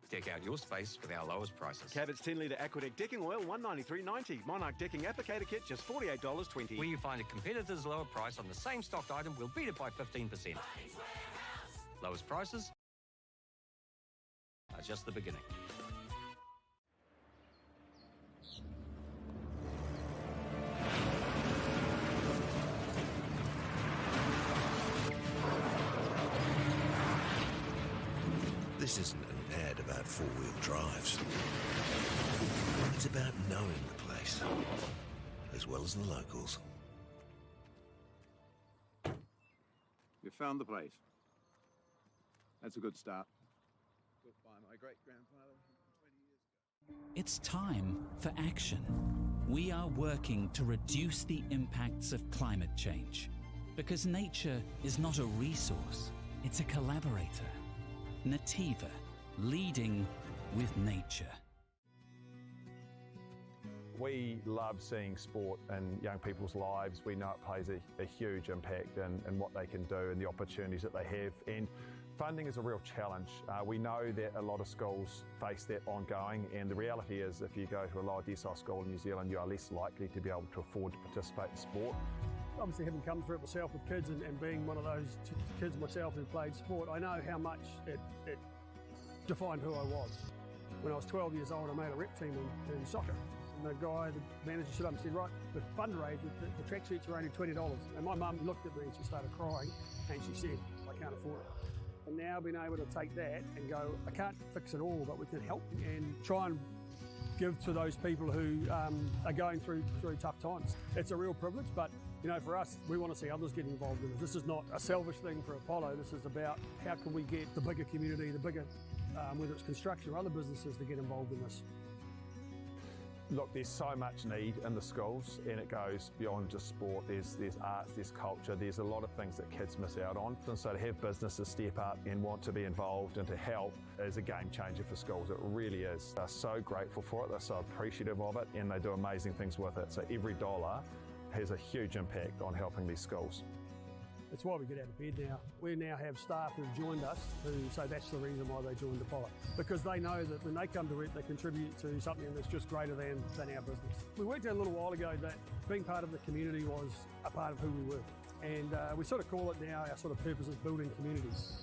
Deck out your space with our lowest prices. Cabot's 10-litre Aquadeck decking oil, $193.90. Monarch decking applicator kit, just $48.20. When you find a competitor's lower price on the same stocked item, we'll beat it by 15%. Lowest prices are just the beginning. This isn't an ad about four-wheel drives. It's about knowing the place, as well as the locals. We found the place. That's a good start. Built by my great-grandfather 20 years ago. It's time for action. We are working to reduce the impacts of climate change, because nature is not a resource, it's a collaborator. Nativa, leading with nature. We love seeing sport in young people's lives. We know it plays a huge impact in what they can do and the opportunities that they have. And funding is a real challenge. We know that a lot of schools face that ongoing, and the reality is if you go to a lower decile school in New Zealand, you are less likely to be able to afford to participate in sport. Obviously, having come through it myself with kids and being one of those kids myself who played sport, I know how much it defined who I was. When I was 12 years old, I made a rep team in soccer. And the guy, the manager, stood up and said, right, the fundraiser, the tracksuits are only $20. And my mum looked at me and she started crying and she said, I can't afford it. And now being able to take that and go, I can't fix it all, but we can help and try and give to those people who are going through tough times. It's a real privilege, but you know, for us, we want to see others get involved in it. This is not a selfish thing for Apollo. This is about how can we get the bigger community, the bigger, whether it's construction or other businesses, to get involved in this. Look, there's so much need in the schools, and it goes beyond just sport. There's arts, there's culture, there's a lot of things that kids miss out on. And so to have businesses step up and want to be involved and to help is a game changer for schools. It really is. They're so grateful for it, they're so appreciative of it, and they do amazing things with it. So every dollar has a huge impact on helping these schools. It's why we get out of bed now. We now have staff who've joined us who say that's the reason why they joined Apollo. Because they know that when they come to it, they contribute to something that's just greater than our business. We worked out a little while ago that being part of the community was a part of who we were. And we sort of call it now, our sort of purpose is building communities.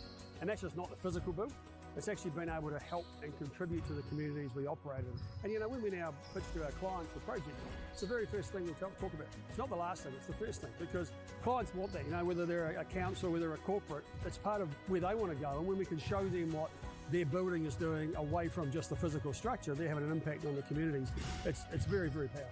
And that's just not the physical build. It's actually been able to help and contribute to the communities we operate in. And you know, when we now pitch to our clients for projects, it's the very first thing we talk about. It's not the last thing, it's the first thing, because clients want that, you know, whether they're a council, whether they're a corporate, it's part of where they want to go. And when we can show them what their building is doing away from just the physical structure, they're having an impact on the communities. It's very, very powerful.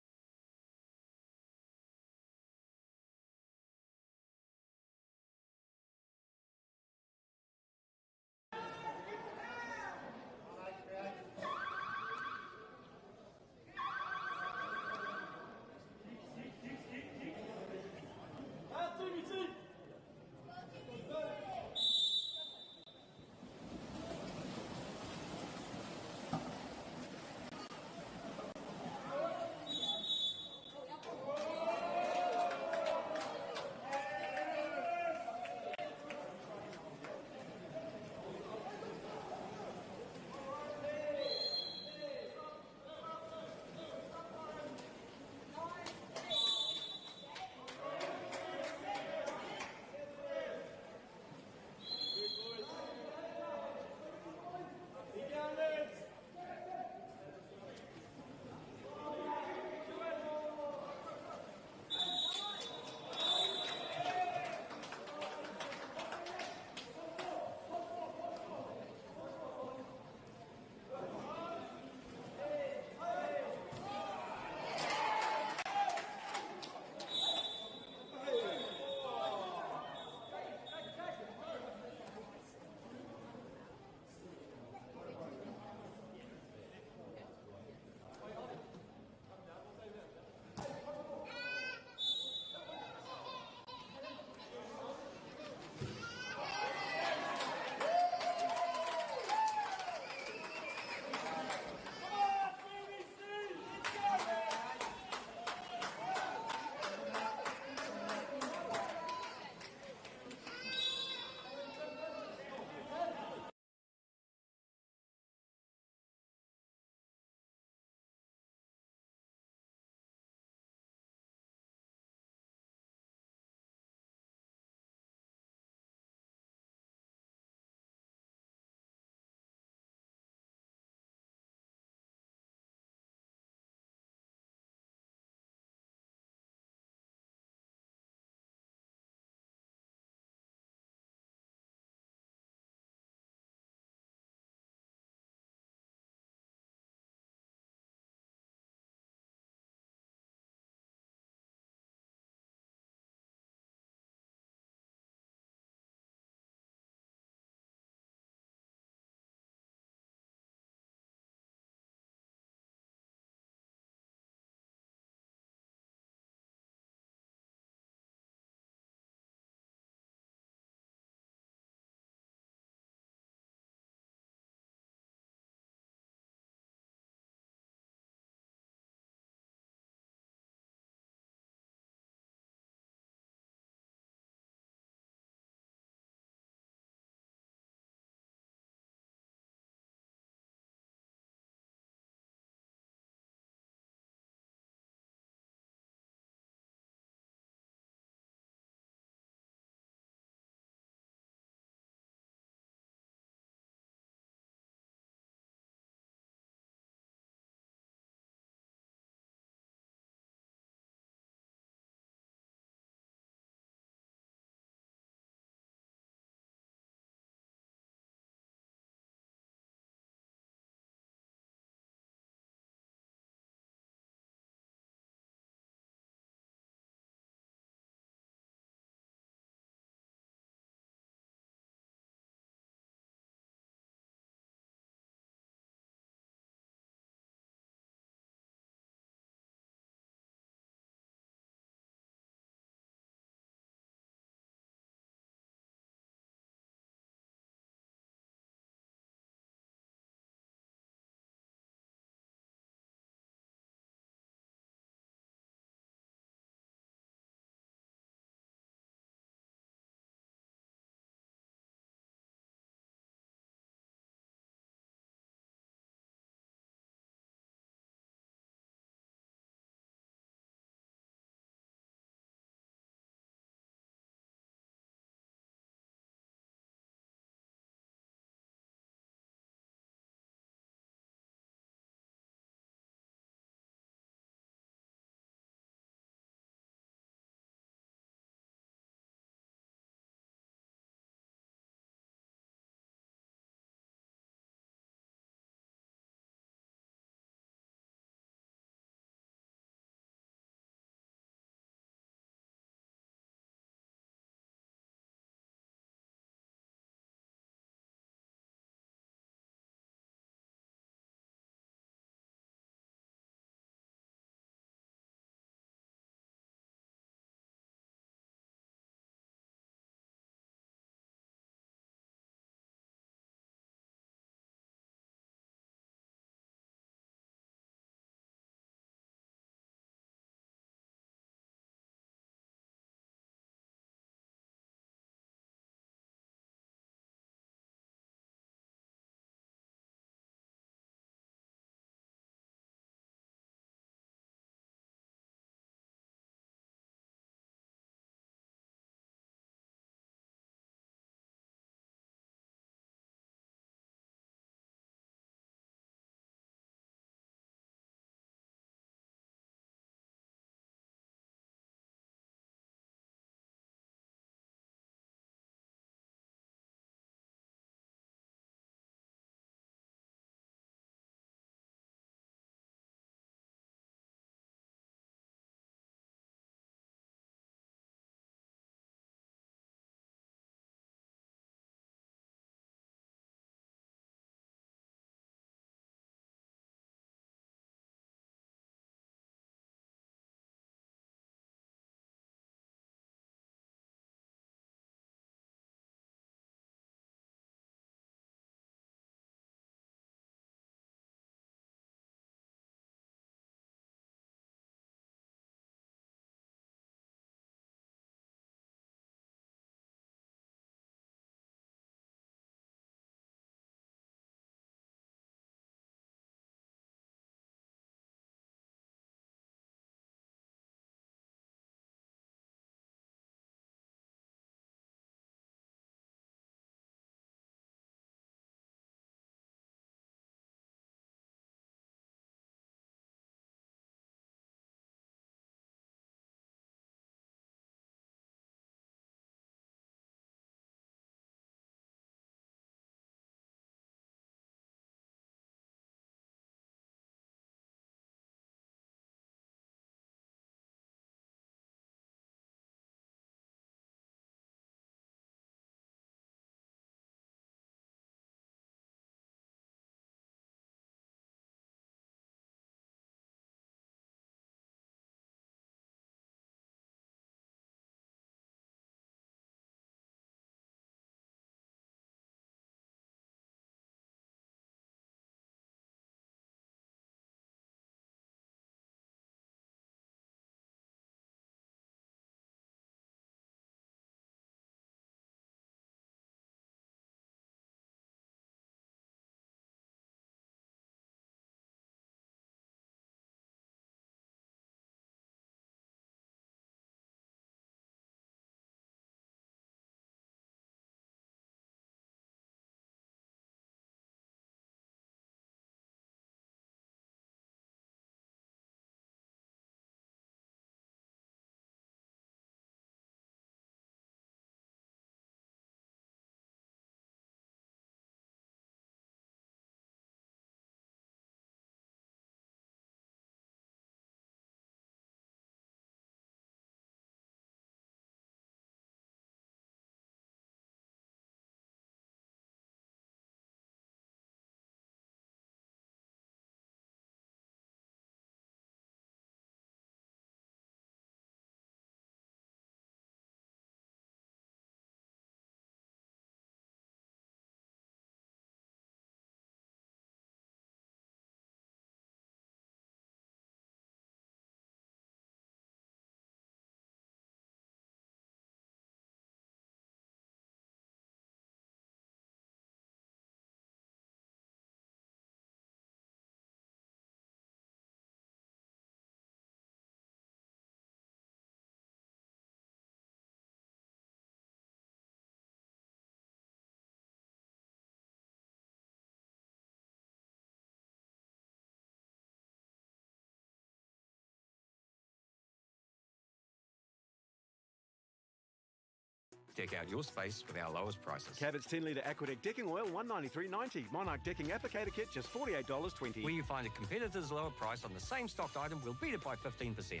Deck out your space with our lowest prices. Cabot's 10 litre Aquadeck decking oil, $193.90. Monarch decking applicator kit, just $48.20. Where you find a competitor's lower price on the same stocked item, we'll beat it by 15%.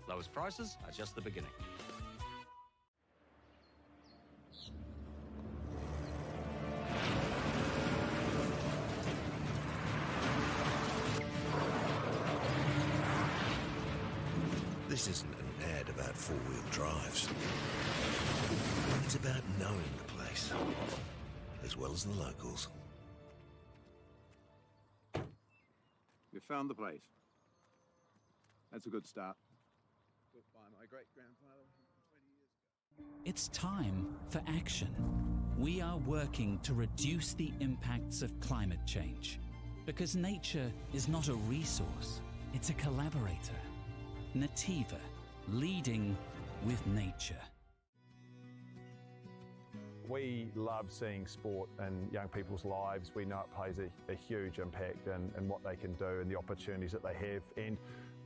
Lowest prices are just the beginning. This isn't an ad about four-wheel drives. It's about knowing the place, as well as the locals. You found the place. That's a good start. Built by my great-grandfather 20 years ago. It's time for action. We are working to reduce the impacts of climate change because nature is not a resource, it's a collaborator. Nativa, leading with nature. We love seeing sport in young people's lives. We know it plays a huge impact in what they can do and the opportunities that they have. And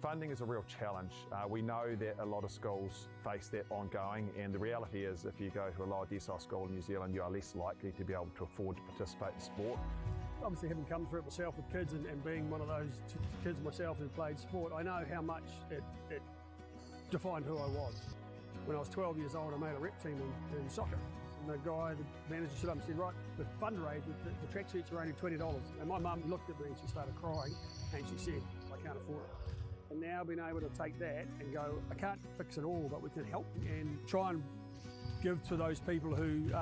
funding is a real challenge. We know that a lot of schools face that ongoing, and the reality is if you go to a lower decile school in New Zealand, you are less likely to be able to afford to participate in sport. Obviously, having come through it myself with kids and being one of those kids myself who played sport, I know how much it defined who I was. When I was 12 years old, I made a rep team in soccer. And the guy, the manager, stood up and said, right, the fundraiser, the track suits are only $20. And my mum looked at me and she started crying and she said, I can't afford it. And now being able to take that and go, I can't fix it all, but we can help and try and give to those people who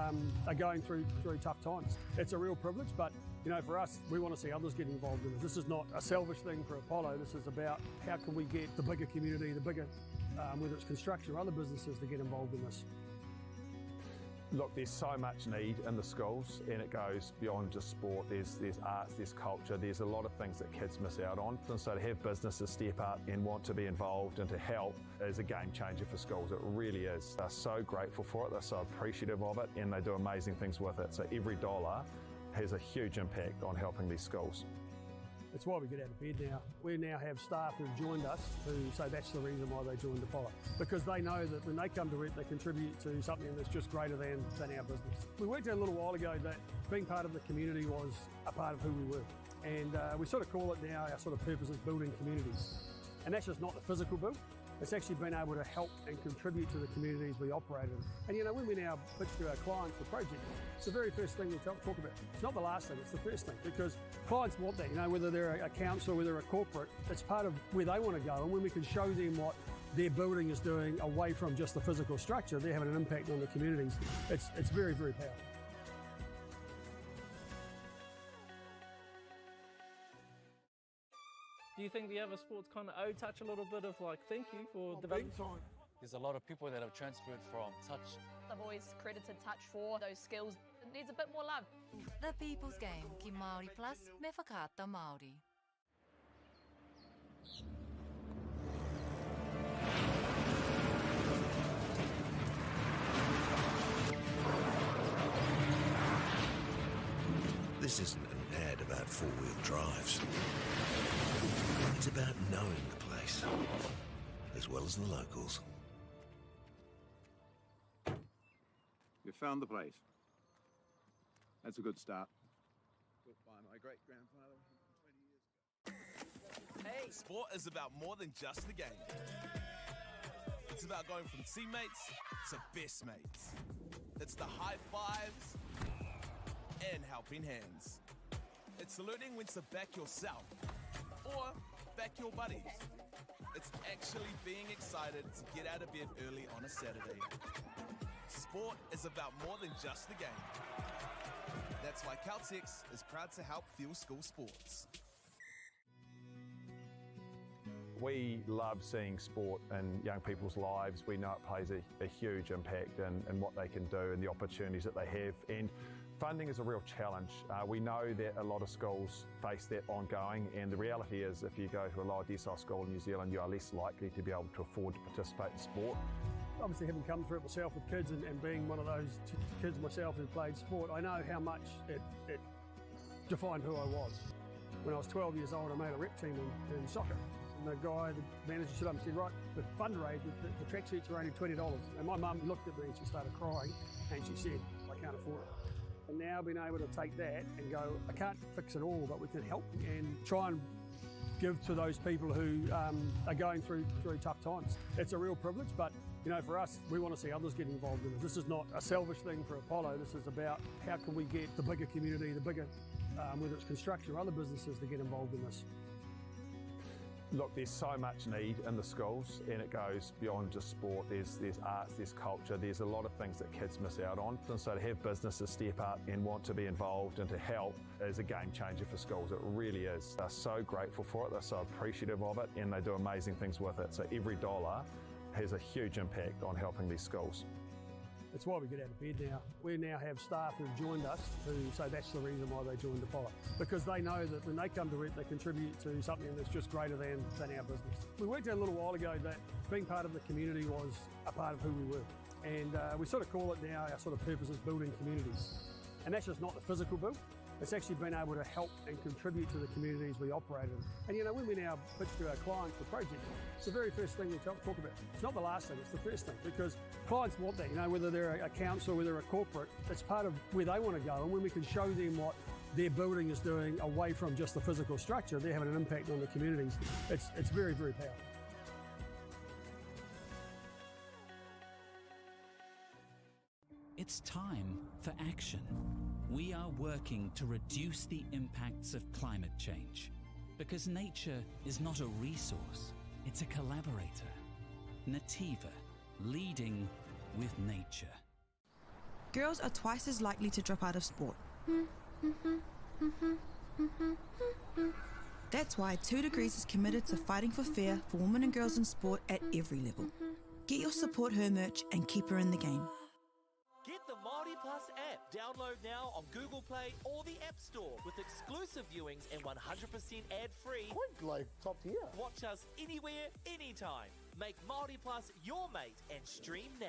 are going through tough times. It's a real privilege, but you know, for us, we want to see others get involved in this. This is not a selfish thing for Apollo. This is about how can we get the bigger community, the bigger, whether it's construction or other businesses, to get involved in this. Look, there's so much need in the schools, and it goes beyond just sport. There's arts, there's culture, there's a lot of things that kids miss out on. And so to have businesses step up and want to be involved and to help is a game changer for schools. It really is. They're so grateful for it, they're so appreciative of it, and they do amazing things with it. So every dollar has a huge impact on helping these schools. It's why we get out of bed now. We now have staff who've joined us who say that's the reason why they joined Apollo. Because they know that when they come to it, they contribute to something that's just greater than our business. We worked out a little while ago that being part of the community was a part of who we were. And we sort of call it now, our sort of purpose is building communities. And that's just not the physical build. It's actually been able to help and contribute to the communities we operate in. And you know, when we now pitch to our clients the project, it's the very first thing we talk about. It's not the last thing, it's the first thing, because clients want that, you know, whether they're a council, whether they're a corporate, it's part of where they want to go. And when we can show them what their building is doing away from just the physical structure, they're having an impact on the communities. It's very, very powerful. Do you think the other sports kind of owe touch a little bit of like thank you for developing? There's a lot of people that have transferred from touch. I've always credited touch for those skills. It needs a bit more love. The People's Game ki Māori Plus me whakaata Māori. This isn't an ad about four-wheel drives. It's about knowing the place, as well as the locals. You found the place. That's a good start. Built by my great-grandfather 20 years ago. Hey! Sport is about more than just the game. It's about going from teammates to best mates. It's the high fives and helping hands. It's learning when to back yourself or back your buddies. It's actually being excited to get out of bed early on a Saturday. Sport is about more than just the game. That's why Caltex is proud to help fuel school sports. We love seeing sport in young people's lives. We know it plays a huge impact in what they can do and the opportunities that they have. And funding is a real challenge. We know that a lot of schools face that ongoing, and the reality is if you go to a lower decile school in New Zealand, you are less likely to be able to afford to participate in sport. Obviously, having come through it myself with kids and being one of those kids myself who played sport, I know how much it defined who I was. When I was 12 years old, I made a rep team in soccer. And And the guy, the manager stood up and said, right, with fundraising, the tracksuits are only $20. And my mum looked at me and she started crying and she said, I can't afford it. And now being able to take that and go, I can't fix it all, but we can help and try and give to those people who are going through tough times. It's a real privilege, but you know, for us, we want to see others get involved in it. This is not a selfish thing for Apollo. This is about how can we get the bigger community, the bigger, whether it's construction or other businesses, to get involved in this. Look, there's so much need in the schools, and it goes beyond just sport. There's arts, there's culture, there's a lot of things that kids miss out on. And so to have businesses step up and want to be involved and to help is a game changer for schools. It really is. They're so grateful for it, they're so appreciative of it, and they do amazing things with it. So every dollar has a huge impact on helping these schools. That's why we get out of bed now. We now have staff who've joined us who say that's the reason why they joined Apollo. Because they know that when they come to it, they contribute to something that's just greater than our business. We worked out a little while ago that being part of the community was a part of who we were. And we sort of call it now, our sort of purpose is building communities. And that's just not the physical build. It's actually been able to help and contribute to the communities we operate in. And you know, when we now pitch to our clients for projects, it's the very first thing we talk about. It's not the last thing, it's the first thing, because clients want that, you know, whether they're a council, whether they're a corporate, it's part of where they want to go. And when we can show them what their building is doing away from just the physical structure, they're having an impact on the communities. It's very, very powerful. It's time for action. We are working to reduce the impacts of climate change because nature is not a resource, it's a collaborator. Nativa, leading with nature. Girls are twice as likely to drop out of sport. That's why 2 Degrees is committed to fighting for fair for women and girls in sport at every level. Get your Support Her merch and keep her in the game. Get the Māori Plus app. Download now on Google Play or the App Store with exclusive viewings and 100% ad-free. Quite like top tier. Watch us anywhere, anytime. Make Māori Plus your mate and stream now.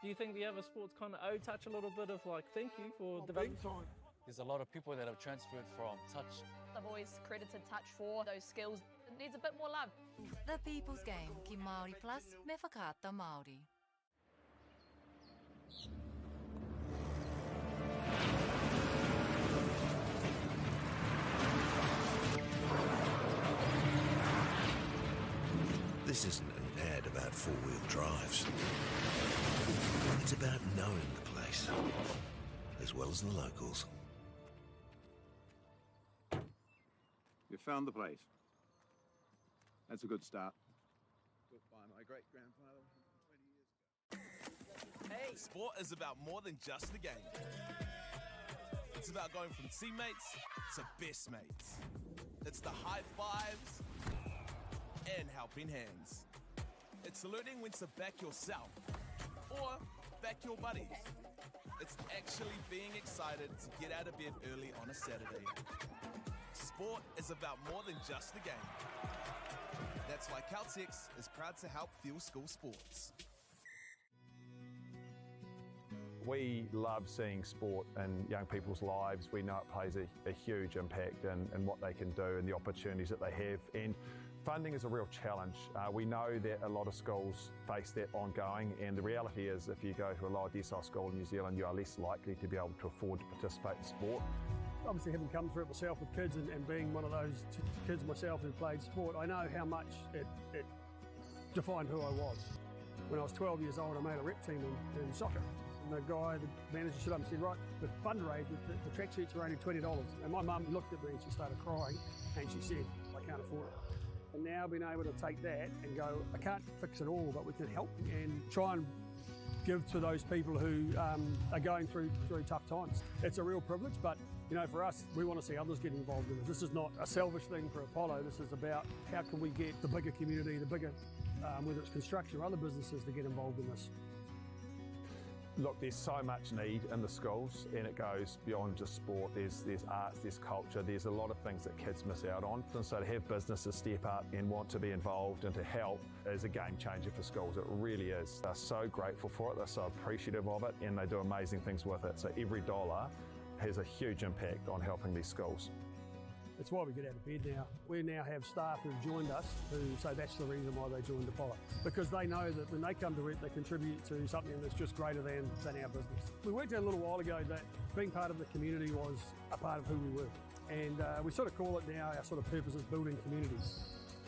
Do you think the other sports kind of touch a little bit of like thank you for developing? There's a lot of people that have transferred from touch. I've always credited touch for those skills. It needs a bit more love. The People's Game, ki Māori Plus, me whakaata Māori. This isn't an ad about four-wheel drives. It's about knowing the place, as well as the locals. You found the place. That's a good start. Built by my great-grandfather 20 years ago. Hey, sport is about more than just the game. It's about going from teammates to best mates. It's the high fives and helping hands. It's learning when to back yourself or back your buddies. It's actually being excited to get out of bed early on a Saturday. Sport is about more than just the game. That's why Caltex is proud to help fuel school sports. We love seeing sport in young people's lives. We know it plays a huge impact in what they can do and the opportunities that they have. And funding is a real challenge. We know that a lot of schools face that ongoing, and the reality is if you go to a lower decile school in New Zealand, you are less likely to be able to afford to participate in sport. Obviously, having come through it myself with kids and being one of those kids myself who played sport, I know how much it defined who I was. When I was 12 years old, I made a rep team in soccer. And the guy, the manager, stood up and said, right, the fundraisers, the tracksuits are only $20. And my mum looked at me and she started crying and she said, I can't afford it. And now being able to take that and go, I can't fix it all, but we can help and try and give to those people who are going through tough times. It's a real privilege, but you know, for us, we want to see others get involved in this. This is not a selfish thing for Apollo. This is about how can we get the bigger community, the bigger, whether it's construction or other businesses, to get involved in this. Look, there's so much need in the schools, and it goes beyond just sport. There's arts, there's culture, there's a lot of things that kids miss out on. And so to have businesses step up and want to be involved and to help is a game changer for schools. It really is. They're so grateful for it, they're so appreciative of it, and they do amazing things with it. So every dollar has a huge impact on helping these schools. That's why we get out of bed now. We now have staff who've joined us who say that's the reason why they joined Apollo. Because they know that when they come to it, they contribute to something that's just greater than our business. We worked out a little while ago that being part of the community was a part of who we were. And we sort of call it now, our sort of purpose is building communities.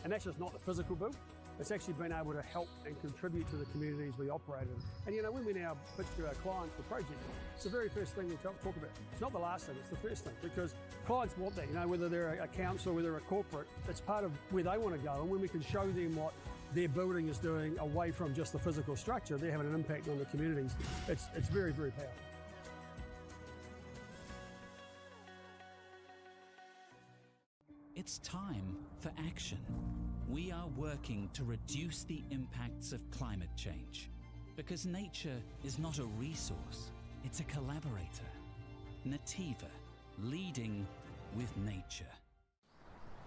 And that's just not the physical build. It's actually been able to help and contribute to the communities we operate in. And you know, when we now pitch to our clients for projects, it's the very first thing we talk about. It's not the last thing, it's the first thing, because clients want that, you know, whether they're a council, whether they're a corporate, it's part of where they want to go. And when we can show them what their building is doing away from just the physical structure, they're having an impact on the communities. It's very, very powerful. It's time for action. We are working to reduce the impacts of climate change because nature is not a resource, it's a collaborator. Nativa, leading with nature.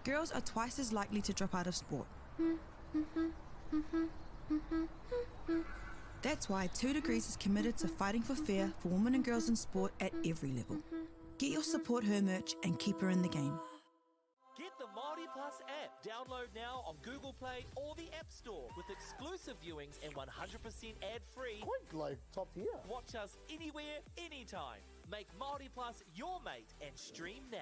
Girls are twice as likely to drop out of sport. That's why 2 Degrees is committed to fighting for fair for women and girls in sport at every level. Get your support her merch and keep her in the game. Get the Māori Plus app. Download now on Google Play or the App Store with exclusive viewings and 100% ad-free. Quite like top tier. Watch us anywhere, anytime. Make Māori Plus your mate and stream now.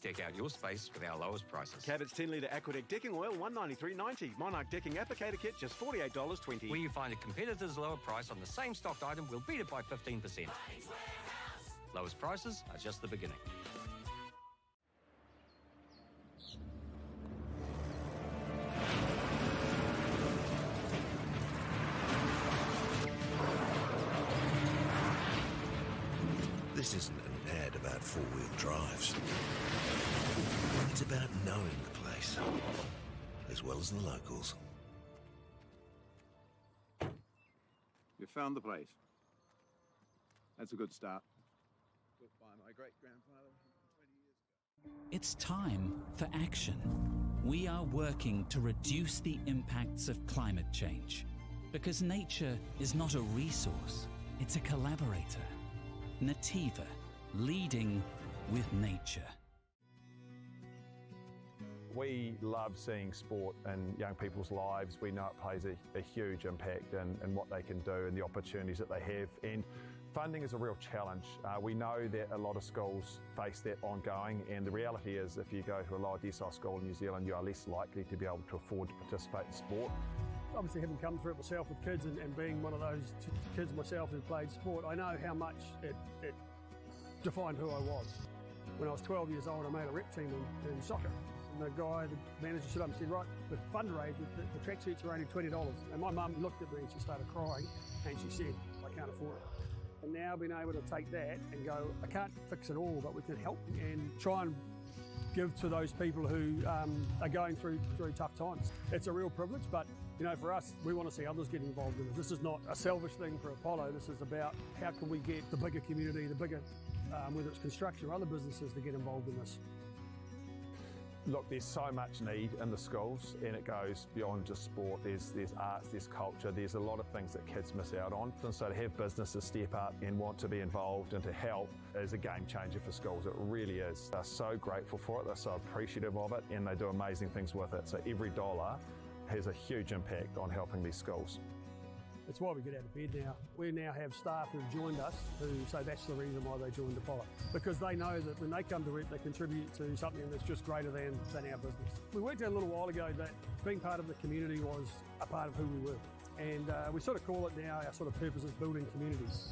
Deck out your space with our lowest prices. Cabot's 10-litre Aquadeck decking oil, $193.90. Monarch decking applicator kit, just $48.20. Where you find a competitor's lower price on the same stocked item, we'll beat it by 15%. Lowest prices are just the beginning. This isn't an ad about four-wheel drives. It's about knowing the place, as well as the locals. You found the place. That's a good start. Built by my great-grandfather 20 years ago. It's time for action. We are working to reduce the impacts of climate change. Because nature is not a resource, it's a collaborator. Nativa, leading with nature. We love seeing sport in young people's lives. We know it plays a huge impact in what they can do and the opportunities that they have. And funding is a real challenge. We know that a lot of schools face that ongoing, and the reality is if you go to a lower decile school in New Zealand, you are less likely to be able to afford to participate in sport. Obviously, having come through it myself with kids and being one of those kids myself who played sport, I know how much it defined who I was. When I was 12 years old, I made a rep team in soccer. And the guy, the manager, stood up and said, right, with fundraising, the tracksuits are only $20. And my mum looked at me and she started crying and she said, I can't afford it. And now being able to take that and go, I can't fix it all, but we can help and try and give to those people who are going through tough times. It's a real privilege, but you know, for us, we want to see others get involved in it. This is not a selfish thing for Apollo. This is about how can we get the bigger community, the bigger, whether it's construction or other businesses, to get involved in this. Look, there's so much need in the schools, and it goes beyond just sport. There's arts, there's culture, there's a lot of things that kids miss out on. And so to have businesses step up and want to be involved and to help is a game changer for schools. It really is. They're so grateful for it, they're so appreciative of it, and they do amazing things with it. So every dollar has a huge impact on helping these schools. That's why we get out of bed now. We now have staff who've joined us who say that's the reason why they joined Apollo. Because they know that when they come to it, they contribute to something that's just greater than our business. We worked out a little while ago that being part of the community was a part of who we were. And we sort of call it now, our sort of purpose is building communities.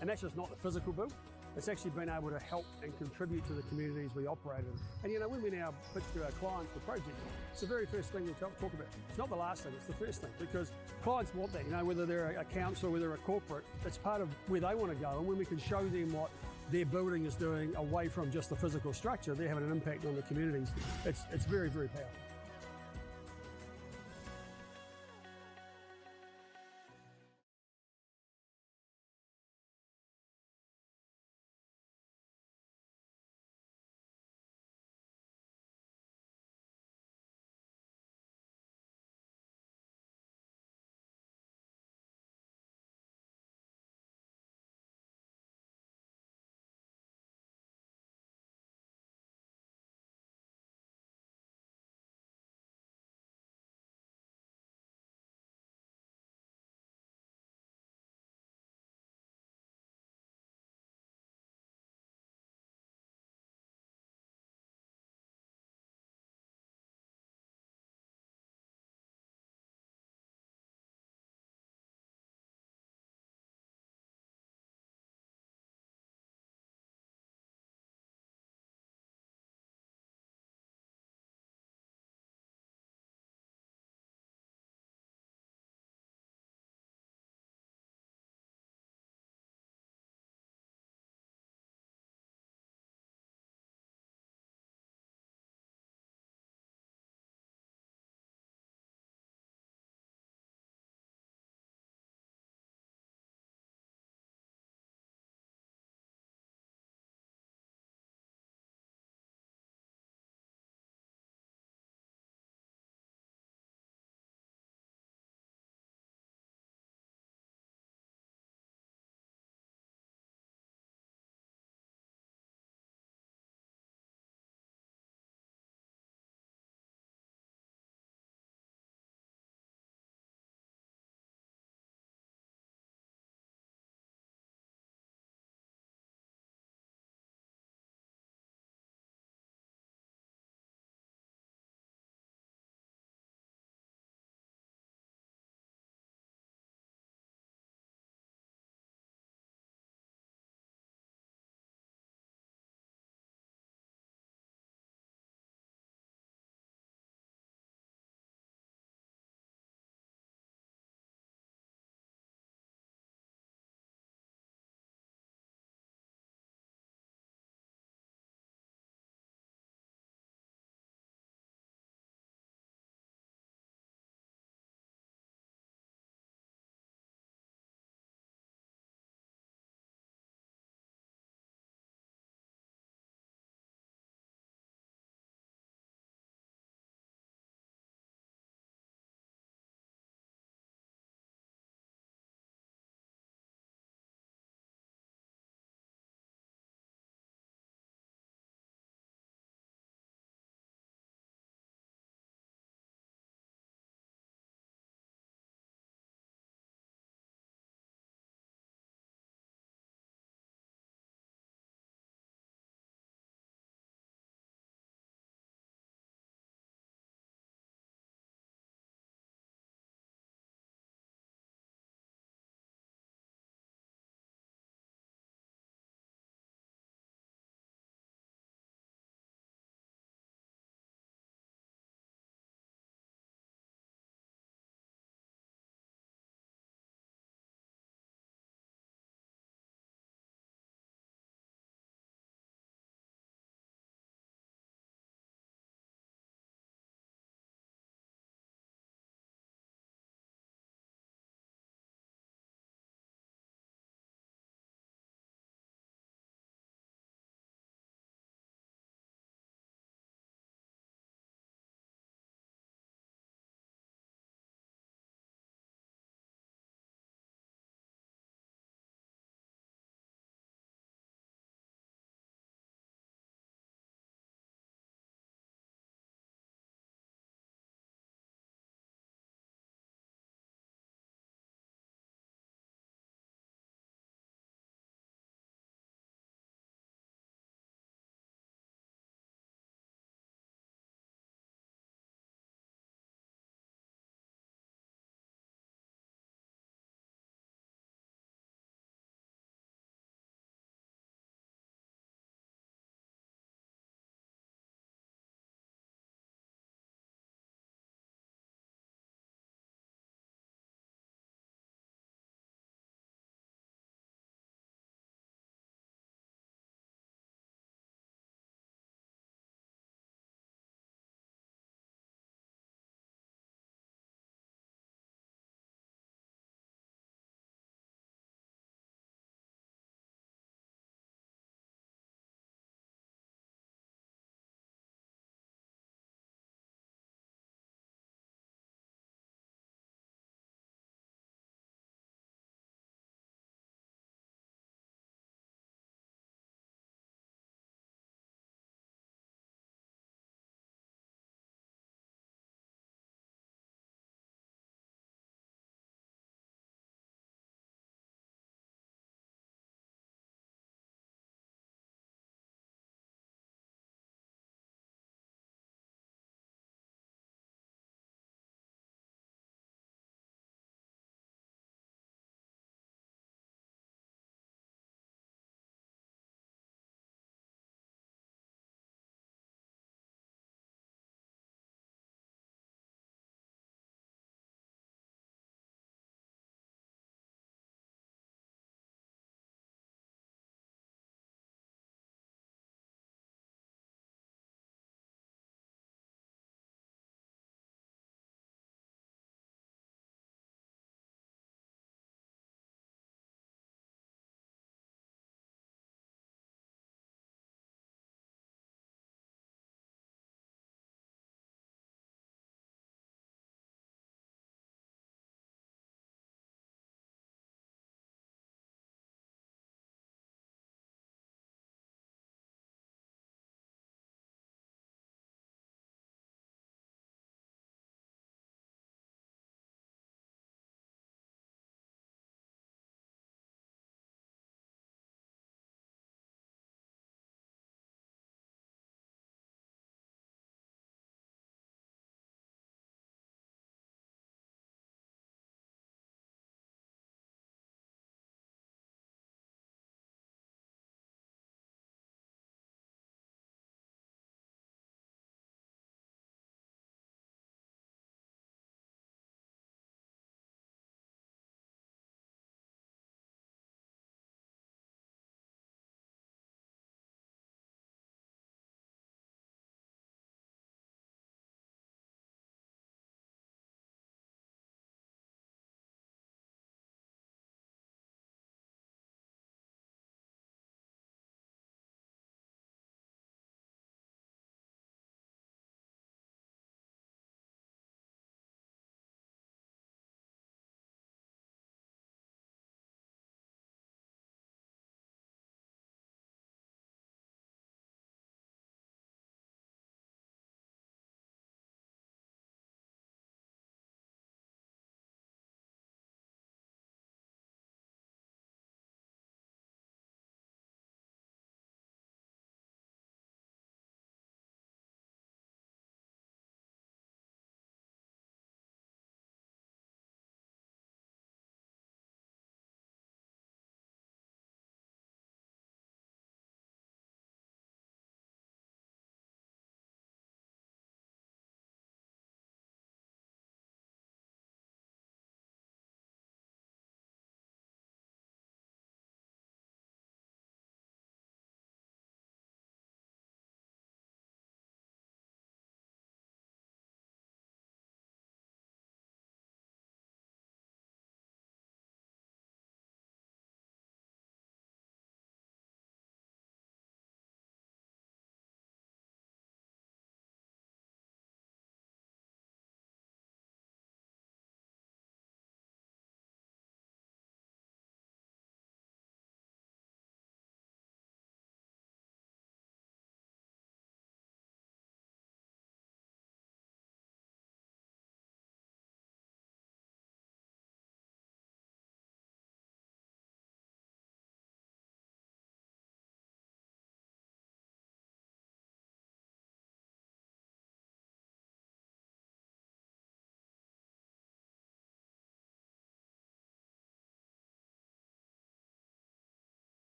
And that's just not the physical build. It's actually been able to help and contribute to the communities we operate in. And you know, when we now pitch to our clients for projects, it's the very first thing we talk about. It's not the last thing, it's the first thing, because clients want that, you know, whether they're a council, whether they're a corporate, it's part of where they want to go. And when we can show them what their building is doing away from just the physical structure, they're having an impact on the communities. It's very, very powerful.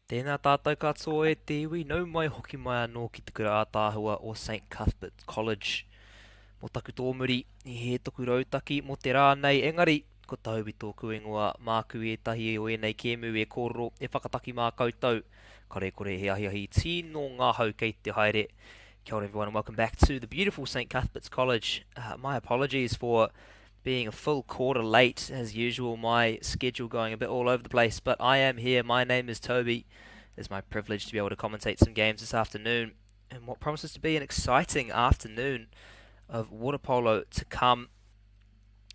Tēnā tātou katoa e te iwi, nau mai hoki mai anō ki te kura ātāhua o St Cuthbert's College. Mo taku tōmuri, I he toku rautaki mo te rānei, engari, ko taubi tōku ingoa, māku e tahi o enei kēmu e kōrero, e whakataki mā koutou. Kare kore he ahi tino ngā hau kei te haere. Kia ora everyone and welcome back to the beautiful St Cuthbert's College. My apologies for being a full quarter late, as usual, my schedule going a bit all over the place, but I am here. My name is Toby. It's my privilege to be able to commentate some games this afternoon, and what promises to be an exciting afternoon of water polo to come.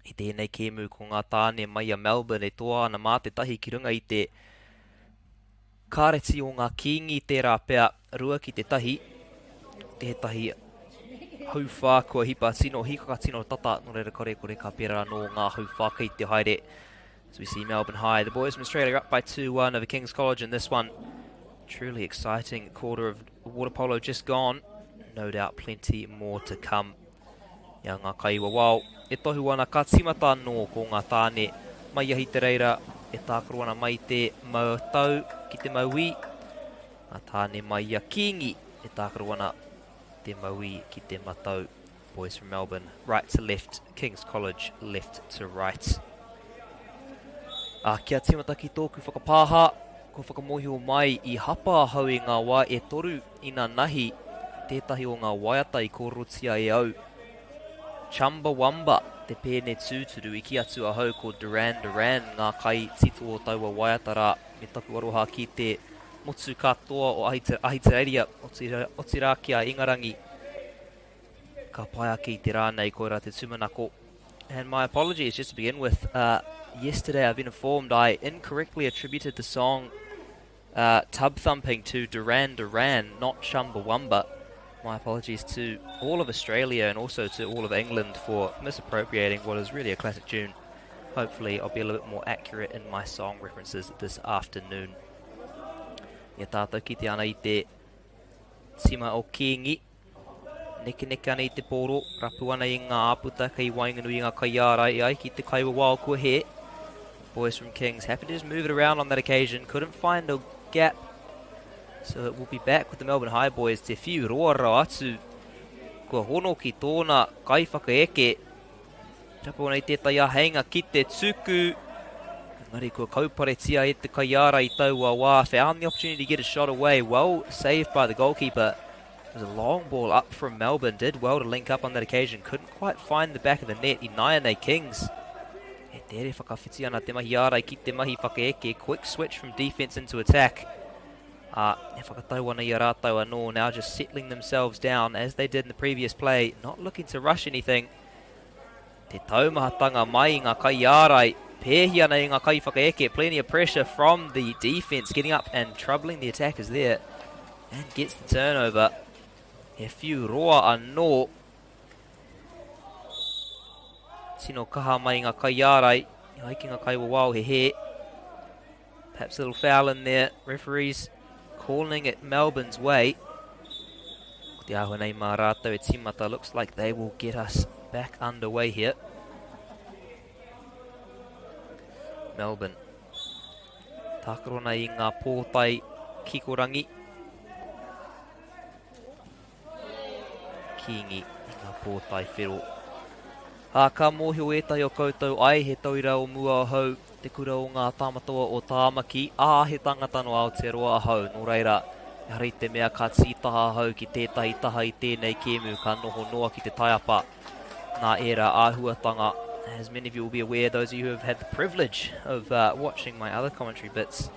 I tēnei kēmu ko ngā tāne mai a Melbourne, e toa ana mā te tahi ki runga I te kāreti o ngā kingi tērā pēr, rua ki te tahi, te tahi hauwhā kua hipa tino, hikaka tino tata, no reira kore ka pera no ngā hauwhā kei te haere. As we see Melbourne High, the boys from Australia up by 2-1 over King's College in this one. Truly exciting quarter of water polo just gone. No doubt plenty more to come. Ia ngā kaiwa wau, e tohu ana ka timata no ko ngā tāne, mai ahi te reira, e tākaro ana mai te mautau ki te maui, ngā tāne mai a kingi, e tākaro ana te maui ki te matau. Boys from Melbourne, right to left, King's College, left to right. Kia timata ki tōku whakapāha, ko whakamohio mai I hapa hau I ngā wā e toru I ngā nahi, tētahi o ngā waiata I kōrotia e au. Chumbawamba, te pēne tūturu I ki atu a hau ko Duran Duran, ngā kai tito o taua waiata rā, me taku aroha ki te motu katoa o Ahitereiria, o te rā kia Ingarangi. Ka pai ki te rānei koe rā te tumanako. And my apologies just to begin with. Yesterday I've been informed I incorrectly attributed the song Tub Thumping to Duran Duran, not Chumbawamba. My apologies to all of Australia and also to all of England for misappropriating what is really a classic tune. Hopefully I'll be a little bit more accurate in my song references this afternoon. Ia tātou ki te ana I te tima o Kingi. Neke ana I te poro, rapu ana I ngā aputa kei wainganui ngā kaiara I ai ki te kaiwa wao kua he. Boys from Kings happy to just move it around on that occasion, couldn't find a gap. So it will be back with the Melbourne High boys. Te whiu roa rā atu. Kua hono ki tōna kai whakaeke. Rapu ana I tētai a heinga ki te tuku. Ngari kua kauparetia e te kaiara I taua wā. Found the opportunity to get a shot away. Well saved by the goalkeeper. It was a long ball up from Melbourne. Did well to link up on that occasion. Couldn't quite find the back of the net. I Naianei Kings. E tere whakawhiti ana te mahi ārai ki te mahi whakaeke. Quick switch from defence into attack. E whakatau ana I a rātau anō, now just settling themselves down as they did in the previous play. Not looking to rush anything. Te taumahatanga mai ngā kai ārai. Pēhi ana I ngā kai whakaeke. Plenty of pressure from the defence. Getting up and troubling the attackers there. And gets the turnover. He whiu roa anō. Tino kaha mai ngā kai ārai. Ai ki ngā kai wawao he he. Perhaps a little foul in there. Referees calling it Melbourne's way. Ko te ahua nei mā rātou e timata. Looks like they will get us back underway here. Melbourne. Tākarona I ngā pōtai Kikorangi. Kingi I ngā pōtai whiro. Ka mōhio ētai o koutou ai he tauira o mua o hau. Te kura o ngā tāmatoa o Tāmaki. He tangata no Aotearoa hau. Nō reira, hara I te mea ka tītaha hau ki tētahi taha I tēnei kēmu ka noho noa ki te taiapa. Nā era āhuatanga. As many of you will be aware, those of you who have had the privilege of watching my other commentary bits.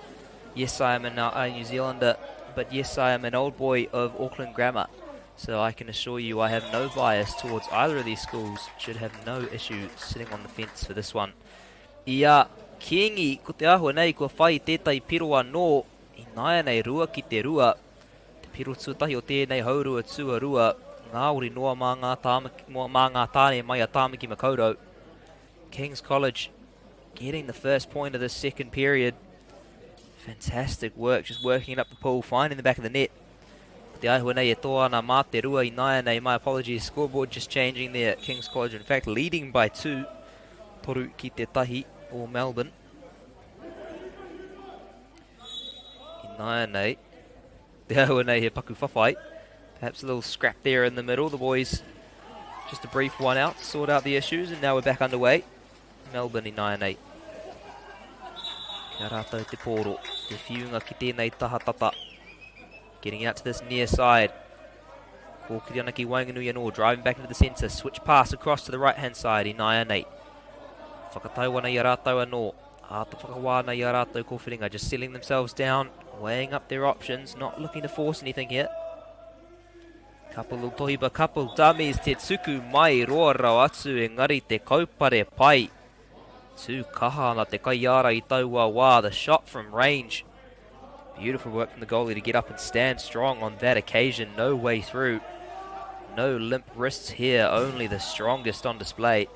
Yes, I am a New Zealander, but yes, I am an old boy of Auckland Grammar. So I can assure you I have no bias towards either of these schools. Should have no issue sitting on the fence for this one. Ia Kingi, ko te ahua nei kua whai tētai piro anō. I Naianei rua ki te rua. Te piro tūtahi o tēnei haurua tua rua. Ngāori noa mā ngā tāne mai a Tāmaki Makaurau. King's College getting the first point of the second period. Fantastic work, just working it up the pool, finding the back of the net. Te ahua nei e toa ana mā te rua I Naianei. My apologies, scoreboard just changing there at King's College. In fact, leading by 2. Toru ki te tahi o Melbourne. I Nai nei. Te ahua nei he paku whawhai. Perhaps a little scrap there in the middle. The boys, just a brief one out, sort out the issues, and now we're back underway. Melbourne I nai nei. Kia rātou te pōro. Te whiunga ki tēnei tahatata. Getting out to this near side. Kōkiri ana ki Wainganui anō, driving back into the centre. Switch pass across to the right-hand side. I nai nei. Whakatauana I rātou anō. Āta whakawāna I rātou kōwhiringa. Just settling themselves down, weighing up their options, not looking to force anything here. Couple o tohiba, couple dummies, te tuku mai roa rau atu, engari te kaupare pai. Tū kahana te kaiara I taua wā, the shot from range. Beautiful work from the goalie to get up and stand strong on that occasion. No way through. No limp wrists here, only the strongest on display.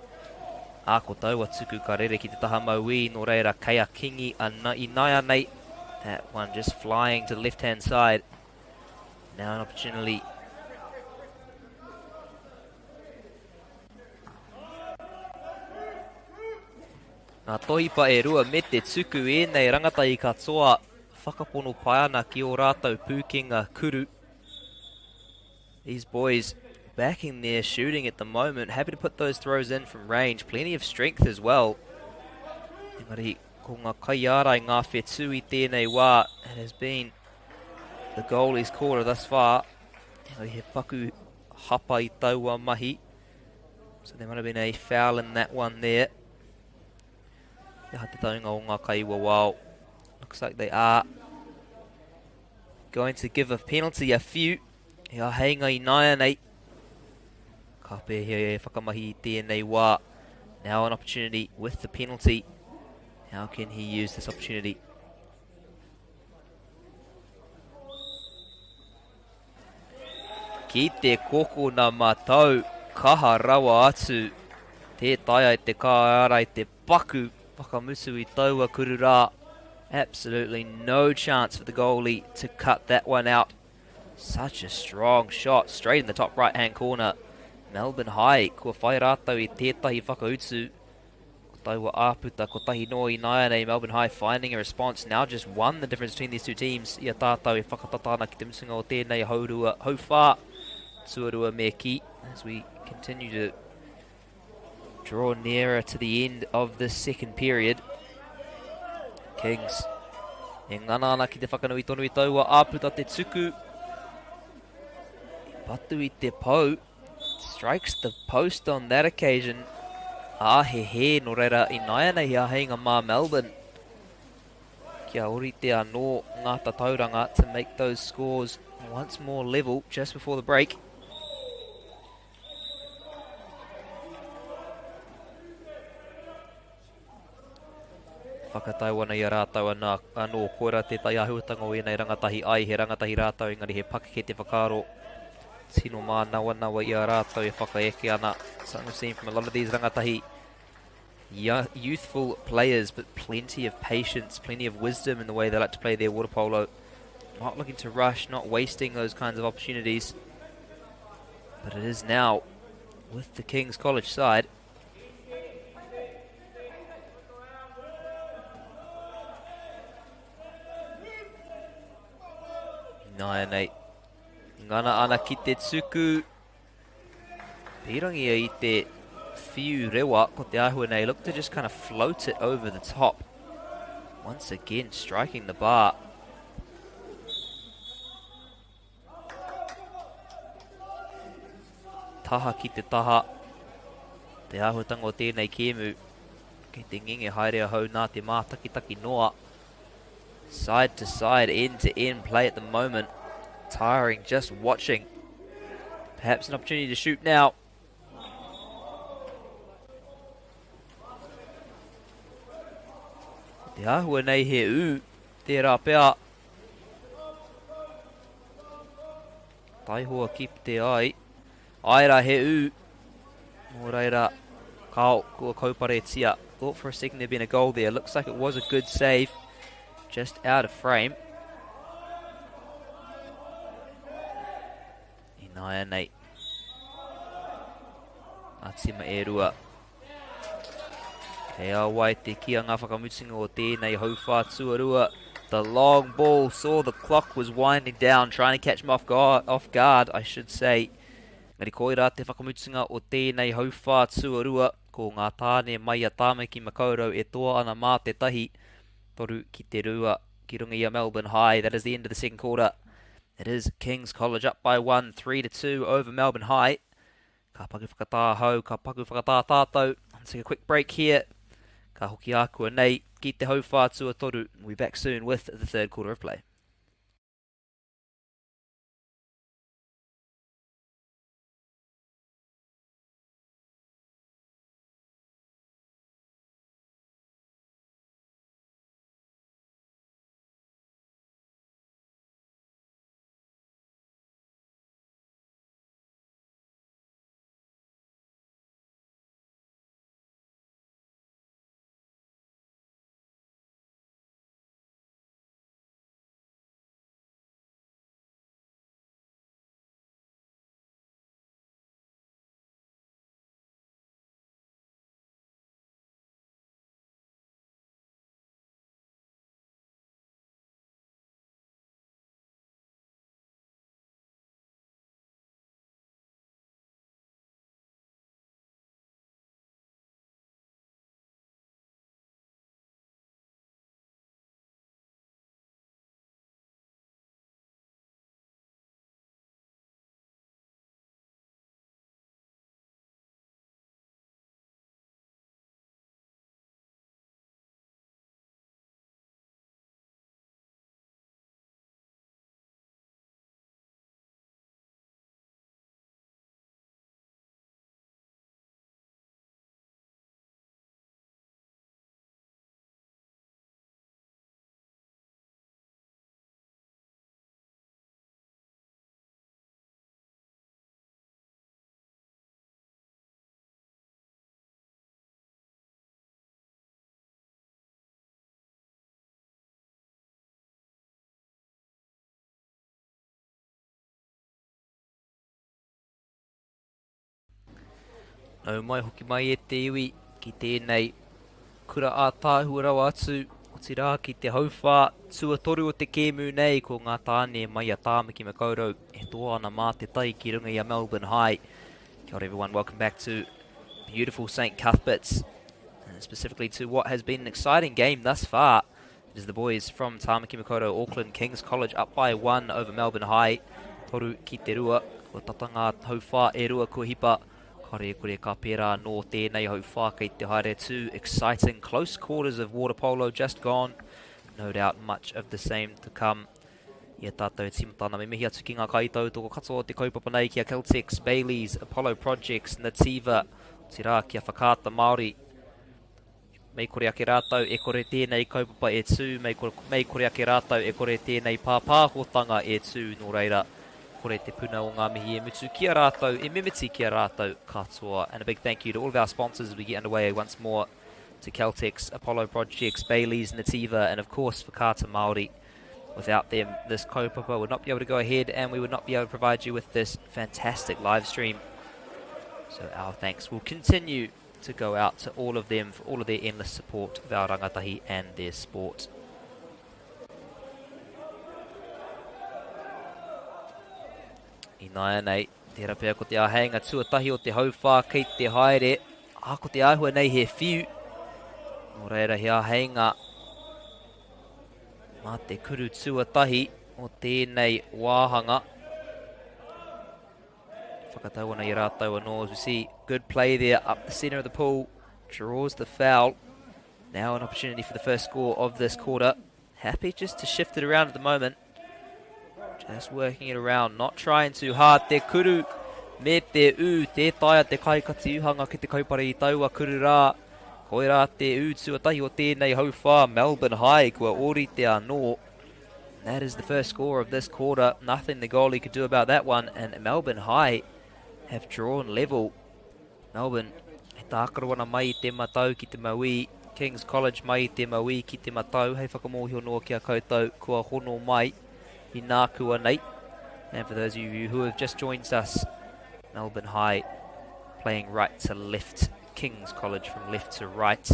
Ako taua tuku ka rere ki te taha maui, no reira kaya kingi ana I nai nei. That one just flying to the left-hand side. Now an opportunity. Nā tohipa e rua me te tuku e nei rangata I katoa. Whakapono pai ana ki o rātou pūkenga kuru. These boys backing their shooting at the moment. Happy to put those throws in from range. Plenty of strength as well. Engari, ko ngā kaiara I ngā whetū I tēnei wā. It has been the goalie's quarter thus far. Engari, he paku hapa I taua mahi. So there might have been a foul in that one there. Ia te taunga o ngā kaiwa wao. Looks like they are going to give a penalty a few. Ia heinga I nai nei. Ka pē he whakamahi I tēnei wā. Now an opportunity with the penalty. How can he use this opportunity? Ki te koko na mātau, kaha rawa atu. Te tai ai te kāara I te paku. Whakamusu I taua kuru rā. Absolutely no chance for the goalie to cut that one out. Such a strong shot, straight in the top right-hand corner. Melbourne High, kua whai rātau I tētahi whakautu. Ko taua āputa, ko tahi no I nai nei, Melbourne High finding a response. Now just one the difference between these two teams. Ia tātau I whakatatana ki te musunga o tēnei haurua, haufā, tuarua me ki. As we continue to draw nearer to the end of this second period. Kings. E ngana ana ki te whakanui tonu I taua, āputa te tuku. Patu I te pau. Strikes the post on that occasion. He no reira I nai nei hea heinga mā Melbourne. Kia orite anō ngāta tauranga to make those scores once more level just before the break. Whakatauana I rātau anō koera te tai ahuatanga o enei rangatahi ai, he rangatahi rātau engari he pakeke te whakaro. Tino mā nawa nawa I rātau e whakaeke ana. Something we've seen from a lot of these rangatahi. Youthful players, but plenty of patience, plenty of wisdom in the way they like to play their water polo. Not looking to rush, not wasting those kinds of opportunities. But it is now with the King's College side. Nai nei. Ngana ana ki te tuku. Pirangi I te whiu rewa ko te ahua nei. Look to just kind of float it over the top. Once again striking the bar. Taha ki te taha. Te ahutanga o tēnei kēmu. Kei te ngenge haere hau nā te mātakitaki noa. Side to side, end to end play at the moment. Tiring just watching. Perhaps an opportunity to shoot now. Te ahua nei he u. Tērā pēr. Taihoa ki te ai. Aira he u. Mō reira. Kao kua kaupare tia. Thought for a second there'd been a goal there. Looks like it was a good save. Just out of frame. Nai nei. Atima e rua. Kei awai te kia ngā whakamutinga o tēnei haufā tuarua. the long ball. Saw the clock was winding down, trying to catch him off guard, I should say. Ngari koira te whakamutunga o tēnei hauwha tuarua, ko ngā tāne mai a Tāmaki Makaurau e toa ana mā te tahi. Toru ki te rua, ki runga i a Melbourne High. That is the end of the second quarter. It is King's College up by 1, 3-2 over Melbourne High. Ka paku whakatā hau, ka paku whakatā tātou. Let's take a quick break here. Ka hoki ākua nei, ki te hauwha tua toru. We'll be back soon with the third quarter of play. Nau mai hoki mai e te iwi ki tēnei kura a tāhua rau atu o te rā ki te hauwha tuatoru o te kēmu nei ko ngā tāne mai a Tāmaki Makaurau e toa ana mā te tai ki runga i a Melbourne High. Kia ora everyone, welcome back to beautiful St Cuthbert's, and specifically to what has been an exciting game thus far. It is the boys from Tāmaki Makaurau, Auckland King's College up by 1 over Melbourne High. Toru ki te rua, ko tatanga hauwha e rua ko hipa. Kore ka pērā nō tēnei hauwha kei te haere. Two exciting close quarters of water polo just gone. No doubt much of the same to come. Ia tātou timatana me mihi atu ki ngā kaitau toko katoa te kaupapa nei kia Caltex, Baileys, Apollo Projects, Nativa, te rā kia whakāta Māori. Mei kore ake rātau e kore tēnei kaupapa e tū, mei kore ake rātau e kore tēnei pāpāhotanga e tū nō reira. Kore te puna o ngā mihi e mutu kia rātau, e mimiti kia rātau katoa. And a big thank you to all of our sponsors as we get underway once more, to Caltex, Apollo Projects, Baileys, Nativa, and of course Whakāta Māori. Without them, this kaupapa would not be able to go ahead, and we would not be able to provide you with this fantastic live stream. So our thanks will continue to go out to all of them for all of their endless support of our rangatahi and their sport. I nāia nei, te rapea ko te āheinga tuatahi o te hauwha kei te haere. Ko te āhua nei he whiu. Nō reira he āheinga mā te kuru tuatahi o tēnei wāhanga. Whakatau ana I rātau anō, as we see good play there up the centre of the pool. Draws the foul. Now an opportunity for the first score of this quarter. Happy just to shift it around at the moment. Just working it around, not trying too hard. Te kuru me te u, te taia te kaikati uhanga ki te kaupare I taua kuru rā. Koe rā te u tuatahi o tēnei hauwha, Melbourne High, kua ori te anō. That is the first score of this quarter. Nothing the goalie could do about that one, and Melbourne High have drawn level. Melbourne, he tākarawana mai I te matau ki te maui. King's College mai I te maui ki te matau. Hei whakamohio noa kia koutou, kua hono mai I nā kua nei. And for those of you who have just joined us, Melbourne High playing right to left. King's College from left to right.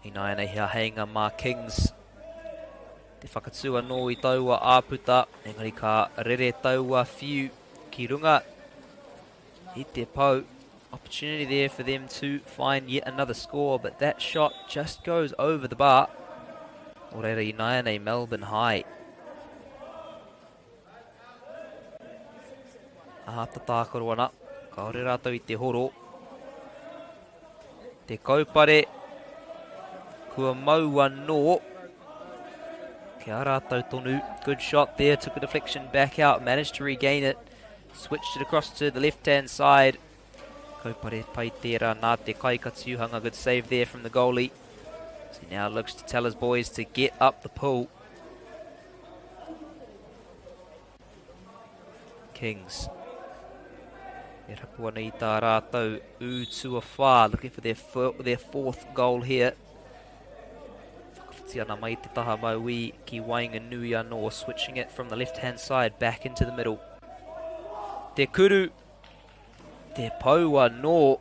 Ina nei hea heinga mā Kings. Te whakatua no I taua āputa, engari ka rere taua whiu ki runga. I te pau. Opportunity there for them to find yet another score, but that shot just goes over the bar. O reira Ina nei Melbourne High. Ahata tākoro ana. Ka ore rātou I te horo. Te kaupare. Kua maua no. Kia rātou tonu. Good shot there. Took a deflection back out. Managed to regain it. Switched it across to the left-hand side. Kaupare pai tērā nā te Kaikatiuhanga. Good save there from the goalie. So he now looks to tell his boys to get up the pool. Kings. E rapua nei tā rātou Utuawha, looking for their fourth goal here. Whakawhiti ana mai te taha maui ki Wainganui anō, switching it from the left-hand side back into the middle. Te kuru, te paua no.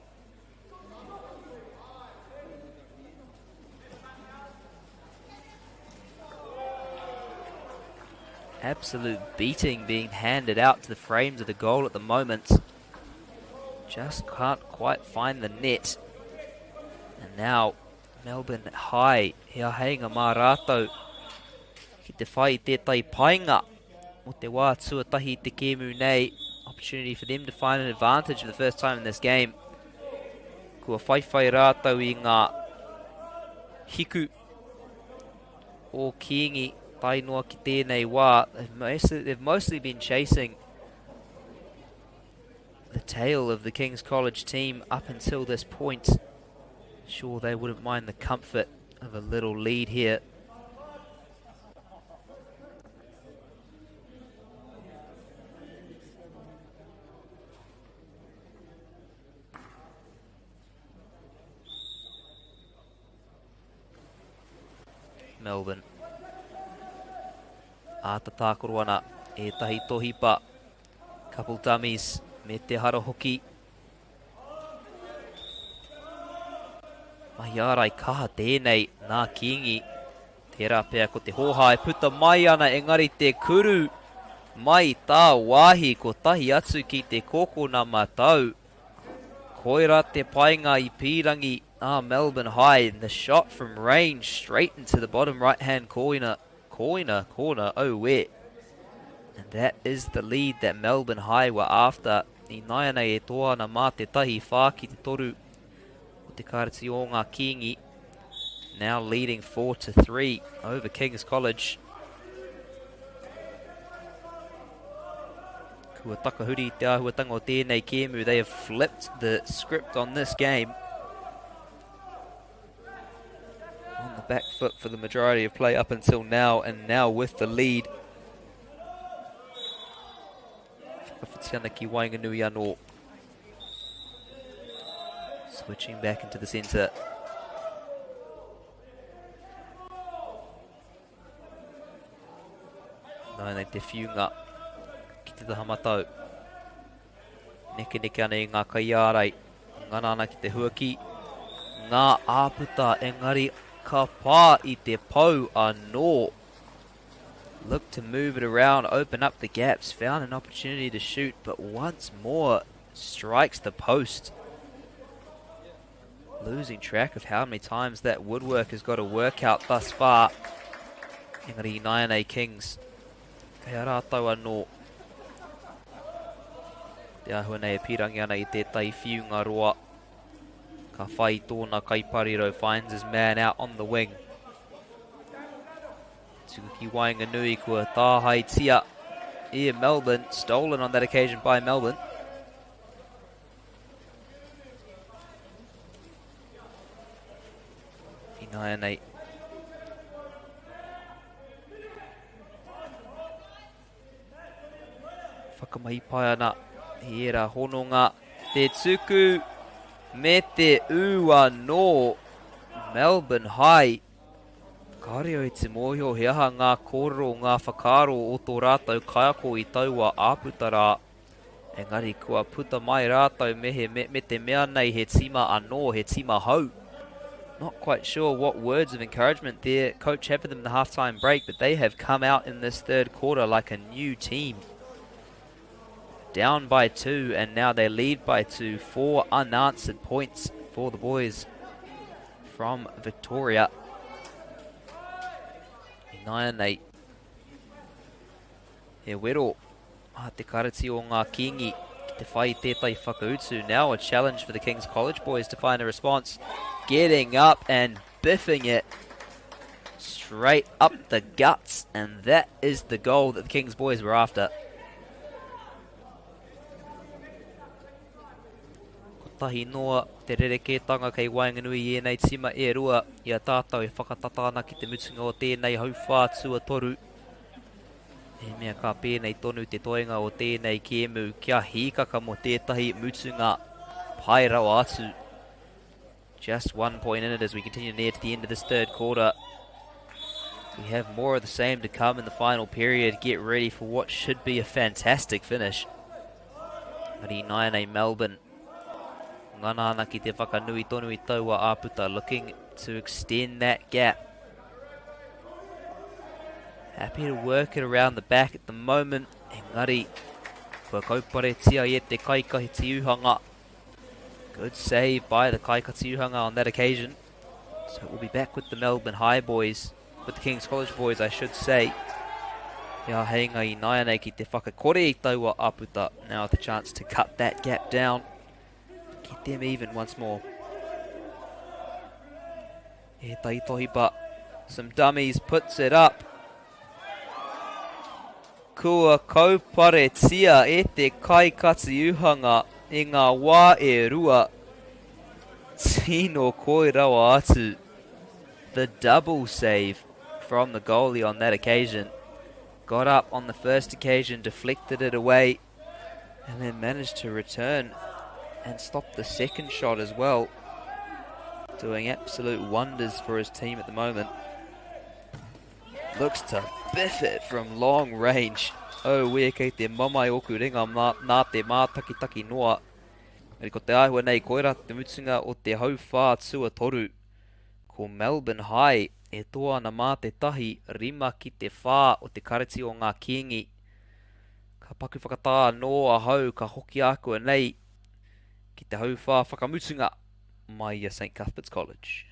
Absolute beating being handed out to the frames of the goal at the moment. Just can't quite find the net. And now, Melbourne High, hea heinga mā rātou. Ki te whai tētai painga. Mo te wā tuatahi te kēmu nei. Opportunity for them to find an advantage for the first time in this game. Kua whaiwhai rātou I ngā hiku o Kiingi. Tai noa ki tēnei wā. They've mostly been chasing the tail of the King's College team up until this point. Sure, they wouldn't mind the comfort of a little lead here. Melbourne. Āta tākoro ana, e tahi tohipa. Couple dummies, me te hara hoki. Mahi ārai kaha tēnei, nā Kiingi. Tērā pēr ko te hohai, puta mai ana engari te kuru. Mai tā wāhi ko tahi atu ki te kokona matau. Koira te painga I pīrangi, Melbourne High. And the shot from range straight into the bottom right-hand corner. Corner, oh wet. And that is the lead that Melbourne High were after. I naia nei e toa ana mā te tahi whā ki te toru o te karati o ngā Kiingi. Now leading 4-3 over King's College. Kua takahuri te āhuatanga o tēnei kēmu. They have flipped the script on this game. On the back foot for the majority of play up until now, and now with the lead. Whakawhitiana ki Wainganui anō. Switching back into the centre. Nā nei te whiunga ki te taha matau. Neke ana I ngā kaiārai. Ngana ana ki te huaki. Ngā āputa engari ka pā I te pau anō. Look to move it around, open up the gaps, found an opportunity to shoot, but once more strikes the post. Losing track of how many times that woodwork has got to work out thus far. Engari Naianei Kings. Kei rātou anō. Te ahua nei e pirangi ana I tētai whiunga roa. Ka whai tōna Kaipariro finds his man out on the wing. Tuki Wainganui kua tāhai tia. Here Melbourne, stolen on that occasion by Melbourne. Inaianei. Whakamahi pai ana. Hiera hononga. Te tuku. Me te ua no Melbourne High. Kāre o te mōhio he aha ngā kōrero ngā whakaro o tō rātou kaiako I taua āputara. Engari kua puta mai rātou me te mea nei he tima anō, he tima hau. not quite sure what words of encouragement their coach had for them in the halftime break, but they have come out in this third quarter like a new team. Down by 2, and now they lead by 2. 4 unanswered points for the boys from Victoria. 9-8. He wero. Te karati o ngā kingi. Te whai tētai whakautu. Now a challenge for the King's College boys to find a response. Getting up and biffing it straight up the guts. And that is the goal that the King's boys were after. Tahi noa te rerekētanga kei Wainganui nei tima e rua. Ia tātou e whakatatana ki te mutunga o tēnei hauwhā tua toru. E mea ka pēnei tonu te toenga o tēnei kēmu kia hīkaka mo tētahi mutunga pai rawa atu. Just 1 point in it as we continue near to the end of this third quarter. We have more of the same to come in the final period. Get ready for what should be a fantastic finish. Ari 9 Melbourne. Nganana ki te whakanui tonu I taua āputa, looking to extend that gap. Happy to work it around the back at the moment. Engari, kua kaupare tia I te kaikahi tiuhanga. Good save by the Kaikatiuhanga on that occasion. So we'll be back with the Melbourne High boys, with the King's College boys I should say. Ia heinga I Naianei ki te whakakore I taua aputa. Now the chance to cut that gap down. Get them even once more. E Taitohipa, some dummies, puts it up. Kua kaupare tia e te Kaikatiuhanga. I ngā wā e rua, tino koi rawa atu. The double save from the goalie on that occasion. Got up on the first occasion, deflected it away, and then managed to return and stop the second shot as well. Doing absolute wonders for his team at the moment. Looks to biff it from long range. Oh, wea kei te mamai oku ringa nā te mātakitaki noa. Eri ko te āhua nei koira te mutunga o te hauwhā tua toru. Ko Melbourne High e toa na mā te tahi rima ki te whā o te kareti o ngā kiengi. Ka paku whakatā noa hau ka hoki ākua nei ki te hauwhā whakamutunga mai a St Cuthbert's College.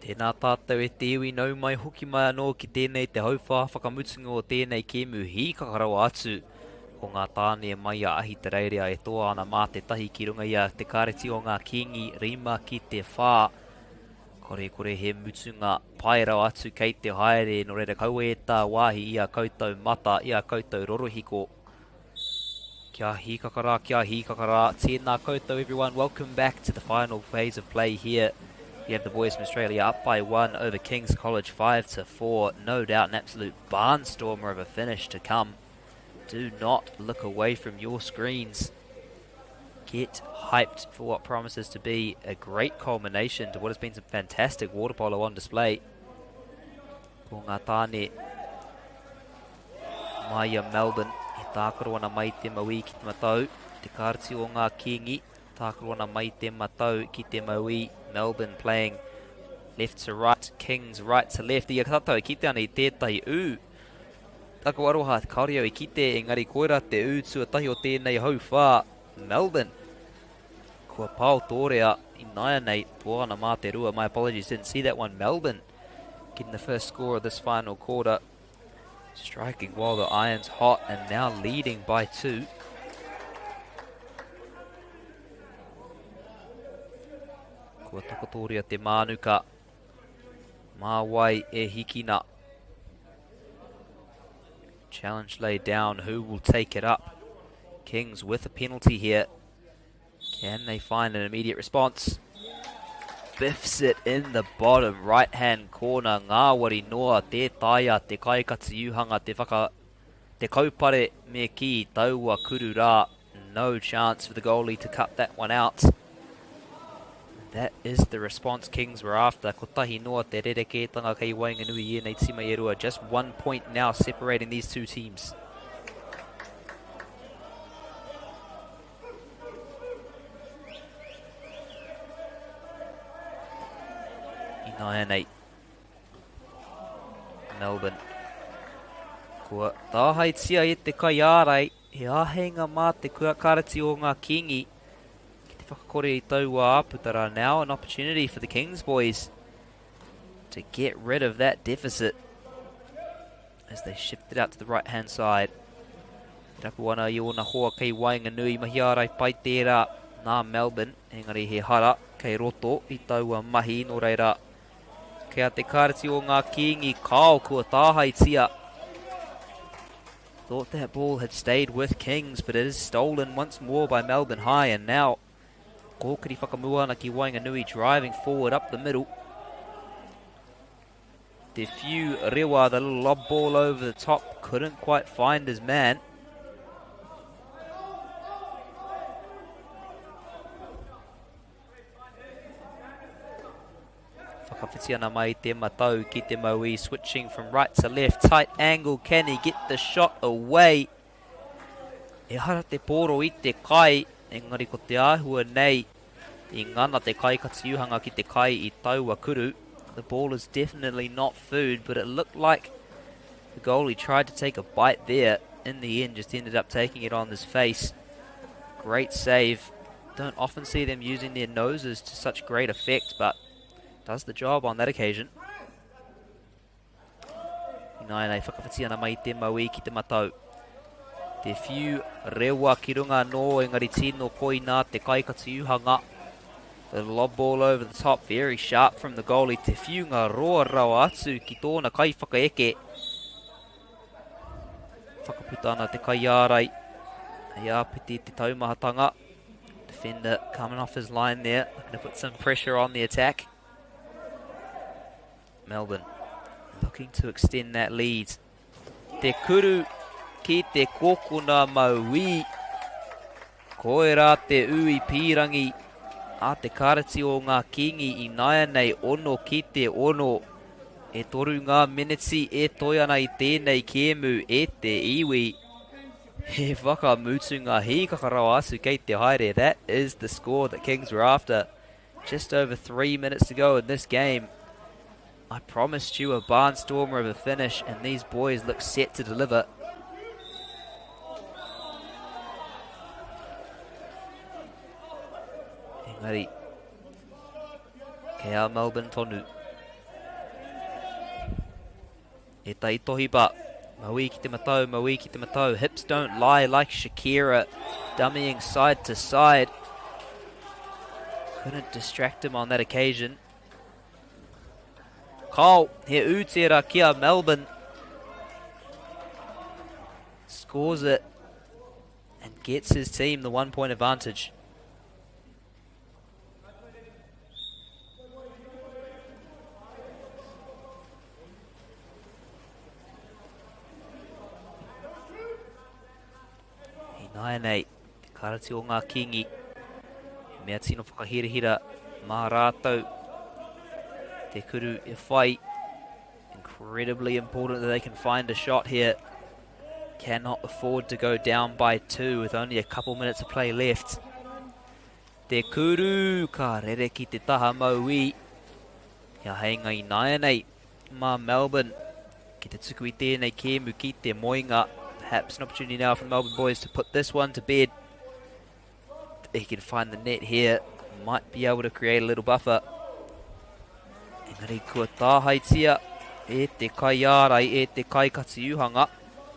Tēnā tātou e te iwi nau mai hoki mai anō ki tēnei te hauwhā whakamutunga o tēnei kēmu hīkakarawa atu. Ko ngā tāne mai a ahi te reirea e toa ana mā te tahi ki runga ia te kāreti o ngā kiengi rima ki te whā. Kore he mutunga pai rau atu kei te haere no reira kaua e tā wāhi ia koutou mata, ia koutou rorohiko. Kia hikakara, tēnā koutou everyone. Welcome back to the final phase of play here. You have the boys from Australia up by 1 over King's College 5-4. No doubt an absolute barnstormer of a finish to come. Do not look away from your screens. Get hyped for what promises to be a great culmination to what has been some fantastic water polo on display. Ko ngā tāne mai a Melbourne. E tākaro ana mai te maui ki te matau. Te kārti o ngā kingi. Tākaro ana mai te matau ki te maui. Melbourne playing left to right. Kings right to left. Ia katatau ki te ana i tētai u. Tako aroha te kaureo i ki te engari koira te u tuatahi o tēnei hau whā. Melbourne. Kua pau tōrea I naia nei tōana mā te rua. My apologies, didn't see that one. Melbourne getting the first score of this final quarter. Striking while the iron's hot and now leading by 2. Kua takotoria te mānuka. Māwai e hikina. Challenge laid down. Who will take it up? Kings with a penalty here. Can they find an immediate response? Biffs it in the bottom right hand corner. Ngāwari noa te taia te kaikatsi uhanga te kaupare me ki taua kuru rā. No chance for the goalie to cut that one out. That is the response Kings were after. Ko tahi noa te rerekētanga kei Wainganui I nei tima e rua. Just 1 point now separating these two teams. Melbourne. Kua tāhaitia e te kai ārai. He āhenga mā te karati o ngā kingi. Ki te whakakore I taua āputara. Now an opportunity for the Kings boys to get rid of that deficit as they shift it out to the right hand side. Rapu ana I ona hoa kei Wainganui. Mahi ārai pai tērā nā Melbourne. Engari he hara kei roto I taua mahi no reira. Kia te karati o ngā kingi kao kua tāhaitia. Thought that ball had stayed with Kings, but it is stolen once more by Melbourne High, and now kōkiri whakamuana ki Wainganui driving forward up the middle. Te Whiu Rewa, the little lob ball over the top, couldn't quite find his man. Whakawhitiana mai te matau ki te maui, switching from right to left. Tight angle, can he get the shot away? E hara te poro I te kai, engari ko te āhua nei. I ngana te kai katiuhanga ki te kai I taua kuru. The ball is definitely not food, but it looked like the goalie tried to take a bite there. In the end, just ended up taking it on his face. Great save. Don't often see them using their noses to such great effect, but does the job on that occasion. Nai nei whakawhatiana mai te maui ki te matau. Te Whiu Rewa ki runga no engari tino koi nā te kaikati uhanga. The lob ball over the top, very sharp from the goalie. Te Whiu ngā roa rawa atu ki tōna kai whakaeke. Whakaputana te kai ārai. Hei āpiti te taumahatanga. Defender coming off his line there. Looking to put some pressure on the attack. Melbourne looking to extend that lead. Te kuru ki te kokona maui. Koera te ui pirangi. A te karati o ngā kingi I naia nei ono ki te ono. E toru ngā miniti e toiana I tēnei kēmu e te iwi. He whakamutu ngā hīkakarau asu kei te haere. That is the score that Kings were after. Just over 3 minutes to go in this game. I promised you a barnstormer of a finish, and these boys look set to deliver. Engari. Kea Melbourne tonu. E tai tohiba. Maui ki te matau, maui ki te matau. Hips don't lie like Shakira. Dummying side to side. Couldn't distract him on that occasion. Kau, he utira kia Melbourne. Scores it. And gets his team the 1 point advantage. I 9-8, te karati o ngā kingi. Mea tino whakahirihira mā rātou. Te kuru e whai. Incredibly important that they can find a shot here. Cannot afford to go down by 2 with only a couple minutes of play left. Te kuru ka rere ki te taha maui. Kia heinga I 9-8 mā Melbourne. Ki te tuku I tēnei kēmu ki te moinga. Perhaps an opportunity now for the Melbourne boys to put this one to bed. He can find the net here. Might be able to create a little buffer. Engari kua tāhaitia. E te kai ārai, e te kai katiuhanga.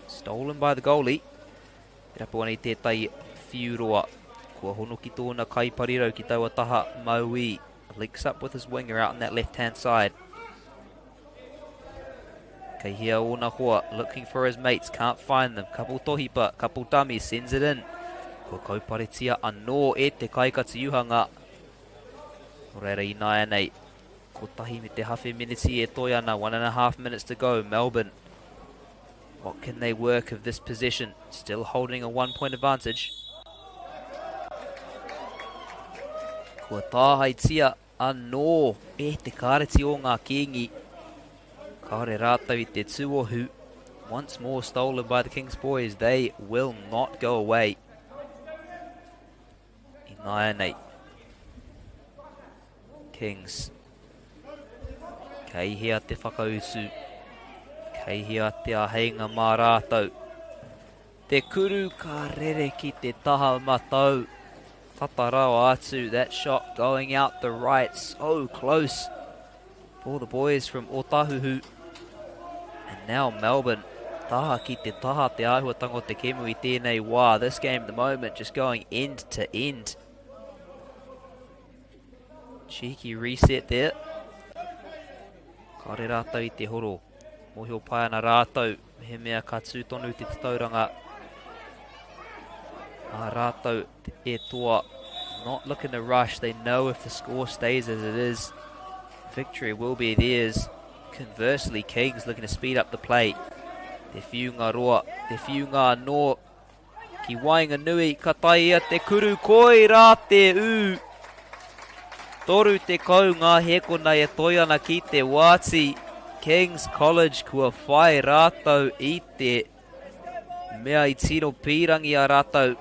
Stolen by the goalie. Te rapu ana I tētai whiuroa. Kua hono ki tōna kai pariro ki taua taha Maui. Links up with his winger out on that left-hand side. Kei hia ona hoa, looking for his mates, can't find them. Couple tohipa, couple dummies, sends it in. Kua kauparetia anō e te kai katiuhanga. Reira I 9-8. Ko tahi me te hawhi miniti e toi ana, 1.5 minutes to go, Melbourne. What can they work of this position? Still holding a 1 point advantage. Kua tāhaitia anō e te kāreti o ngā kingi. Kaore rātau I te tūohu. Once more stolen by the Kings boys. They will not go away. I 9-8. Kings. Kei hea te whakausu. Kei hea te aheinga mā rātau. Te kuru ka rere ki te taha matau. Tatarau atu, that shot going out the right, so close for the boys from Otahuhu. And now Melbourne, taha ki te taha te āhuatango te kemu I tēnei wā. This game at the moment just going end to end. Cheeky reset there. Kare rātau I te horo. Mohio pai ana rātau. He mea ka tūtonu te tauranga. A rātau e toa. Not looking to rush. They know if the score stays as it is, victory will be theirs. Conversely, Kings looking to speed up the play. Te whiunga roa. Te whiunga anō. Ki wainga nui. Ka tai ia te kuru koi rā te u. Toru te kau ngā hekona e toi ana ki te wāti. Kings College kua whai rātau I te mea I tino pīrangi a rātau.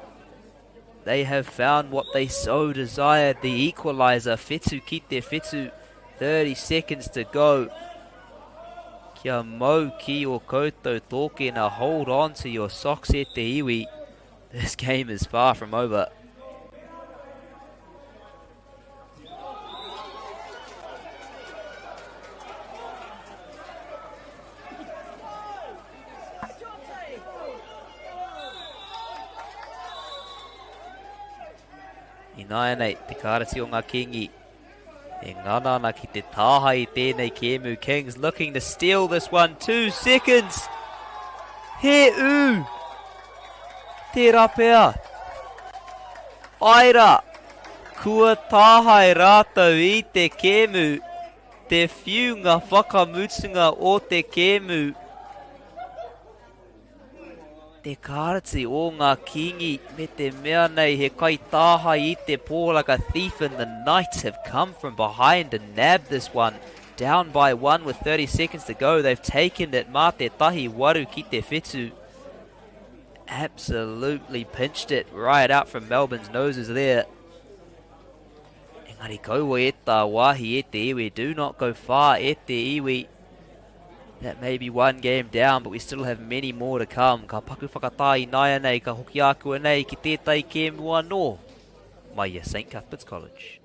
They have found what they so desired, the equaliser. Whetu ki te whetu, 30 seconds to go. Kia mau ki o koutou tōkena, hold on to your socks e te iwi. This game is far from over. I 9-8, te kāreti o ngā kingi. E ngana ana ki te tāha I tēnei kēmu. Kings looking to steal this one. 2 seconds. He u. Te rapea. Aira. Kua tāhai rātau I te kēmu. Te whiunga whakamutunga o te kēmu. Te kāreti o ngā kingi me te mea nei he kai tāha I te pō like a thief in the night have come from behind and nabbed this one. Down by 1 with 30 seconds to go. They've taken it mā te tahi waru ki te whetu. Absolutely pinched it right out from Melbourne's noses there. Engari kaua e tā wāhi e te iwi. Do not go far e te iwi. That may be one game down, but we still have many more to come. Ka paku whakatai nai nei, ka hoki aku nei ki tētai kēmu anō. Mai a St. Cuthbert's College.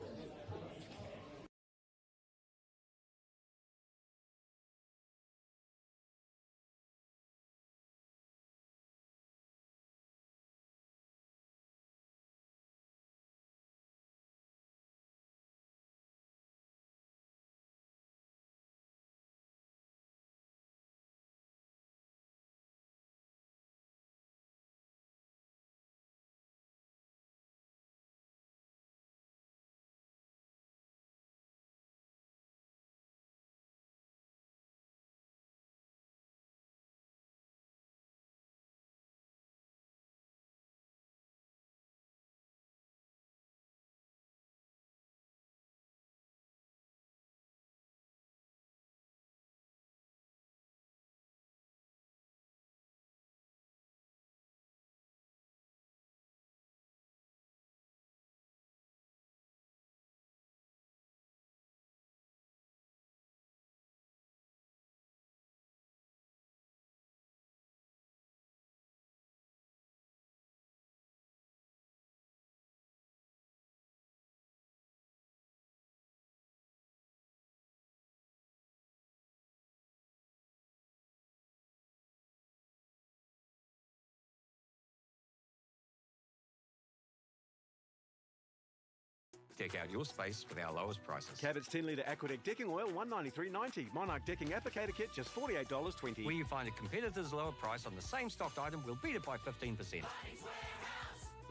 Deck out your space with our lowest prices. Cabot's 10 litre Aquadeck decking oil, $193.90. Monarch decking applicator kit, just $48.20. Where you find a competitor's lower price on the same stocked item, we'll beat it by 15%.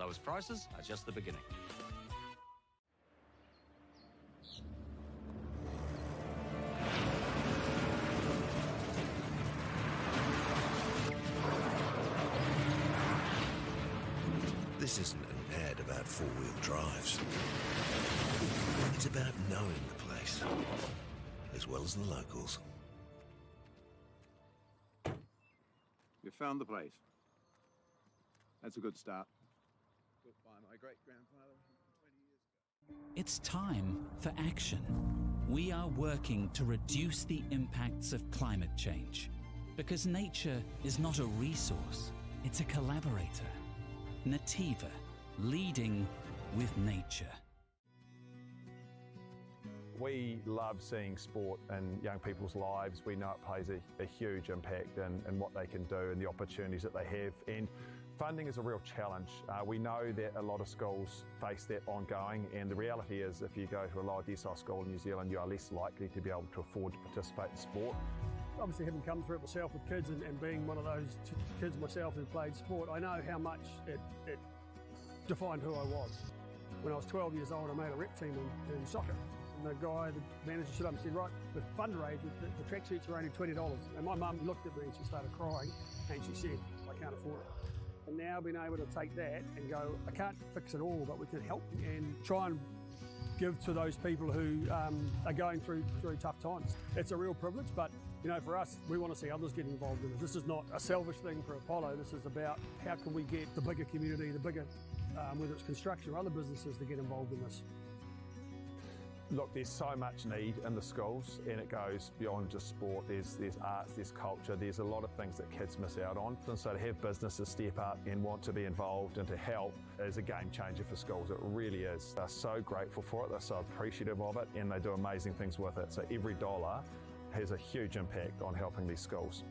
Lowest prices are just the beginning. This isn't an ad about four-wheel drives. It's about knowing the place, as well as the locals. You found the place. That's a good start. Built by my great-grandfather 20 years ago. It's time for action. We are working to reduce the impacts of climate change because nature is not a resource, it's a collaborator. Nativa, leading with nature. We love seeing sport in young people's lives. We know it plays a huge impact in what they can do and the opportunities that they have. And funding is a real challenge. We know that a lot of schools face that ongoing, and the reality is if you go to a lower decile school in New Zealand, you are less likely to be able to afford to participate in sport. Obviously, having come through it myself with kids and being one of those kids myself who played sport, I know how much it defined who I was. When I was 12 years old, I made a rep team in soccer. And the guy, the manager, stood up and said, right, with fundraisers, the tracksuits are only $20. And my mum looked at me and she started crying and she said, I can't afford it. And now being able to take that and go, I can't fix it all, but we can help and try and give to those people who are going through tough times. It's a real privilege, but you know, for us, we want to see others get involved in it. This is not a selfish thing for Apollo. This is about how can we get the bigger community, the bigger, whether it's construction or other businesses, to get involved in this. Look, there's so much need in the schools, and it goes beyond just sport. There's arts, there's culture, there's a lot of things that kids miss out on. And so to have businesses step up and want to be involved and to help is a game changer for schools. It really is. They're so grateful for it, they're so appreciative of it, and they do amazing things with it. So every dollar has a huge impact on helping these schools.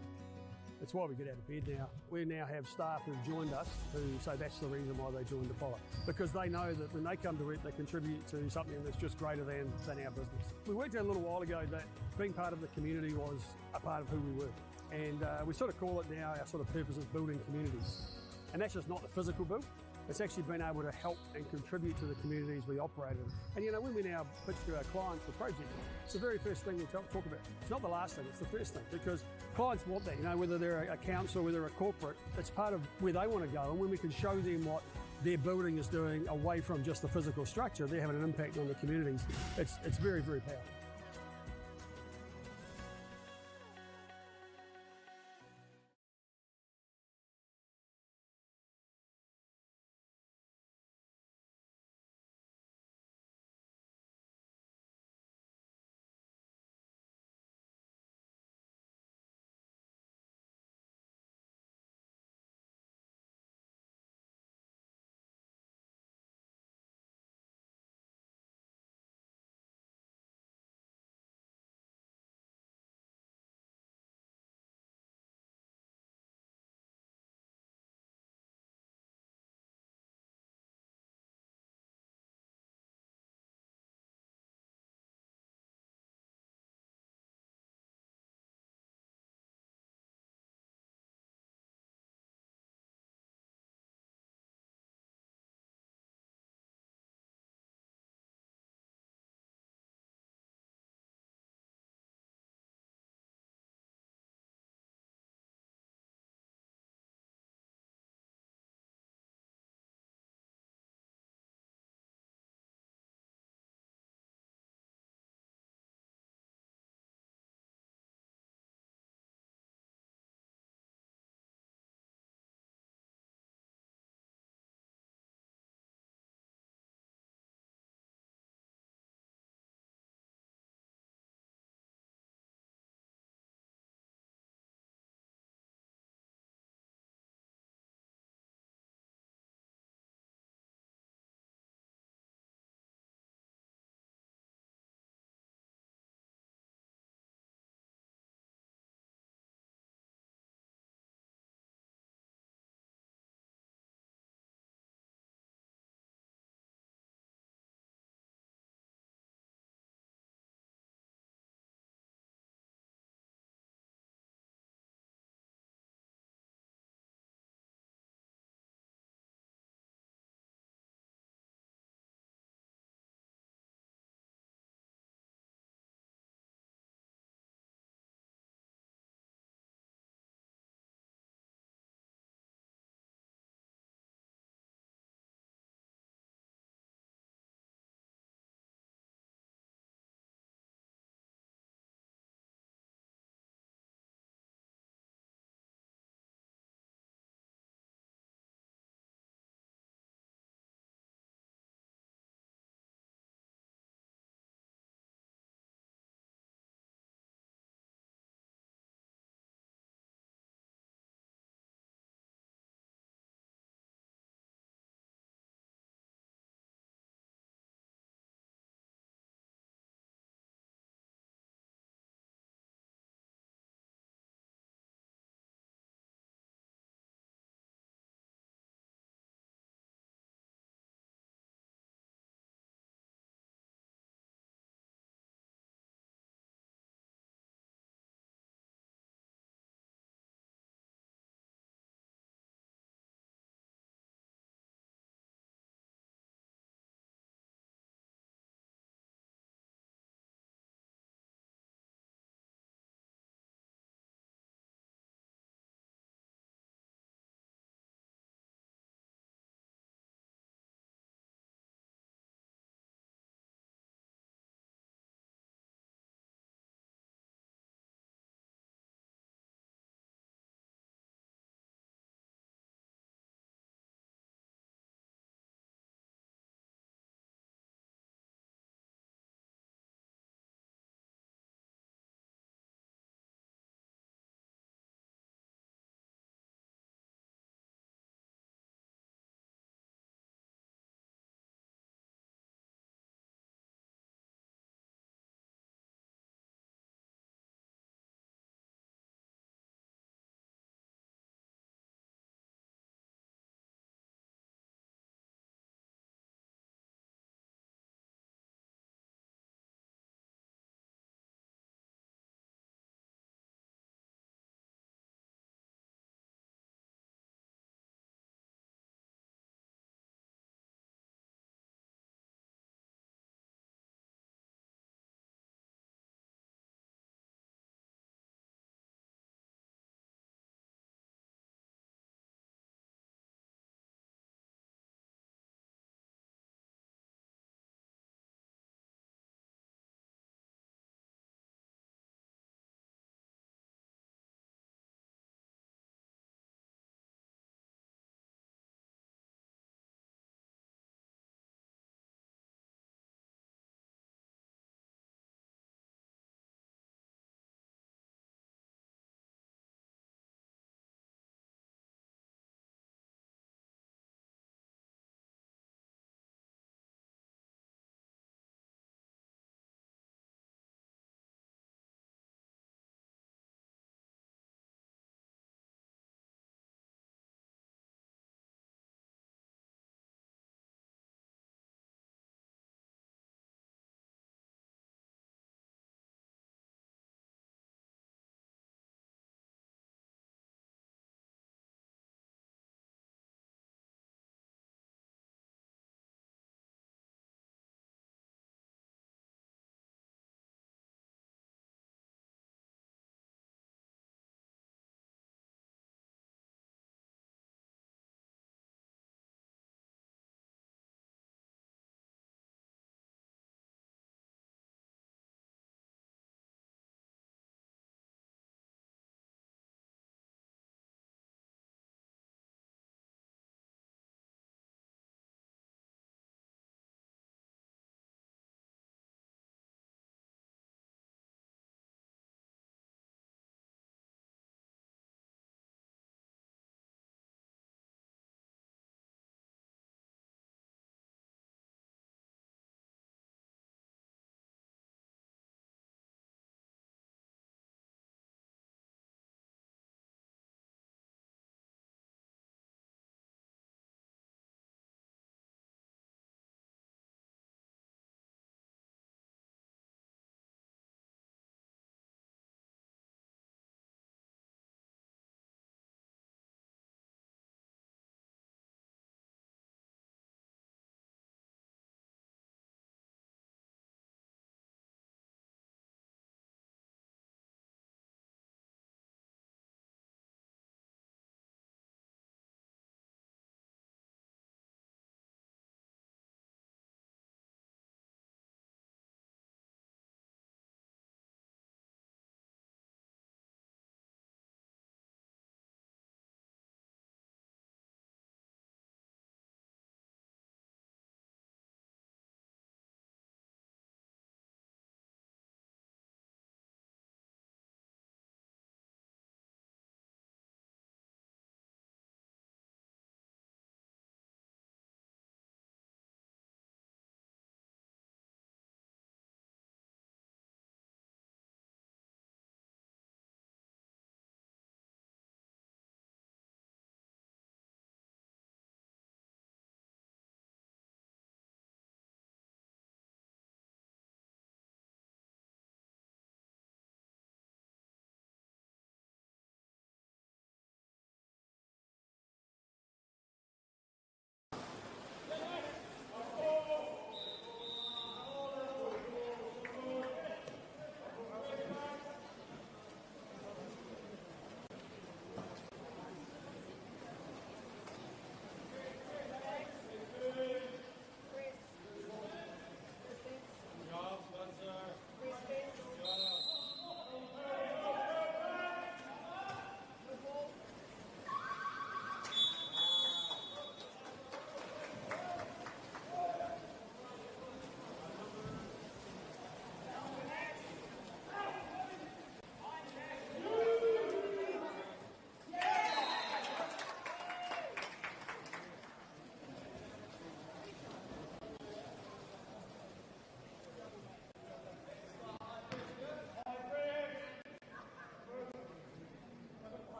It's why we get out of bed now. We now have staff who've joined us who say that's the reason why they joined Apollo. Because they know that when they come to it, they contribute to something that's just greater than our business. We worked out a little while ago that being part of the community was a part of who we were. And we sort of call it now, our sort of purpose is building communities. And that's just not the physical build. It's actually been able to help and contribute to the communities we operate in. And you know, when we now pitch to our clients for projects, it's the very first thing we talk about. It's not the last thing, it's the first thing, because clients want that, you know, whether they're a council, whether they're a corporate, it's part of where they want to go. And when we can show them what their building is doing away from just the physical structure, they're having an impact on the communities. It's very, very powerful.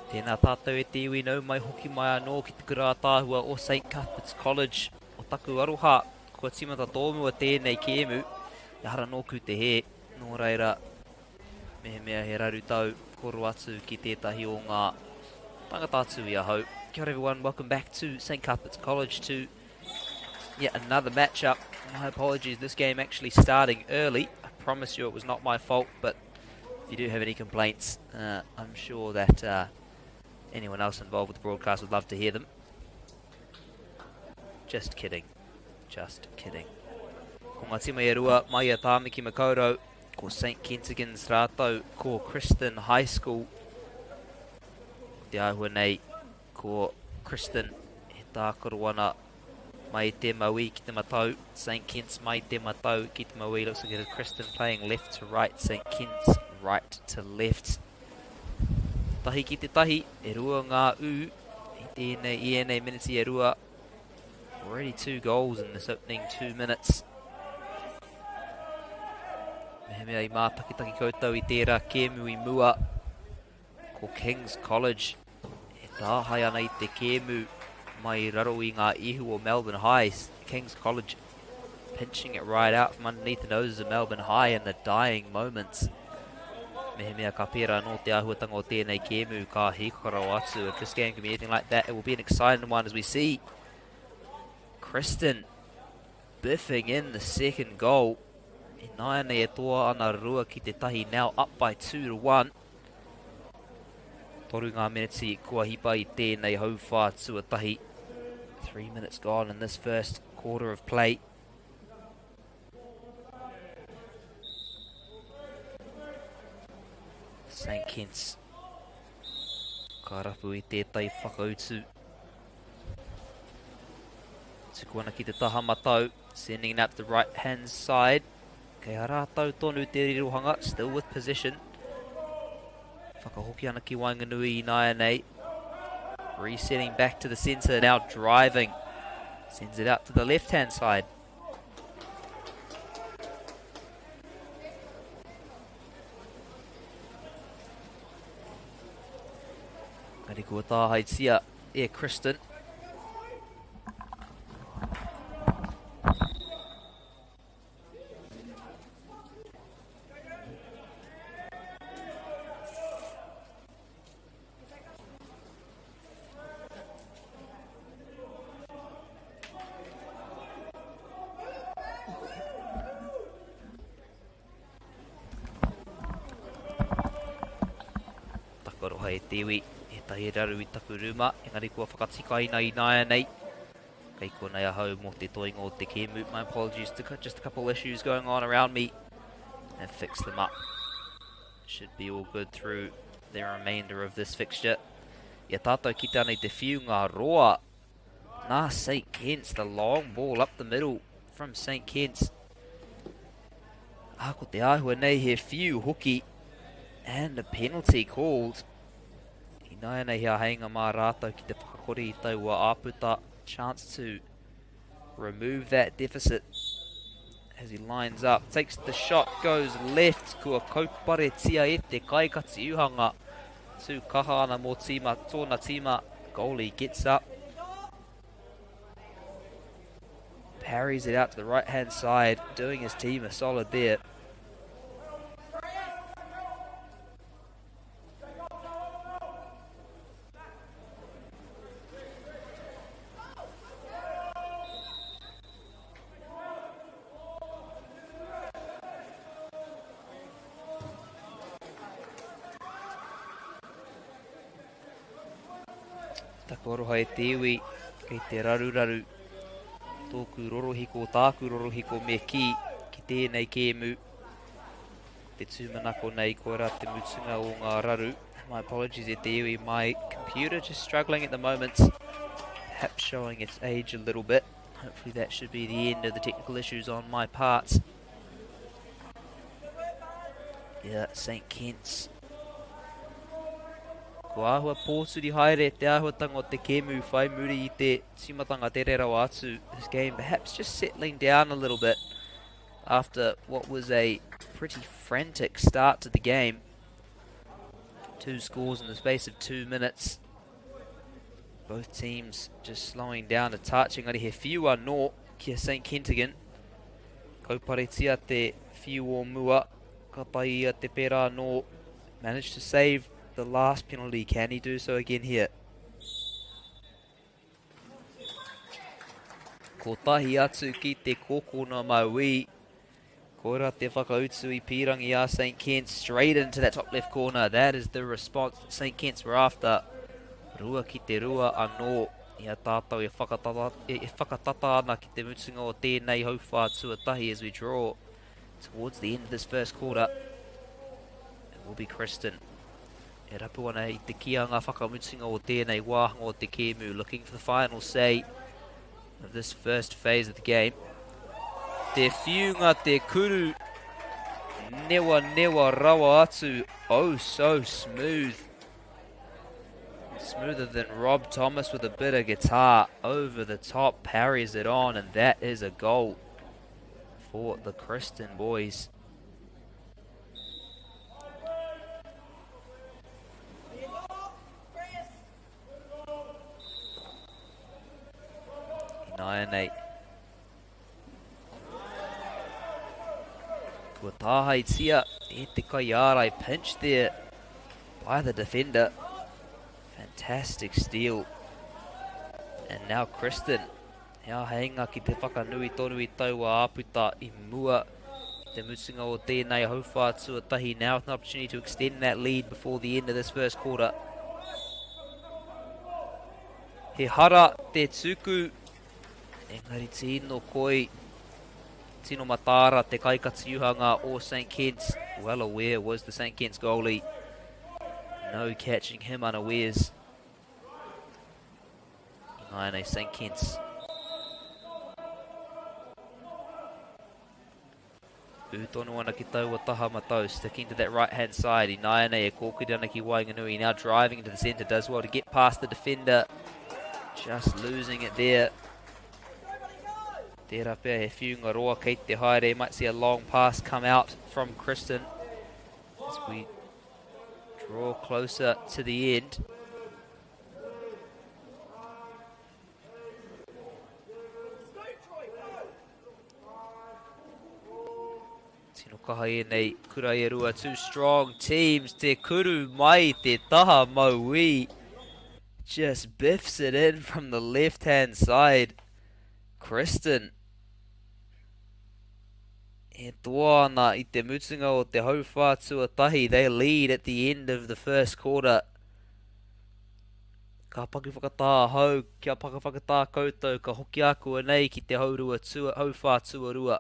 Tēnā tātou e te iwi nau mai hoki mai anō ki te kura tāhua o St Cuthbert's College o taku aroha. Kua timata tōmua tēnei kēmu. E hara nōku te he. Nō reira, mea he raru tau koro atu ki tētahi o ngā tangata atu I ahau. Kia ora everyone, welcome back to St Cuthbert's College to yet another matchup. My apologies, this game actually starting early. I promise you it was not my fault, but if you do have any complaints, I'm sure that anyone else involved with the broadcast would love to hear them. Just kidding. Just kidding. Ko ngā tima e rua, mai a Tāmiki Makaurau, ko St Kentigins rātou, ko Kristen High School. Te ahua nei, ko Kristen he tākoro ana mai te maui ki te matau. St Kent's mai te matau ki te maui. Looks like it is Kristen playing left to right, St Kent's right to left. Tahi ki te tahi, e rua ngā u, I tēnei minutes e rua. Already 2 goals in this opening 2 minutes. Mehemea I mātakitaki koutou I tērā kēmu I mua. Ko King's College, e tāhai ana I te kēmu mai raro I ngā ihu o Melbourne High. King's College pinching it right out from underneath the noses of Melbourne High in the dying moments. Mehemea ka pera no te ahuatanga o tēnei kēmu ka hikaro atu. If this game can be anything like that, it will be an exciting one as we see Kristen biffing in the second goal. I nāiana e toa ana rua ki te tahi, now up by 2-1. Toru ngā minutes kua hipa I tēnei hauwha tuatahi. 3 minutes gone in this first quarter of play. St Kent's ka rapu I tētai whakautu. Tuku ana ki te taha matau, sending it out to the right hand side. Kei harātau tonu te rirohanga, still with possession. Whakahoki ana ki Wainganui I nāianei. Resetting back to the centre, now driving. Sends it out to the left hand side. Kari kua tāhaitia e Kristen. Takaroha e Tewi. Tahi raru I taku ruma, engari kua whakatika ina I nāianei. Kei konei ahau mo te toinga o te kēmu. My apologies, just a couple issues going on around me. And fix them up. Should be all good through the remainder of this fixture. Ia tātou ki tānei te whiu ngā roa. Nā St Kent's, the long ball up the middle from St Kent's. Ko te ahua nei he whiu hoki. And a penalty called. Nāianei hea heinga mā rātou ki te whakakore I taua āputa. Chance to remove that deficit as he lines up. Takes the shot, goes left. Kua kaupare tia e te kaikati uhanga. Tu kaha ana mō tima, tōna tima. Goalie gets up. Parries it out to the right hand side. Doing his team a solid there. Takoroha e Tewi, kei te raruraru. Tōku rorohiko, tāku rorohiko me ki tēnei kēmu. Te tūmanako nei koera te mutunga o ngā raru. My apologies e Tewi, my computer just struggling at the moment. Perhaps showing its age a little bit. Hopefully that should be the end of the technical issues on my part. Yeah, St Kent's. Ko āhua pōturi haere te āhuatanga o te kēmu whai muri I te timatanga te rerau atu. This game perhaps just settling down a little bit after what was a pretty frantic start to the game. 2 scores in the space of 2 minutes. Both teams just slowing down a touch. Engari he whiu anō kia St Kentigern. Kauparetia te whiu o mua. Ka tai ia te pera anō. Managed to save the last penalty. Can he do so again here? Ko tahi atu ki te kokona maui. Koira te whakautu I Pirangi a St Kent straight into that top left corner. That is the response that St Kents were after. Rua ki te rua anō. Ia tātou e whakatata ana ki te mutunga o tēnei hauwha tuatahi as we draw towards the end of this first quarter. It will be Kristen. E rapu ana I te kianga whakamutunga o tēnei wāhanga o te kēmu, looking for the final say of this first phase of the game. Te whiunga te kuru. Newa rawa atu. Oh, so smooth. Smoother than Rob Thomas with a bit of guitar. Over the top, parries it on, and that is a goal for the Kristen boys. Nine-8. Kua tāhei tia, e te kaiarai pinch there by the defender. Fantastic steal. And now Kristen. Hea heinga ki te whakanui tonu I taua aputa I mua. Te mutunga o tēnei hauwha tuatahi now with an opportunity to extend that lead before the end of this first quarter. He hara te tuku. Engari tino koi. Tino Matara, te kaikatiuhanga o St Kent's. Well aware was the St Kent's goalie. No catching him unawares. 9 St Kent's. Utonu ana ki taua taha matau, sticking to that right hand side. Inaene e kōkiri ana ki Wainganui, now driving into the centre, does well to get past the defender. Just losing it there. Tērā pēr he whiunga roa kei te haere. Might see a long pass come out from Kristen as we draw closer to the end. Tino kaha e nei kura e rua. Two strong teams. Te kuru mai te taha maui. Just biffs it in from the left hand side. Kristen. E toa ana I te mutunga o te hauwha tuatahi. They lead at the end of the first quarter. Ka paki whakatā hau, kia paka whakatā koutou, ka hoki aku anei ki te hauwha tuarua.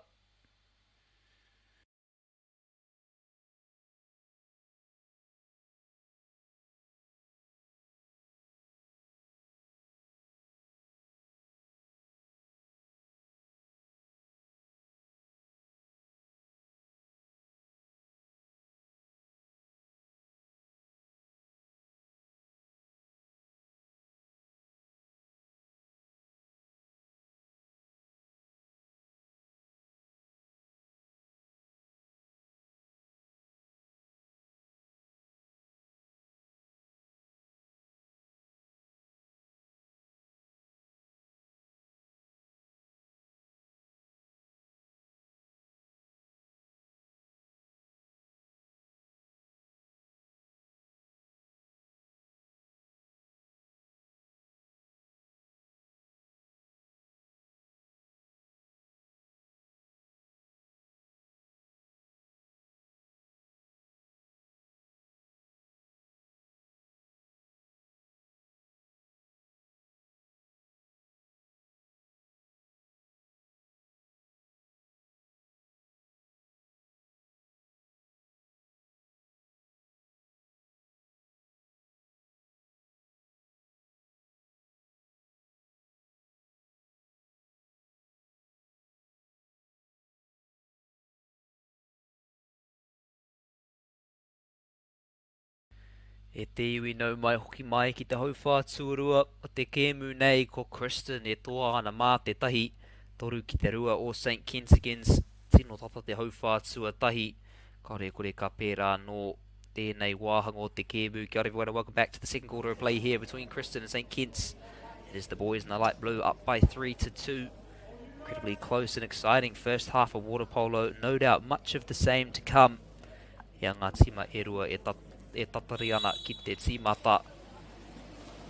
E te iwi nau mai hoki mai ki te hauwha tuarua o te kēmu nei ko Kristen e toa ana mā te tahi toru ki te rua o St Kentigern's tino tata te hauwha tuatahi kare kore ka pērā no tēnei wāhanga o te kēmu. Kia ora everyone and welcome back to the second quarter of play here between Kristen and St Kitts. It is the boys in the light blue up by 3-2. Incredibly close and exciting first half of water polo. No doubt much of the same to come. Ia ngā tima e rua e tatari ana ki te timata.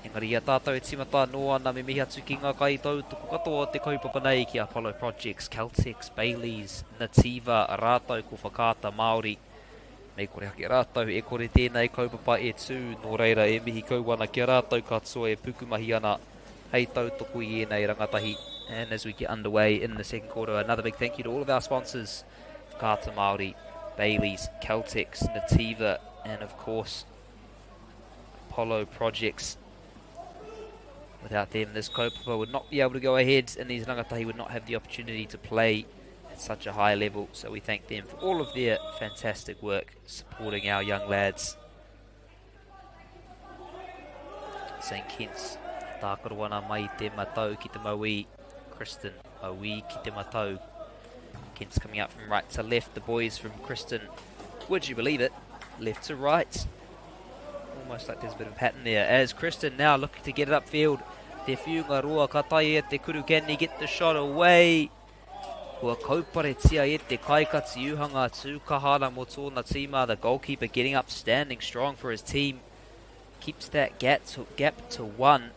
Engari ia tātou e timata noa ana me mihi atu ki ngā kai tautuku katoa o te kaupapa nei ki Apollo Projects, Caltex, Baileys, Nativa, rātou ko whakata Māori. Nei kore hake rātou e kore tēnei kaupapa e tū, nō reira e mihi kauana ki rātou katoa e pukumahi ana hei tautuku i enei rangatahi. And as we get underway in the second quarter, another big thank you to all of our sponsors, Whakata Māori, Baileys, Caltex, Nativa, and of course, Apollo Projects. Without them, this kaupapa would not be able to go ahead, and these rangatahi would not have the opportunity to play at such a high level. So we thank them for all of their fantastic work supporting our young lads. St Kitts, tākaroana mai te matau ki te maui. Kristen, maui ki te matau. Kitts coming out from right to left. The boys from Kristen, would you believe it, left to right. Almost like there's a bit of a pattern there. As Kristen now looking to get it upfield. Te whiunga roa ka tai e te kuru, can he get the shot away? Kua kaupare tia e te kaikati uhanga tūkahara mo tōna tīma. The goalkeeper getting up, standing strong for his team. Keeps that gap to one.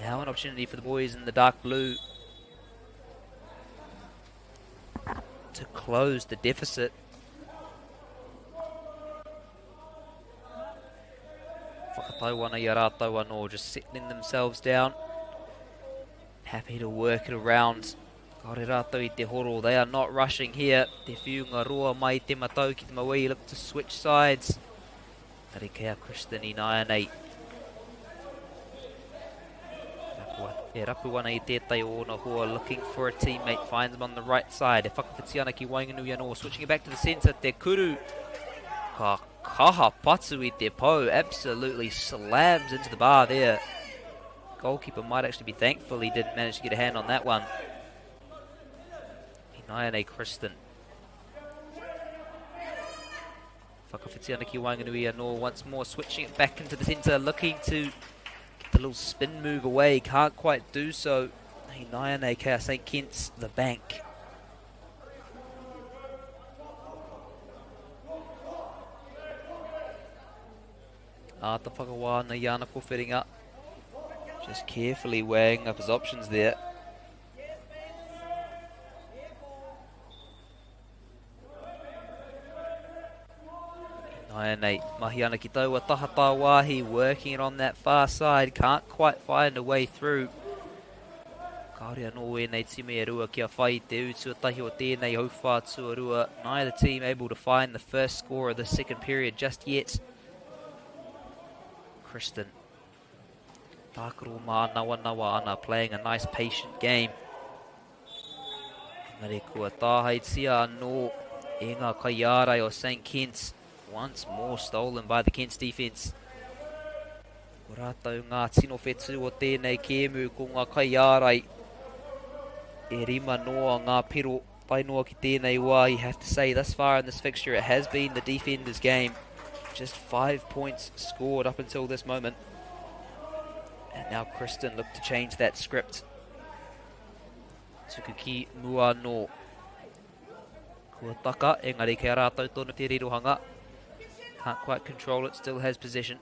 Now an opportunity for the boys in the dark blue to close the deficit. Whakatauana i a rātou anō, just settling themselves down. Happy to work it around. Kore rātou i te horo, they are not rushing here. Te whiunga roa mai te matau ki te maui, look to switch sides. Arikea Kristen i nāianei. E rapu ana i tētai o ona hoa, looking for a teammate, finds him on the right side. E whakawhiti ana ki Wainganui anō, switching it back to the centre, te kuru. Ka kaha patu i te pau, absolutely slams into the bar there. Goalkeeper might actually be thankful he didn't manage to get a hand on that one. Inayane Kristen. Whakawhiti ana ki Wainganui anō, once more switching it back into the centre, looking to get the little spin move away, can't quite do so. Inayane Kia St Kitts, the bank. Ata whakawana Yanako fitting up. Just carefully weighing up his options there. Nine Mahiana ki taua tahata wāhi, working it on that far side, can't quite find a way through. Kāore anō e nei time e rua kia whai te utuatahi o tēnei hauwha tuarua. Neither team able to find the first score of the second period just yet. Kristen. Tākaro mā nawa ana, playing a nice patient game. Engari kua tāhei tia anō e ngā kaiarai o St Kitts. Once more stolen by the Kents defence. Ko rātou ngā tino whetū o tēnei kēmu ko ngā kaiarai. E rima noa ngā piro pai noa ki tēnei wā. You have to say thus far in this fixture it has been the defender's game. Just 5 points scored up until this moment. And now Kristen look to change that script. Tukuki mua no. Kua taka, engari kia rātou tonu te rirohanga. Can't quite control it, still has possession.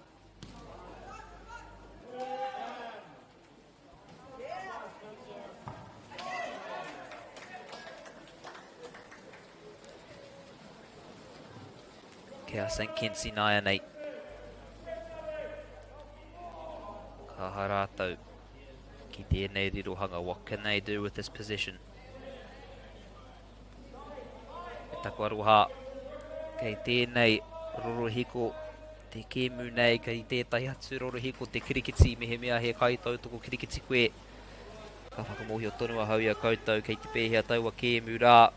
Kia St Kitts i nāianei. Kaha rātou ki tēnei rirohanga. What can they do with this position? E taku aroha kei tēnei rorohiko te kēmu nei, kei tētai atu rorohiko te kirikiti mehemea he kai tautoko kirikiti koe. Ka whakamohi o tonua hau ia koutou kei te pēhea taua kēmu rā.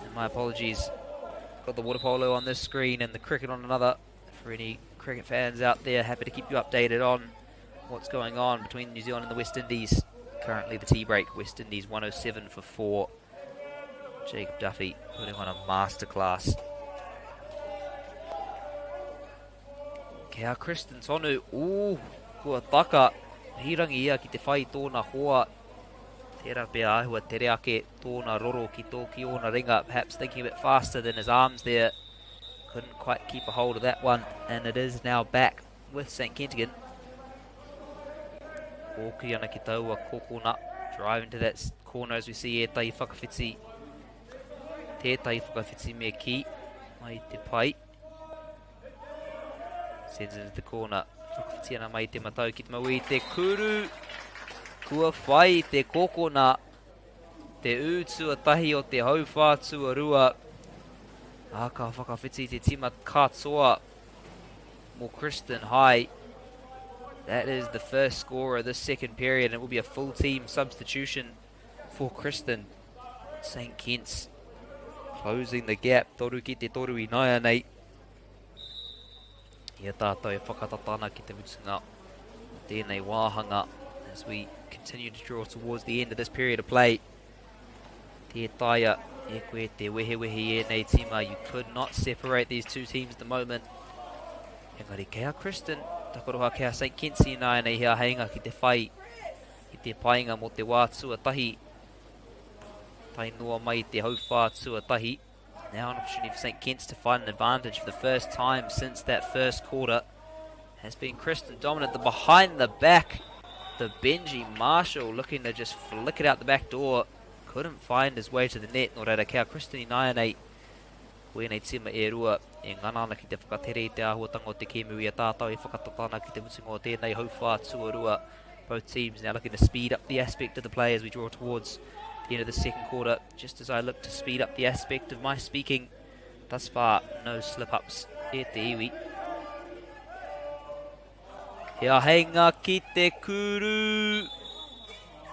And my apologies. Got the water polo on this screen and the cricket on another. For any cricket fans out there, happy to keep you updated on what's going on between New Zealand and the West Indies. Currently the tea break, West Indies 107 for 4. Jacob Duffy putting on a masterclass. Kia Kristen tonu. Kua taka. Hirangi ia ki te whai tōna hoa. Tērā pia ahua te reake tōna roro ki tō ki ona ringa. Perhaps thinking a bit faster than his arms there. Couldn't quite keep a hold of that one. And it is now back with St. Kentigern. Oki ana ki taua Kokona. Driving to that corner as we see Tētai whakawhiti. Tētai whakawhiti me ki. Mai te pai. Sends it into the corner. Whakawhiti ana mai te matau ki te maui. Te kuru. Kua whai te Kokona. Te ūtuatahi o te hauwhātua rua. Aka whakawhiti te tima katoa. Mo Kristen High. That is the first score of this second period, and it will be a full team substitution for Kristen. St. Kitts closing the gap. Toru ki te toru I naia nei. Ia tātou e whakatatana ki te mutunga. Tēnei wāhanga as we continue to draw towards the end of this period of play. Te taia e koe te wehe e nei tima. You could not separate these two teams at the moment. Engari kea Kristen. Takoroha kea St. Kitts I naia nei hea heinga ki te whai. Ki te painga mo te wā tuatahi. Tai noa mai te hauwha tuatahi. Now an opportunity for St. Kitts to find an advantage for the first time since that first quarter. Has been Kristen dominant. The behind the back. The Benji Marshall looking to just flick it out the back door. Couldn't find his way to the net. Nō reira kea Kristen I naia nei. Koe nei tima e rua. E ngana ana ki te whakatere I te āhuatanga o te kēmu I a tātou e whakatatana ki te mutunga o tēnei hauwha tuarua. Both teams now looking to speed up the aspect of the play as we draw towards the end of the second quarter. Just as I look to speed up the aspect of my speaking, thus far, no slip-ups e te iwi. Hea heinga ki te kuru.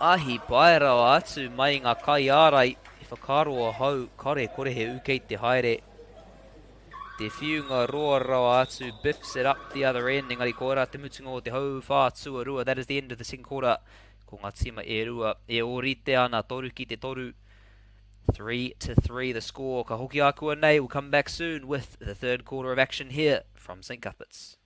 Ahi pairao atu mai ngā kai ārai. E whakaroa hau, kare kore he ukei te haere. Te whiunga roa rawa atu biffs it up the other end. Engari koera te mutunga o te hau wha tuarua. That is the end of the second quarter. Ko ngā tima e rua. E orite ana toru ki te toru. 3-3 the score. Ka hoki akua nei. We'll come back soon with the third quarter of action here from St. Cuthbert's.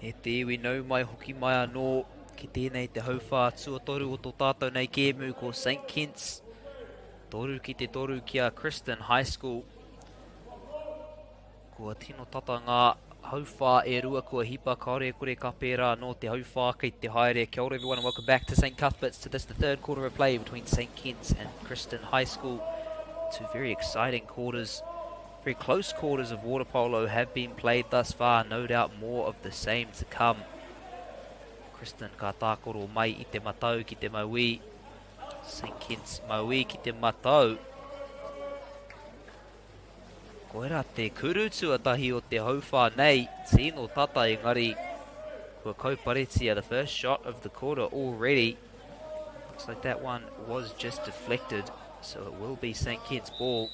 E te iwi nau mai hoki mai anō Ki tēnei te hauwha tuatoru o tō tātou nei kēmu ko St. Kitts. Toru ki te toru kia Kristen High School. Kua tino tata ngā hauwha e rua kua hipa kaore kore ka pērā no te hauwha kei te haere. Kia ora everyone and welcome back to St. Cuthbert's to this the third quarter of play between St. Kitts and Kristen High School. Two very exciting quarters. Very close quarters of water polo have been played thus far. No doubt more of the same to come. Kristen ka tākoro mai I te matau ki te maui. St. Kitts maui ki te matau. Koera te kuru tuatahi o te hauwha nei. Tino tata engari. Kua kauparitia the first shot of the quarter already. Looks like that one was just deflected. So it will be St. Kitts ball.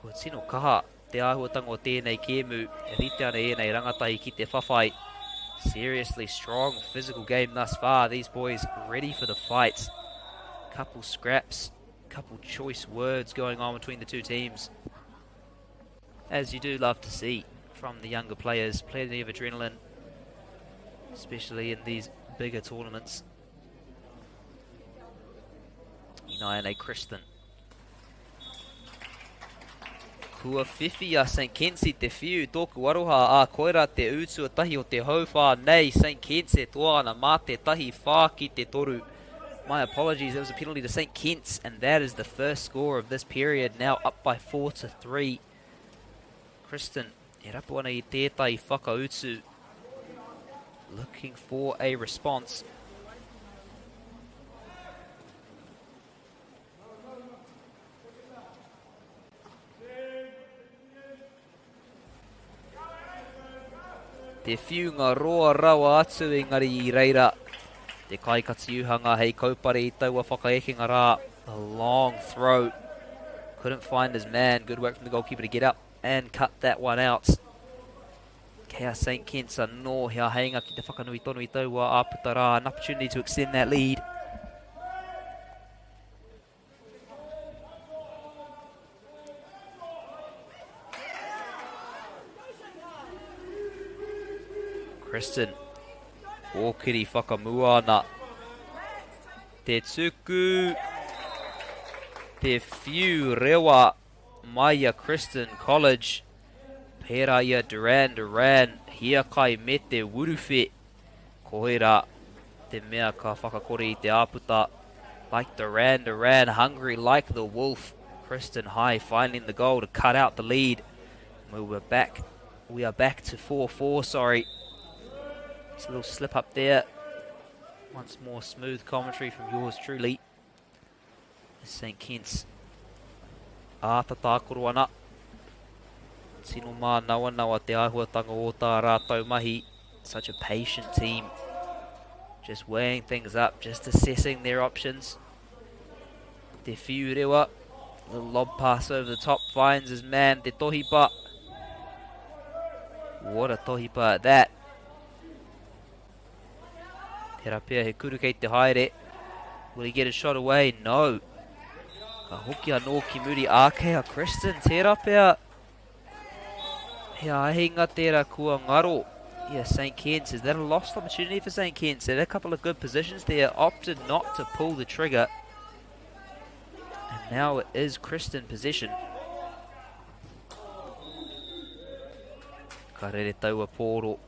Kua tino kaha. Te āhuatanga o tēnei kēmu, e rite ana e nei rangatahi ki te whawhai. Seriously strong physical game thus far. These boys ready for the fight. Couple scraps, couple choice words going on between the two teams. As you do love to see from the younger players, plenty of adrenaline, especially in these bigger tournaments. Inaene Kristen. Kua whiwhi a St. Kitts I te whiu tōku aroha a koera te utua tahi o te hauwha nei. St. Kitts e toa ana mā te tahi whā ki te toru. My apologies, that was a penalty to St. Kitts, and that is the first score of this period, now up by 4-3. Kristen, e rapu ana I tētai whakautu. Looking for a response. Te whiunga roa rawa atu engari I reira. Te kaikatiuhanga hei kaupare I taua whakaekinga rā. A long throw. Couldn't find his man. Good work from the goalkeeper to get up and cut that one out. Kia St. Kitts anō hea heinga ki te whakanui tonu I taua āputa rā. An opportunity to extend that lead. Kristen, Okiri whakamua ana. Te tuku, te whiu rewa mai a Kristen College. Pērā ia Duran, hia kai me te wuruwhi. Koera, te mea ka whakakore I te āputa. Like Duran, hungry like the wolf. Kristen High finding the goal to cut out the lead. We are back to 4-4, sorry. It's a little slip up there. Once more smooth commentary from yours truly. St. Kitts. Āta tākoro ana. Tino mā nawa te āhuatanga o tā rātou mahi. Such a patient team. Just weighing things up, just assessing their options. Te whiu rewa. Little lob pass over the top, finds his man, Te Tohipa. What a Tohipa at that. Te rapea he kuru kei te haere. Will he get a shot away? No. Ka hoki anō ki muri ake a Kristen. Te rapea. He ahinga tērā kua ngaro. Yeah, St. Kitts. Is that a lost opportunity for St. Kitts? They had a couple of good positions there. Opted not to pull the trigger. And now it is Kristen possession. Ka rere taua pōro.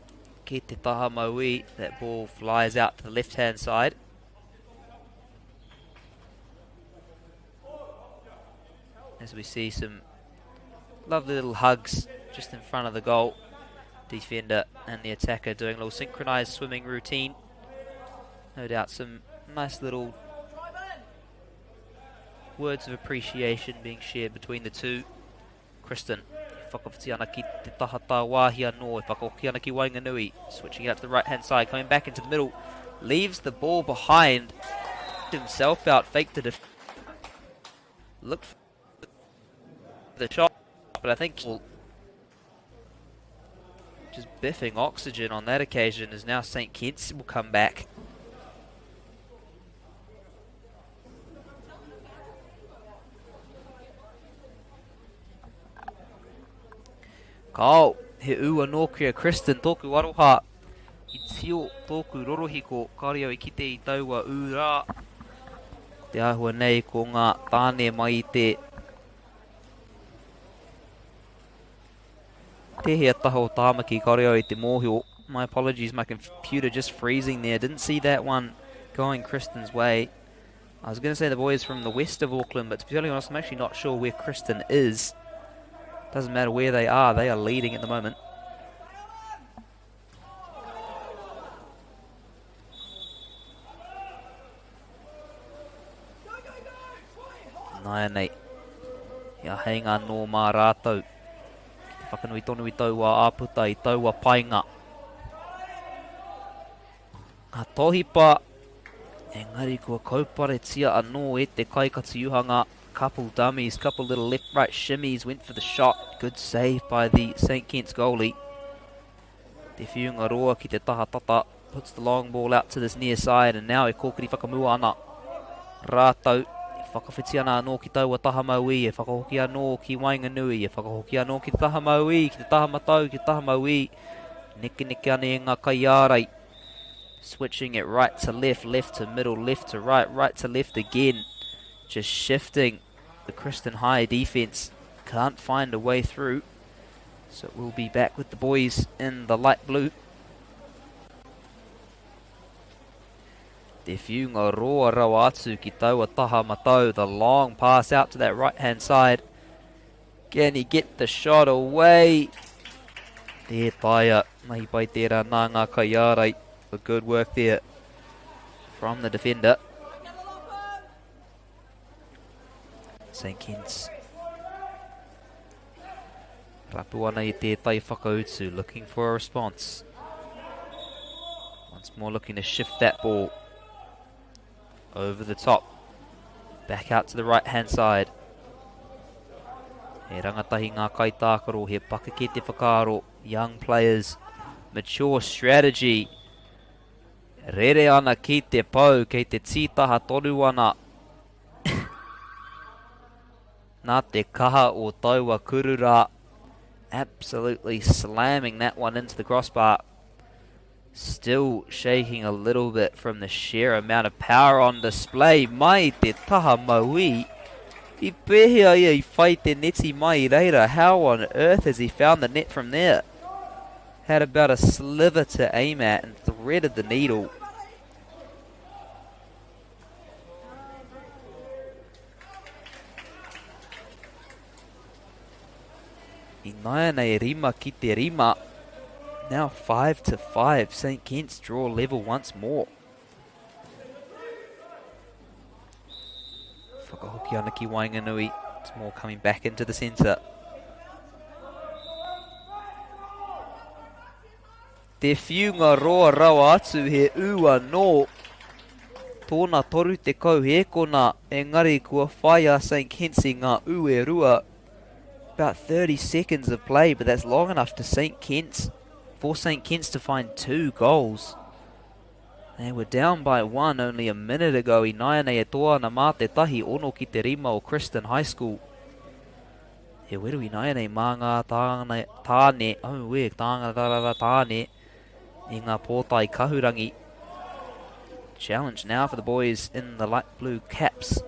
Ki te taha maui, that ball flies out to the left-hand side. As we see some lovely little hugs just in front of the goal. Defender and the attacker doing a little synchronized swimming routine. No doubt some nice little words of appreciation being shared between the two. Kristen. Whakawhiti ana ki te tahata wāhi anō e whakaoki ana ki Wainganui. Switching out to the right hand side, coming back into the middle. Leaves the ball behind. Himself out, faked it. Looked for the shot, but I think just biffing oxygen on that occasion as now St. Kitts will come back. Ko He ua nōkia Kristen tōku aroha. I tio tōku rorohiko kario I kite I taua ura. Te ahua nei ko ngā tāne mai I te hea taho tāmaki kario I te mōhio. My apologies, my computer just freezing there. Didn't see that one going Kristen's way. I was going to say the boys from the west of Auckland, but to be honest, I'm actually not sure where Kristen is. Doesn't matter where they are leading at the moment. Nai Ia heinga no mā rātou. Te whakanui tonu I taua āputa I taua painga. Ngā tohipa. Engari kua kaupare tia anō E te kaikatiuhanga. Couple dummies, couple little left-right shimmies. Went for the shot. Good save by the St. Kitts goalie. Te whiunga roa ki te taha tata. Puts the long ball out to this near side. And now e kōkiri whakamua ana. Rātou. Whakawhiti ana anō ki taua taha maui. E whakahoki anō ki Wainganui. E whakahoki anō ki te taha maui. Ki te taha matau, ki te taha maui. Neke ana e ngā kaiarai. Switching it right to left, left to middle, left to right, right to left again. Just shifting the Kristen High defense. Can't find a way through. So we'll be back with the boys in the light blue. Te whiunga roa rau atu ki taua taha matau. The long pass out to that right hand side. Can he get the shot away? Te taia. Mahi pai tērā nā ngā kaiarai. But good work there from the defender. St. Kitts. Rapu ana I tētai whakautu, looking for a response. Once more looking to shift that ball over the top. Back out to the right hand side. He rangatahi ngā kaitākaro, he paka ki te whakaaro. Young players, mature strategy. Rere ana ki te pau, kei te tītaha toru ana. Nā te kaha o taua kurura. Absolutely slamming that one into the crossbar. Still shaking a little bit from the sheer amount of power on display. Mai te taha maui. I pehea ia I whai te neti mai reira. How on earth has he found the net from there? Had about a sliver to aim at and threaded the needle. I naia nei rima ki te rima. Now 5-5. St. Kitts draw level once more. Whakahoki ana ki Wainganui. It's more coming back into the centre. Te whiunga roa rau atu he ua no. Tōna toru te kau he kona. Engari kua whaia St. Kitts I ngā ue rua. About 30 seconds of play, but that's long enough to St. Kitts. For St. Kitts to find 2 goals. They were down by 1 only a minute ago. I naia nei e toa na mā te tahi ono ki te rima o Kristen High School. He weru I naia nei mā ngā tāne. Oh e, tāngara tāne. I ngā pōtai kahurangi. Challenge now for the boys in the light blue caps.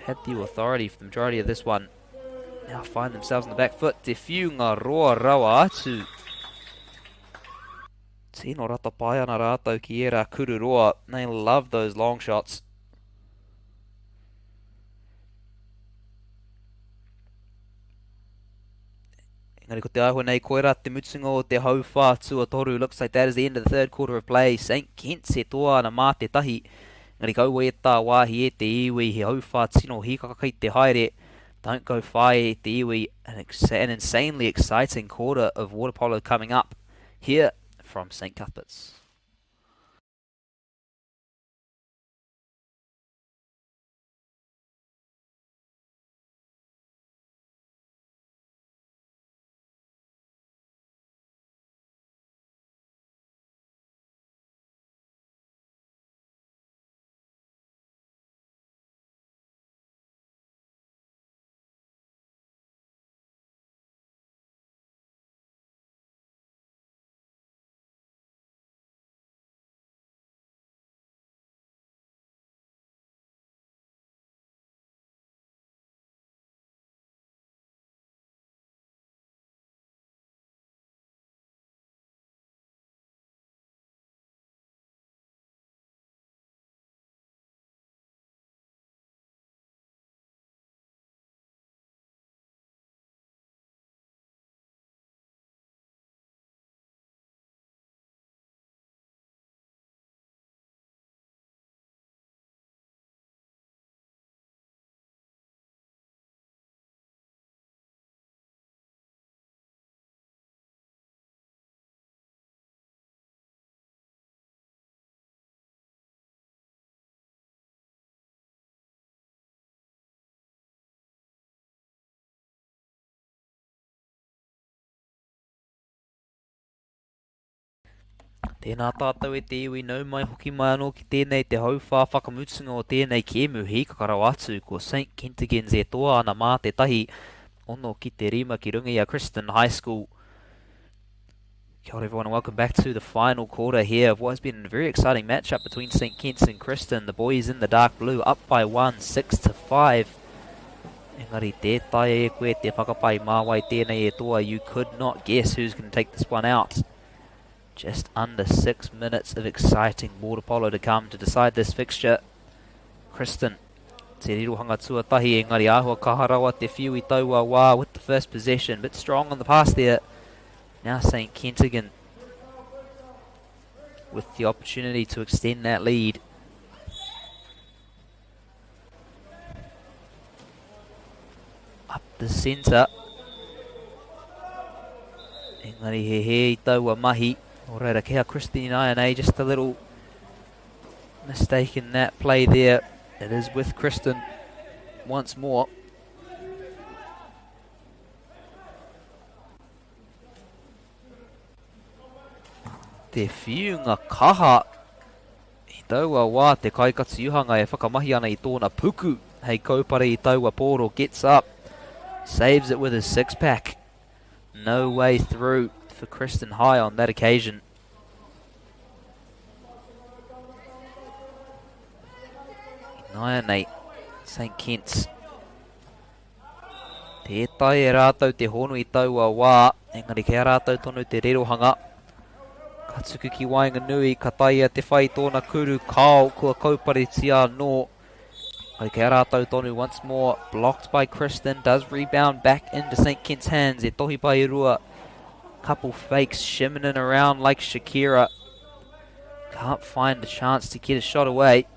Had the authority for the majority of this one. Now find themselves on the back foot. Te whiunga roa rawa atu. Tino rata pai ana rātou ki era kururoa. They love those long shots. Engari ko te ahua nei koera te mutunga o te hauwha tuatoru. Looks like that is the end of the third quarter of play. St. Kitts he toa ana mā te tahi. Engari kaua e tā wāhi e te iwi. He hauwha tino hikaka kei te haere. Don't go whai e te iwi. An insanely exciting quarter of water polo coming up here from St. Cuthbert's. Tēnā tātou e te iwi nau mai hoki mai anō ki tēnei te hauwha whakamutunga o tēnei ki emu hīkakarau atu ko St. Kentigern's e toa ana mā te tahi ono ki te rima ki runga i a Kristen High School. Kia ora everyone and welcome back to the final quarter here of what has been a very exciting matchup between St. Kitts and Kristen. The boys in the dark blue up by 1, 6-5. Engari tētai e koe te whakapai māwai tēnei e toa. You could not guess who's going to take this one out. Just under 6 minutes of exciting water polo to come to decide this fixture. Kristen, te rirohanga tuatahi, engari āhua kaharawa te whiu I taua wā with the first possession. Bit strong on the pass there. Now St. Kentigern with the opportunity to extend that lead. Up the centre. Engari he I taua mahi. Alright, kia Kristen Ioane, just a little mistake in that play there. It is with Kristen once more. Te whiunga kaha. I taua wā te kaikatsu uhanga e whakamahi ana I tōna puku. Hei kaupare I taua Poro gets up. Saves it with his six-pack. No way through for Kristen High on that occasion. Ioane, St. Kitts. Tētai e rātou te honu I taua wā. Engari kia rātou tonu te rerohanga. Ka tuku ki Wainganui, ka taia te whai tōna kuru kao kua kaupare tia no. Ai kia rātou tonu once more. Blocked by Kristen, does rebound back into St. Kitts' hands. E tohi pai rua. Couple fakes shimming around like Shakira. Can't find a chance to get a shot away.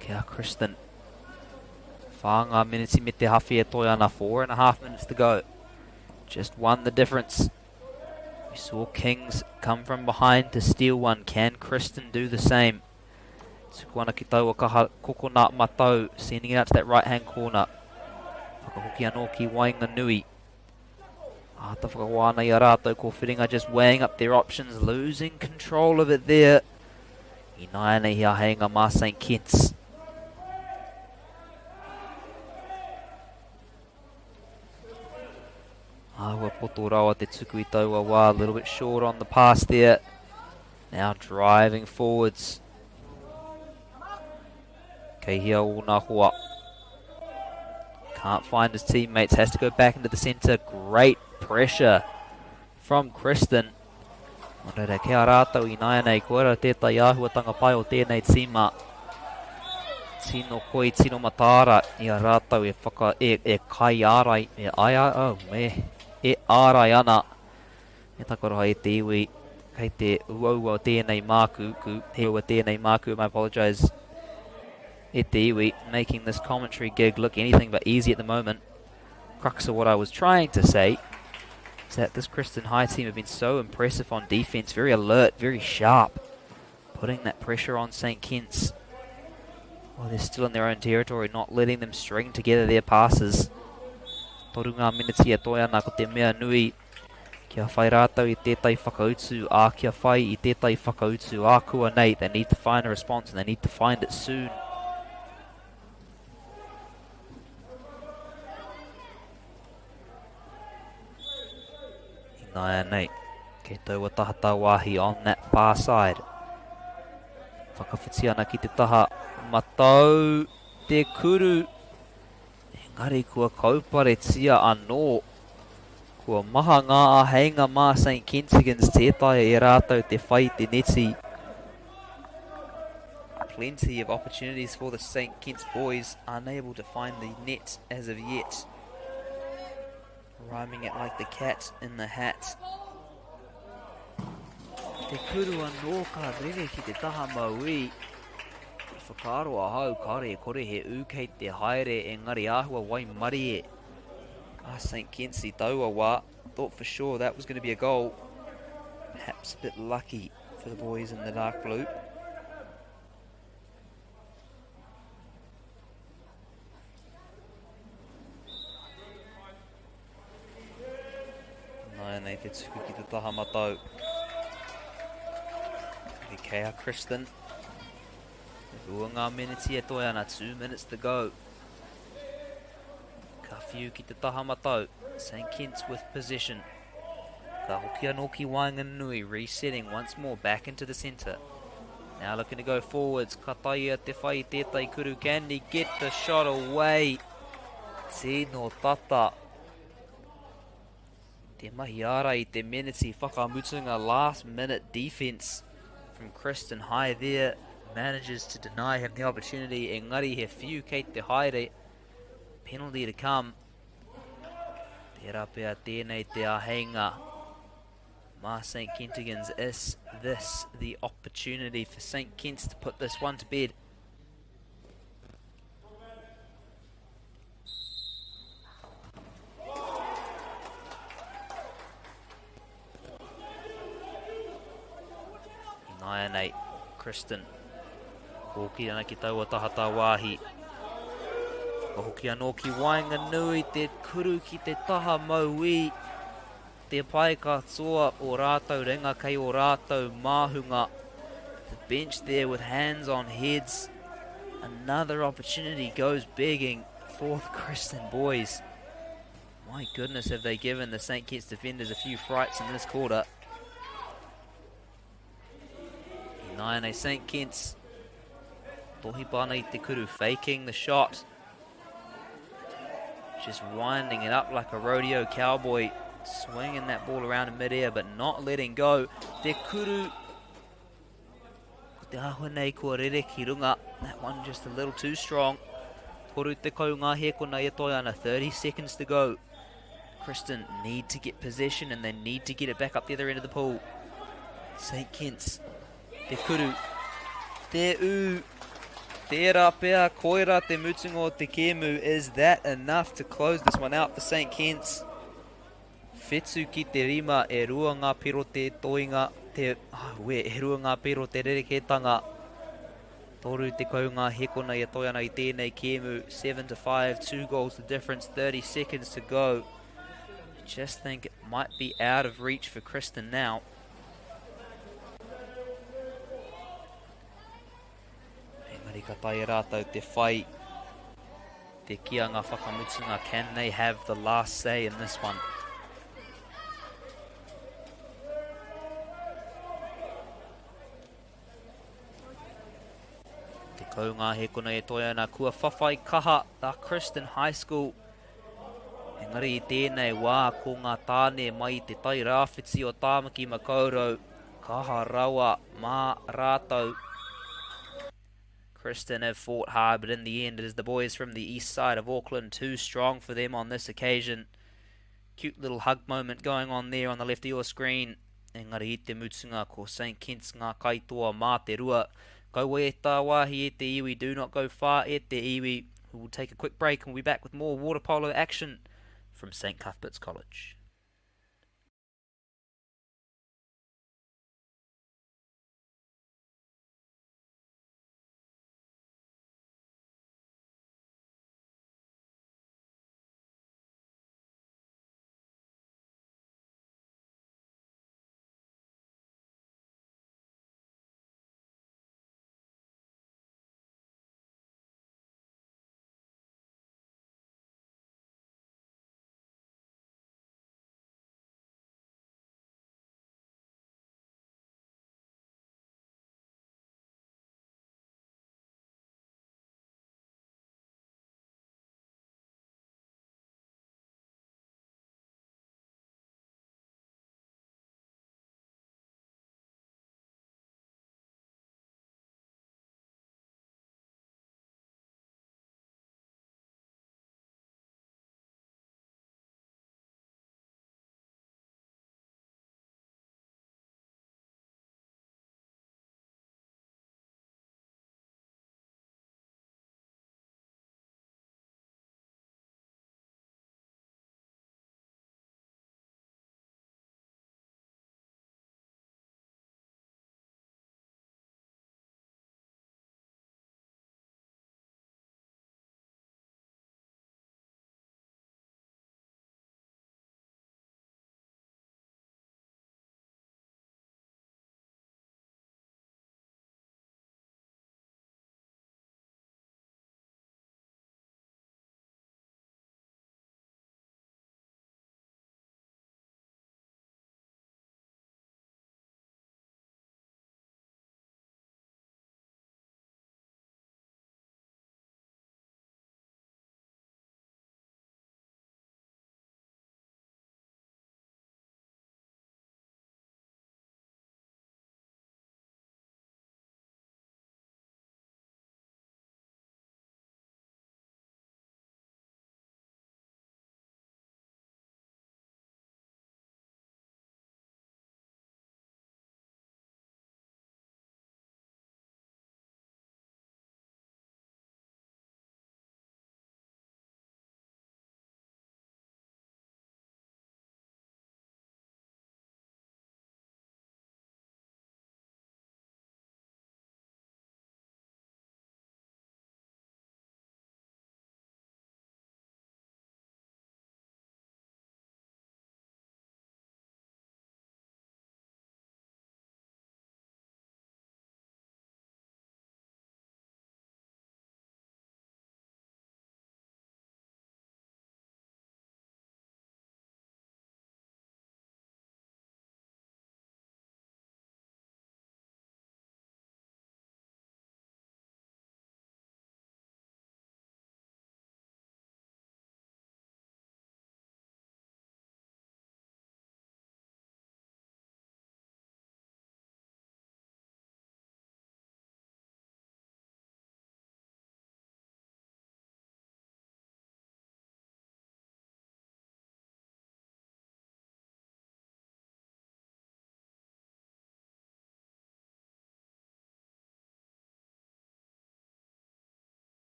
Kia Kristen. Whānga minutes I me te hawhi e toi ana, 4.5 minutes to go. Just one the difference. We saw Kings come from behind to steal one. Can Kristen do the same? Tukuana ki taua kaha kokona matau, sending it out to that right hand corner. Whakahoki anō ki Wainganui. Ata whakawana I a rātou ko whiringa just weighing up their options, losing control of it there. I Ioane hea heinga mā St. Kitts. Aua poto rawa te tuku I taua wā, a little bit short on the pass there. Now driving forwards. Kei hea o nā hoa. Can't find his teammates, has to go back into the centre. Great pressure from Kristen. Orera kia rātou I Ioane, koera tētai āhuatanga pai o tēnei tīma. Tino koi, tino matara, I a rātou e kai ārai, e aia, oh me. E ārai ana. E takoroha e te iwi. Kei te uaua o tēnei māku. He ua tēnei māku, I apologise. E te iwi, making this commentary gig look anything but easy at the moment. Crux of what I was trying to say is that this Kristen High team have been so impressive on defence. Very alert, very sharp. Putting that pressure on St. Kitts. Well, they're still in their own territory, not letting them string together their passes. Torunga minutes I toi ana ko te mea nui. Kia whai rātou I tētai whakautu, ā kia whai I tētai whakautu, ā kua nei. They need to find a response and they need to find it soon. Ioane, kei taua tahata wāhi on that far side. Whakawhiti ana ki te taha matau te kuru. Engari kua kaupare tia anō. Kua maha ngā aheinga mā St. Kentigern's tētai e rātou te whai te neti. Plenty of opportunities for the St. Kitts boys, unable to find the net as of yet. Rhyming it like the cat in the hat. Te kuru anō ka rere ki te taha maui. Whakaroa hau kare kore he ukei te haere engari āhua wai mari e. St. Kitts I taua wā. Thought for sure that was going to be a goal. Perhaps a bit lucky for the boys in the dark blue. te tuku ki te taha matau. He kea Kristen. Rua ngā meneti e toi ana, 2 minutes to go. Ka whiu ki te taha matau. St. Kitts with possession. Ka hoki anō ki Wainganui, resetting once more back into the centre. Now looking to go forwards. Ka taia te whai tētai kuru. Can he get the shot away? Tino tata. Te mahi ara I te meneti whakamutunga last minute defence from Kristen High there. Manages to deny him the opportunity. Engari he whiu kei te haere. Penalty to come. Te rapea tēnei te ahenga. Ma St. Kentigans, is this the opportunity for St. Kitts to put this one to bed? Nine and 8, Kristen. Hoki ana ki taua tahata wāhi. Hoki anō ki Wainganui, te kuru ki te taha maui. Te pai katoa o rātou ringa kei o rātou māhunga. The bench there with hands on heads. Another opportunity goes begging for the Kristen boys. My goodness, have they given the St. Kitts defenders a few frights in this quarter. 9 St. Kitts. Tohi pana I te kuru, faking the shot. Just winding it up like a rodeo cowboy. Swinging that ball around in mid-air, but not letting go. Te kuru. Ko te ahua nei kua rere ki runga. That one just a little too strong. Toru te kau ngā hekona I toi ana. 30 seconds to go. Kristen need to get possession and they need to get it back up the other end of the pool. St. Kitts. Te kuru. Te u. Te rapea. Koira te mutungo te kemu. Is that enough to close this one out for St. Kitts? Whetsu ki te rima e rua ngā pero te toinga. E rua ngā pero te rereketanga. Toru te kau ngā hekona I toi ana I tēnei kemu. 7-5, 2 goals the difference. 30 seconds to go. Just think it might be out of reach for Kristen now. Engari ka tae rātou te whai. Te kia ngā whakamutunga. Can they have the last say in this one? Te kau ngā hekona e toi ana. Kua whawhai kaha a Kristen High School. Engari I tēnei wā ko ngā tāne mai te tai rāwhiti o Tāmaki Makaurau. Kaha rawa mā rātou. Kristen have fought hard, but in the end it is the boys from the east side of Auckland too strong for them on this occasion. Cute little hug moment going on there on the left of your screen. Engari I te mutunga ko St. Kitts ngā kaitoa mā te rua. Kaua e tā wāhi e te iwi, do not go far e te iwi. We will take a quick break and we'll be back with more water polo action from St. Cuthbert's College.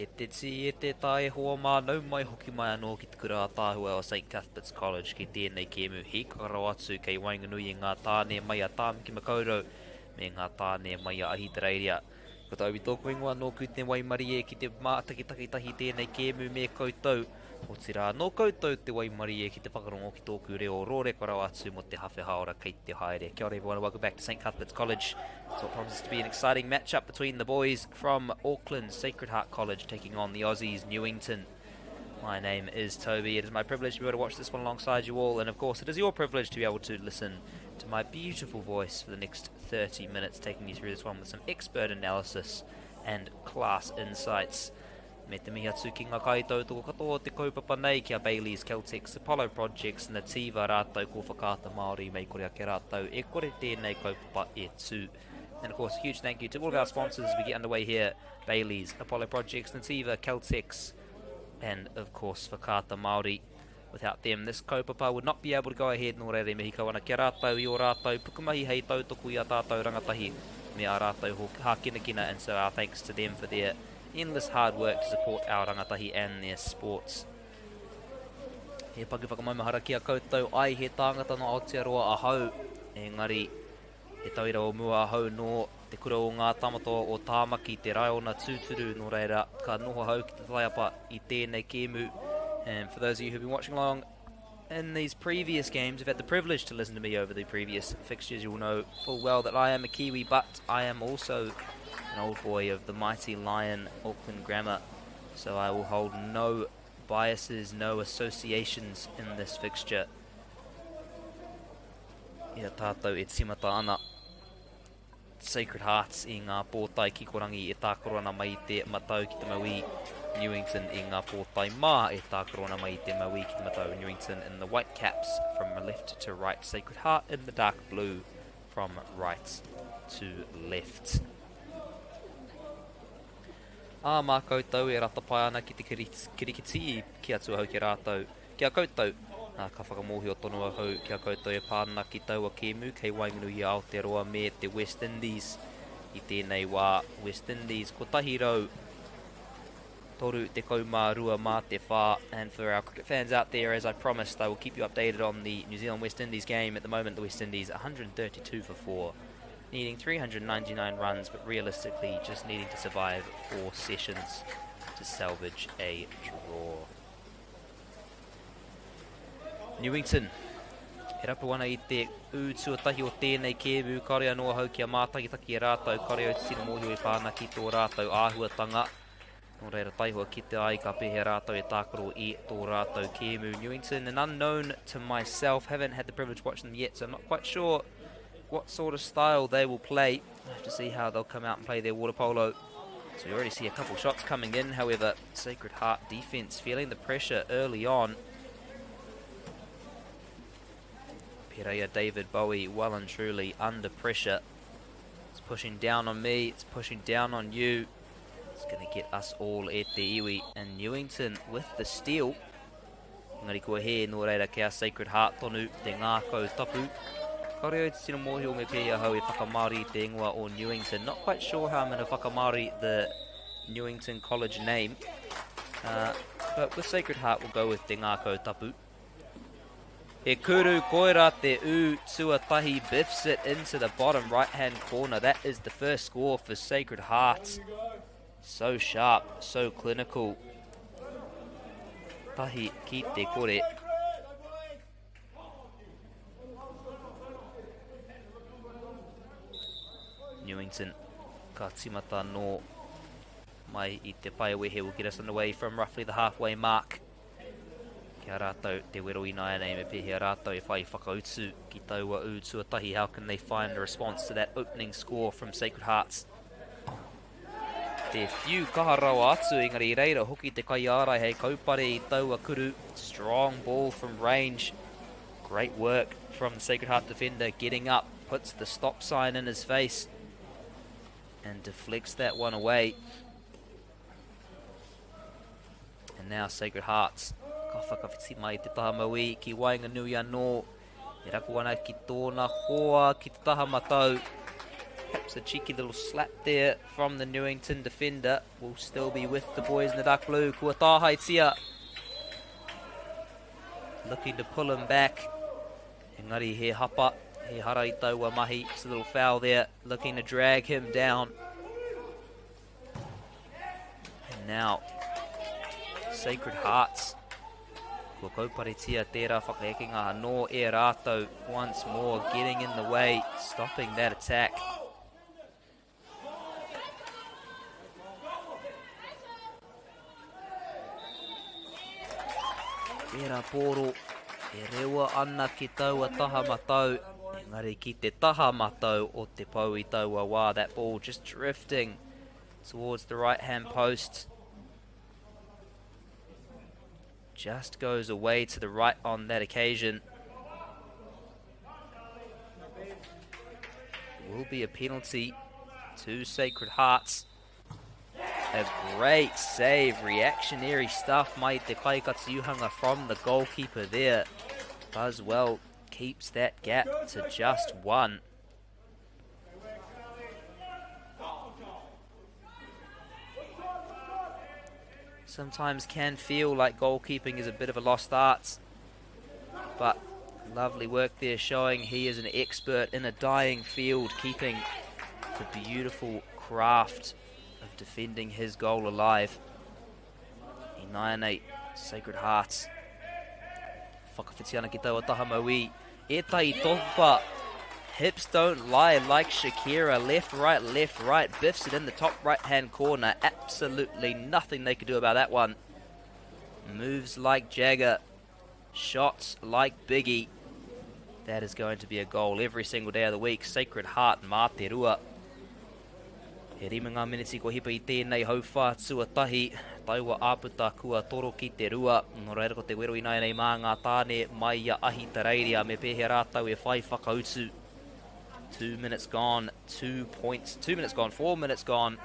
E te ti e te tae hoa mānau mai hoki mai anō ki te kura tāhua o St Cuthbert's College ki tēnei kēmu he kakaro atu kei Wainganui i ngā tāne mai a Tāmaki Makaurau me ngā tāne mai a Ahitereiria. Ko tau i tōku ingoa nō ku te Waimarie ki te mātakitahi tēnei kēmu me koutou. O te rā nō koutou te Waimarie ki te whakarongo ki tōku reo rōre korau atu mo te hawhi haora kei te haere. Kia ora everyone, welcome back to St Cuthbert's College. So it promises to be an exciting matchup between the boys from Auckland Sacred Heart College taking on the Aussies Newington. My name is Toby. It is my privilege to be able to watch this one alongside you all, and of course it is your privilege to be able to listen to my beautiful voice for the next 30 minutes, taking you through this one with some expert analysis and class insights. Me te mihi atu ki ngā kaitou toko katoa te kaupapa nei kia Bailey's, Celtics, Apollo Projects, Nativa rātou ko whakaata Māori mei korea ke rātou e kore tēnei kaupapa e tū. And of course a huge thank you to all of our sponsors as we get underway here. Bailey's, Apollo Projects, Nativa, Celtics, and of course whakaata Māori. Without them, this kaupapa would not be able to go ahead nō reire mihi kawana kia rātou i o rātou pukumahi hei tautoko i a tātou rangatahi me a rātou hākinakina, and so our thanks to them for their endless hard work to support our rangatahi and their sports. He paki whakamaumahara kia koutou ai he tāngata no Aotearoa ahau, engari he tauira o mua ahau no te kura o ngā tamato o Tāmaki te Raiona tūturu nō reira ka noho hau ki te taiapa i tēnei kēmu. And for those of you who've been watching along in these previous games, who've had the privilege to listen to me over the previous fixtures, you'll know full well that I am a Kiwi, but I am also an old boy of the mighty Lion Auckland Grammar, so I will hold no biases, no associations in this fixture. Ia tātou e timata ana Sacred Hearts i ngā pōtai kikorangi e tākorona mai te matau ki te maui. Newington i ngā pōtai mā e tākorona mai te maui ki te matau. Newington in the white caps from left to right. Sacred Heart in the dark blue from right to left. Mā koutou e ratapai ana ki te kirikiti ki atu hau ki rātou. Kia koutou, ka whakamohi o tonu hau kia koutou e pāna ki taua kēmu kei Wainganui i Aotearoa me te West Indies. I tēnei wā West Indies ko tahi rau toru te kaumārua mā te whā. And for our cricket fans out there, as I promised, I will keep you updated on the New Zealand West Indies game. At the moment, the West Indies 132 for 4. Needing 399 runs, but realistically just needing to survive 4 sessions to salvage a draw. Newington, he rapu ana I te tuatahi o tēnei kēmu, kare anō hau kia mātakitaki e rātou, kare au te sina mōhio e pāna ki tō rātou āhuatanga. Nō reira taihua ki te ai ka pehe rātou e tākaro I tō rātou kēmu. Newington, an unknown to myself, haven't had the privilege of watching them yet, so I'm not quite sure what sort of style they will play. I have to see how they'll come out and play their water polo. So we already see a couple shots coming in, however, Sacred Heart defence feeling the pressure early on. Pereira David Bowie well and truly under pressure. It's pushing down on me, it's pushing down on you. It's going to get us all e te iwi. And Newington with the steal. Ngari kua he nō reira kia Sacred Heart tonu te ngākau tapu. Kare au te tino mōhio me pēia hau e whakamari te ingoa o Newington. Not quite sure how I'm going to whakamari the Newington College name. But with Sacred Heart we'll go with te ngākau tapu. E kuru koira te tuatahi biffs it into the bottom right hand corner. That is the first score for Sacred Heart. So sharp, so clinical. Tahi ki te kore. Newington ka timata no mai I te paiawehe will get us underway from roughly the halfway mark. Kia rātou te wero I nai nei me pēhea rātou e whai whakautu ki taua tuatahi. How can they find a response to that opening score from Sacred Hearts? Te whiu kaharau atu engari reira hoki te kai ārai hei kaupare I taua kuru. Strong ball from range. Great work from the Sacred Heart defender getting up. Puts the stop sign in his face. And deflects that one away. And now Sacred Hearts. Ka whakawhiti mai te taha maui ki Wainganui anō. E rapu ana ki tōna hoa ki te taha matau. Perhaps a cheeky little slap there from the Newington defender. Will still be with the boys in the dark blue. Kua Tahaitia looking to pull him back. Engari he hapa, he harai taua mahi. It's a little foul there, looking to drag him down. And now, Sacred Hearts. Kua kauparitia tērā whakaekinga no e rātou once more, getting in the way, stopping that attack. Tērā pōro, e rewa ana ki taua taha matau. Engari ki te taha matau o te pau I taua wā. That ball just drifting towards the right-hand post. Just goes away to the right on that occasion. Will be a penalty to Sacred Hearts. A great save, reactionary stuff, mai te Kaikatsuhanga from the goalkeeper there. Buswell keeps that gap to just 1. Sometimes can feel like goalkeeping is a bit of a lost art, but lovely work there showing he is an expert in a dying field, keeping the beautiful craft of defending his goal alive. I 9-8, Sacred Hearts. Whakawhitiana ki taua taha maui. E tai topa. Hips don't lie like Shakira. Left, right. Biffs it in the top right-hand corner. Absolutely nothing they could do about that one. Moves like Jagger. Shots like Biggie. That is going to be a goal every single day of the week. Sacred Heart, mā te rua. He rima ngā miniti ko hipa I tēnei hau whātua tahi. Taiwa āputa kua toro ki te rua. Nō reira ko te wero I nei mā ngā tāne mai ia ahi tareiria. Me pehe rātau e whai whakautu. 2 minutes gone, 2 points. 2 minutes gone, 4 minutes gone.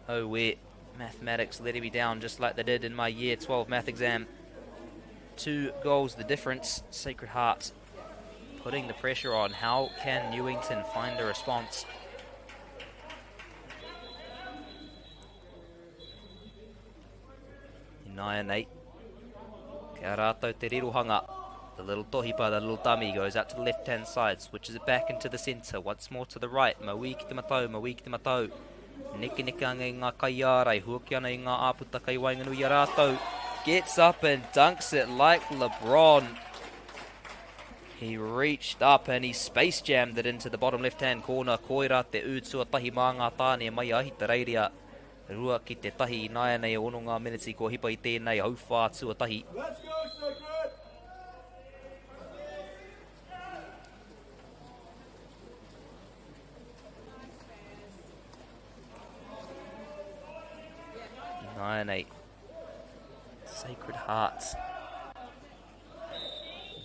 Oh, where mathematics letting me down just like they did in my year 12 math exam. 2 goals the difference. Sacred Heart putting the pressure on. How can Newington find a response? In 9-8. Kia rātou te rirohanga. The little tohipa, the little dummy goes out to the left-hand side, switches it back into the centre, once more to the right. Maui ki te matau. Niki anga I ngā kaiarai, huaki ana I ngā āputa kai wainganui a rātou. Gets up and dunks it like LeBron. He reached up and he space jammed it into the bottom left-hand corner. Koira te utua tahi mā ngā tāne mai ahi te reiria. Rua ki te tahi I 9 ono ngā miniti ko hipa I tēnei hau whātua tahi. Let's go, Sacred! In 9-8. Sacred Hearts.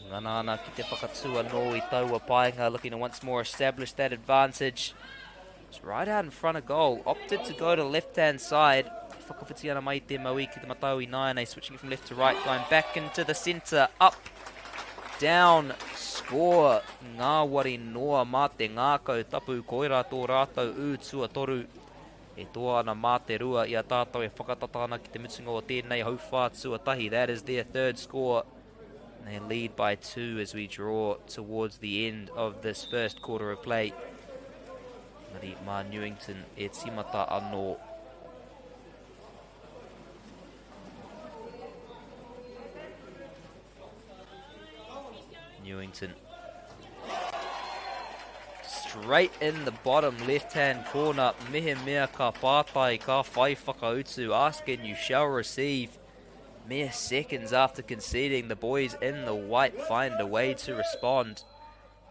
Nganana ki te whakatua no I taua paenga, looking to once more establish that advantage. It's right out in front of goal. Opted to go to left-hand side. Whakawhitiana mai te maui ki te matau I 9, switching it from left to right, going back into the centre. Up, down, score. Ngā wari noa mā te ngākau tapu koira tō rātou ūtua toru. E toa ana mā te rua I a tātou e whakatatana ki te mutunga o tēnei hau whātua tahi. That is their third score. And they lead by 2 as we draw towards the end of this first quarter of play. Ngari mā Newington e timata anō. Newington. Straight in the bottom left-hand corner. Mihe mea ka pātai, ka whai whakautu. Ask and you shall receive. Mere seconds after conceding, the boys in the white find a way to respond.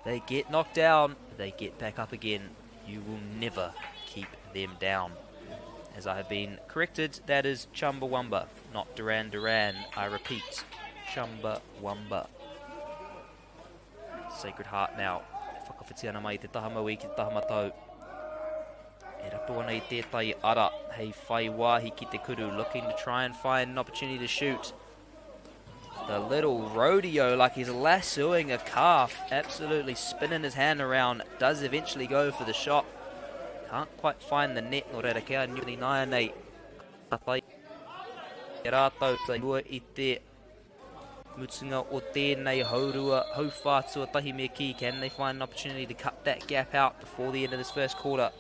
They get knocked down, they get back up again. You will never keep them down. As I have been corrected, that is Chumbawamba, not Duran Duran. I repeat, Chumbawamba. Sacred Heart now. Whakawhitiana mai te taha maui ki te taha matau. E rapu ana I tētai ara. Hei whai wāhi ki te kuru, looking to try and find an opportunity to shoot. The little rodeo, like he's lassoing a calf, absolutely spinning his hand around, does eventually go for the shot. Can't quite find the net, no reira kia Niuni Naya nei. Tatai. E rātou tai lua I te mutunga o tēnei haurua, hauwhātua tahi me ki. Can they find an opportunity to cut that gap out before the end of this first quarter?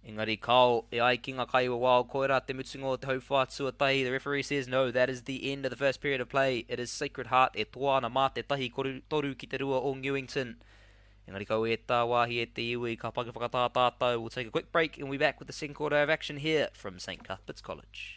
Engari Kau, e ai ki ngā kaiwa wao koera te mutunga o te hauwhātua tahi. The referee says no, that is the end of the first period of play. It is Sacred Heart e toana mā te tahi toru ki te rua o Newington. Engari Kau e tā wāhi e te iwi, ka paki whakatātātou. We'll take a quick break and we'll be back with the second quarter of action here from St Cuthbert's College.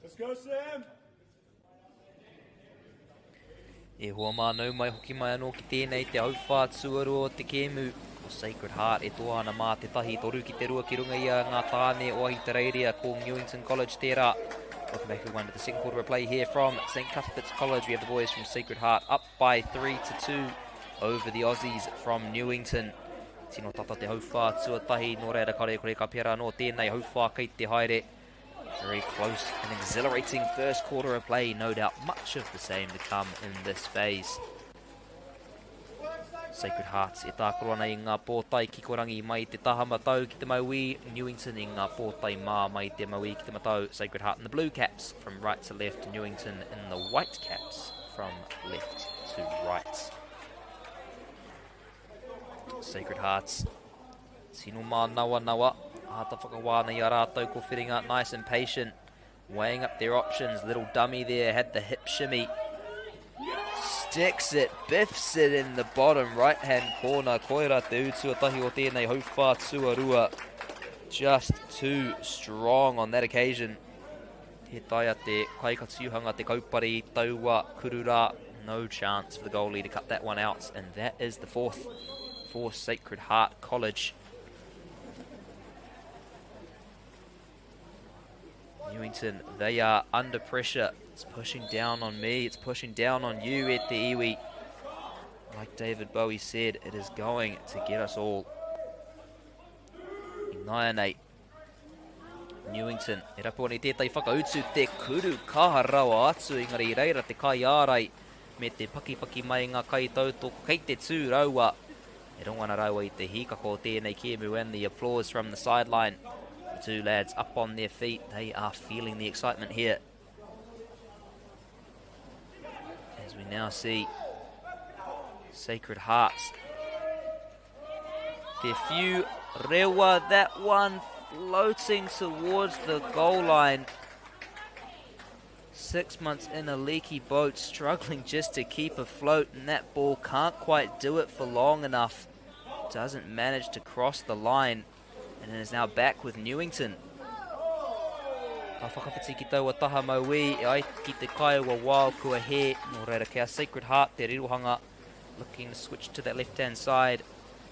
Let's go, Sam! E hoa mānau mai hoki mai anō ki tēnei te hauwhātua o te kēmu o Sacred Heart e toana mā te tahi toru ki te rua ki runga ia ngā tāne o ahi te reiria ko Newington College tērā. Welcome back everyone to the second quarter of play here from St Cuthbert's College. We have the boys from Sacred Heart up by 3-2 over the Aussies from Newington. Tino tata te hauwhātua tahi no reira kare kore ka pera no tēnei hauwhā kei te haere. Very close and exhilarating first quarter of play. No doubt much of the same to come in this phase. Sacred Hearts e tākoro ana I ngā pōtai kikorangi mai te taha matau ki te maui. Newington I ngā pōtai mā mai te maui ki te matau. Sacred Heart in the blue caps from right to left. Newington in the white caps from left to right. Sacred Hearts. Tino mā nawa nawa. Hata whakawāna I a rātou ko whiringa, nice and patient. Weighing up their options. Little dummy there, had the hip shimmy. Sticks it, biffs it in the bottom right-hand corner. Koira te utuatahi o tēnei hauwhātua rua. Just too strong on that occasion. He taia te kaikatuhanga te kaupari taua kurura. No chance for the goalie to cut that one out. And that is the fourth for Sacred Heart College. Newington, they are under pressure. It's pushing down on me, it's pushing down on you at the iwi. Like David Bowie said, it is going to get us all. Inaianei. Newington, e rapu ani tētai whakautu te kuru kaha rawa atu ingari reira te kai ārai. Me te paki mai ngā kai tautoko kei te tū raua. E rongana raua I te hikako tēnei kēmu and the applause from the sideline. The two lads up on their feet, they are feeling the excitement here. As we now see Sacred Hearts. Te few rewa, that one floating towards the goal line. 6 months in a leaky boat, struggling just to keep afloat, and that ball can't quite do it for long enough. Doesn't manage to cross the line. And is now back with Newington. Ka whakawhiti ki taua taha maui, e ai ki te kaiwa wao kua he, no reira kia Sacred Heart, te rirohanga, looking to switch to that left-hand side.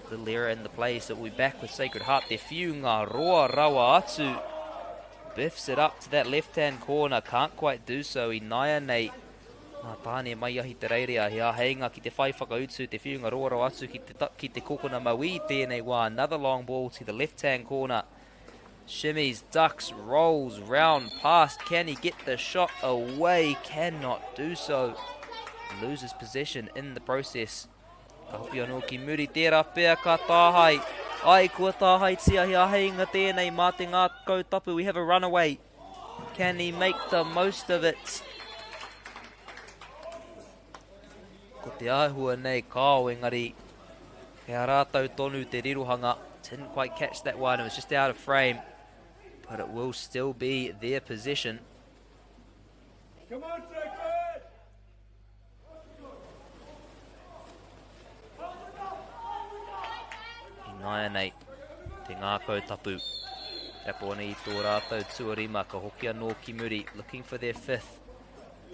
Little error in the play, so we'll be back with Sacred Heart. Te whiu ngā roa rawa atu. biffs it up to that left-hand corner. Can't quite do so. I naia nei. Nā tāne mai ahi te reirea. Hea heinga ki te whai whakautu. Te whiunga roaro atu ki te kokona maui. Tēnei wā. Another long ball to the left-hand corner. Shimmies, ducks, rolls, round, past. Can he get the shot away? Cannot do so. Loses possession in the process. Ka hopi anō ki muri tērā pēr ka tāhai. Ai kua tāhai tia hea heinga tēnei mā te ngā kautapu. We have a runaway. Can he make the most of it? Ko te āhua nei kāo engari. Kia rātau tonu te rirohanga. Didn't quite catch that one. It was just out of frame. But it will still be their possession. Come on, Sacred! I 9-8. Te ngā kautapu. Rapona I tō rātau tuarima. Ka hoki anō ki muri. Looking for their fifth.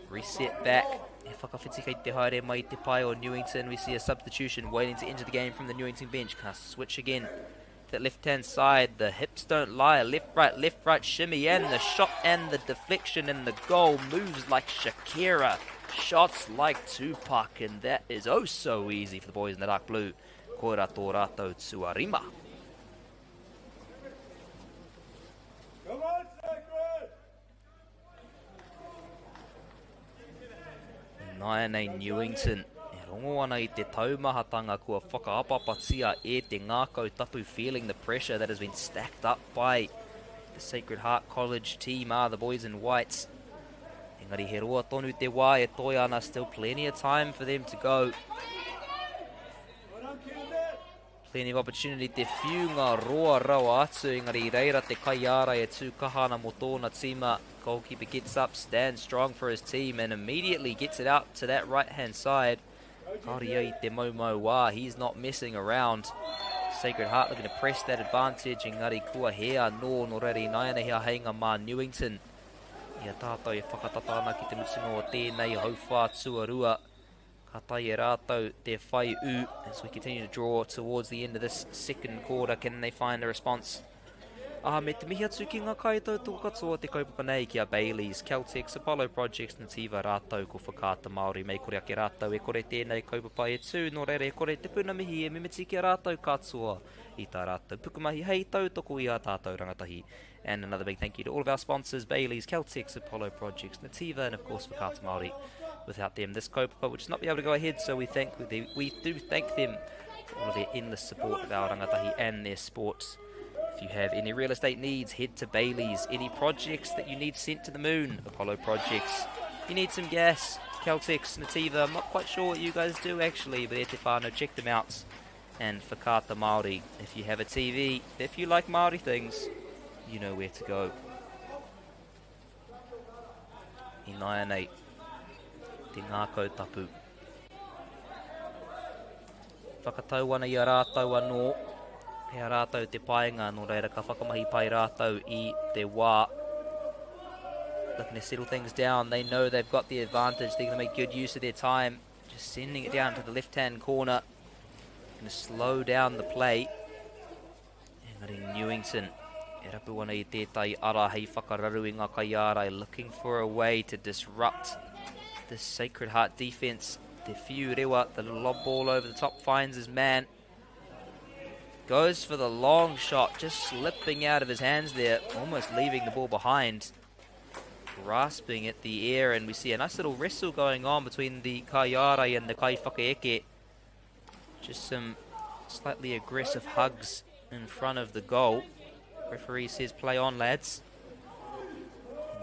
Reset back. E whakawhiti kei te haere mai te pai o Newington. We see a substitution waiting to enter the game from the Newington bench. Can switch again. That left-hand side, the hips don't lie. Left, right, shimmy, and the shot and the deflection and the goal moves like Shakira. Shots like Tupac, and that is oh so easy for the boys in the dark blue. Koira tō rātou tuarima. Come on, Sacred! 9-8 Newington. Rongo ana I te taumahatanga kua whakaapapatia e te ngā kautapu, feeling the pressure that has been stacked up by the Sacred Heart College team, the boys in whites. Engari he roa tonu te wā e toi ana, still plenty of time for them to go. Plenty of opportunity te whiunga roa rawa atu, engari reira te kaiara e tūkahana mo tōna tima. Goalkeeper gets up, stands strong for his team and immediately gets it out to that right hand side. Karia I te Momo wā, he's not messing around. Sacred Heart looking to press that advantage. Engari kua hea no reri naiana hea heinga mā Newington. Ia tātou e whakatata ana ki te mutunga o tēnei hauwhā tuarua. Ka tai e rātou te whai u as we continue to draw towards the end of this second quarter. Can they find a response? Me te mihi atu ki ngā kaitou tō katoa te kaupapa nei ki a Baileys, Caltex, Apollo Projects, Nativa rātou ko whakaata Māori mei kore ake rātou e kore tēnei kaupapa e tū, nō rere e kore te puna mihi e mimiti ki a rātou katoa I tā rātou pukumahi hei tautoko I a tātou rangatahi. And another big thank you to all of our sponsors, Baileys, Caltex, Apollo Projects, Nativa, and of course whakaata Māori. Without them, this kaupapa would just not be able to go ahead, so we do thank them for all of their endless support of our rangatahi and their sports. If you have any real estate needs, head to Baileys. Any projects that you need sent to the moon, Apollo Projects. You need some gas, Caltex, Nativa. I'm not quite sure what you guys do actually, but E Te Whānau, check them out. And Whakaata Māori. If you have a TV, if you like Māori things, you know where to go. I 9-8. Te ngā kautapu. Whakatau ana I a rātou anō. Hea rātou te paenga, nō reira ka whakamahi pai rātou I te wā. Looking to settle things down. They know they've got the advantage. They're going to make good use of their time. Just sending it down to the left-hand corner. Going to slow down the play. Engari Newington. E rapu ana I tētai ara hei whakararu I ngā kaiarai. Looking for a way to disrupt the Sacred Heart defense. Te whiu rewa, the lob ball over the top finds his man. Goes for the long shot, just slipping out of his hands there, almost leaving the ball behind. Grasping at the air, and we see a nice little wrestle going on between the Kaiarai and the Kai Whakaeke. Just some slightly aggressive hugs in front of the goal. Referee says play on, lads.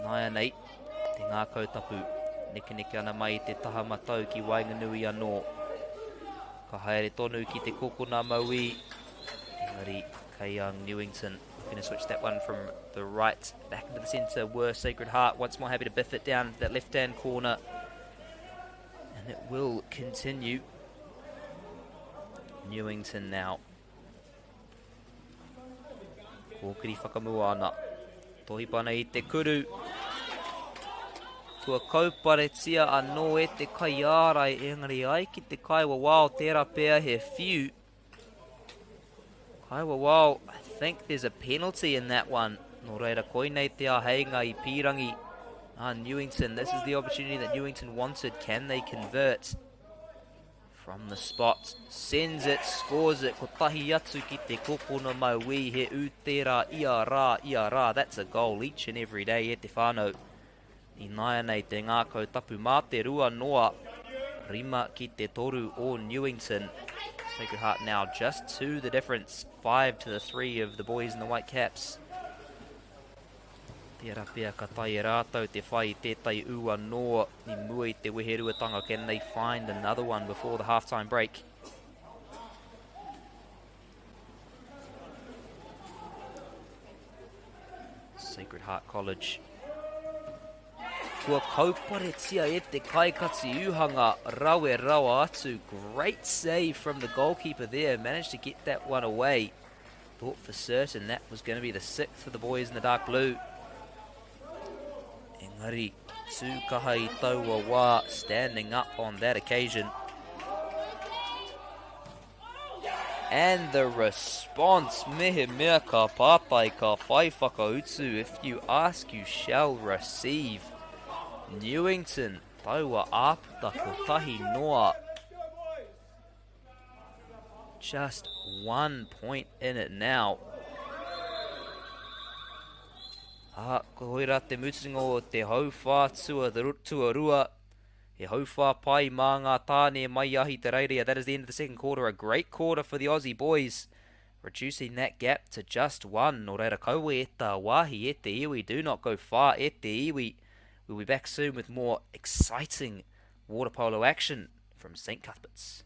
9-8, te ngā kautapu. Neke ana mai te taha matau ki Wainganui anō. Ka haere tonu ki te kokona maui. Engari Kaiang Newington. Going to switch that one from the right back into the centre. Were Sacred Heart once more happy to biff it down to that left-hand corner. And it will continue. Newington now. Kōkiri whakamua ana. Tohipana I te kuru. Kua kauparetia anō e te kaiarai. Engari ai ki te kaiwa wao tērā pēr he whiu. Kaiwa wao, I think there's a penalty in that one. Nō reira koinei te aheinga I Pirangi. Newington, this is the opportunity that Newington wanted. Can they convert? From the spot, sends it, scores it. Ko tahi atu ki te kopona maui he utera ia rā. That's a goal each and every day e te whānau. I naia nei te ngākau tapu mā te rua noa. Rima ki te toru o Newington. Sacred Heart now just 2 the difference. 5 to the 3 of the boys in the white caps. Tērā pia ka tai rātau te whai tētai ua noa I mua I te weheruatanga. Can they find another one before the halftime break? Sacred Heart College. Kua kauparetia e te kaikati uhanga, rawe rawa atu. Great save from the goalkeeper there. Managed to get that one away. Thought for certain that was going to be the 6th for the boys in the dark blue. Engari, tūkaha I taua wā, standing up on that occasion. And the response, mehe mea ka pātai ka whai whakautu. If you ask, you shall receive. Newington, taua āputa ko tahi noa. Just 1 point in it now. Ko hoira te mutinga o te hauwha tuarua. He hauwha pai mā ngā tāne mai ahi te reiria. That is the end of the second quarter. A great quarter for the Aussie boys. Reducing that gap to just 1. Nō reira kaua e tā wāhi e te iwi. Do not go far e te iwi. We'll be back soon with more exciting water polo action from St. Cuthbert's.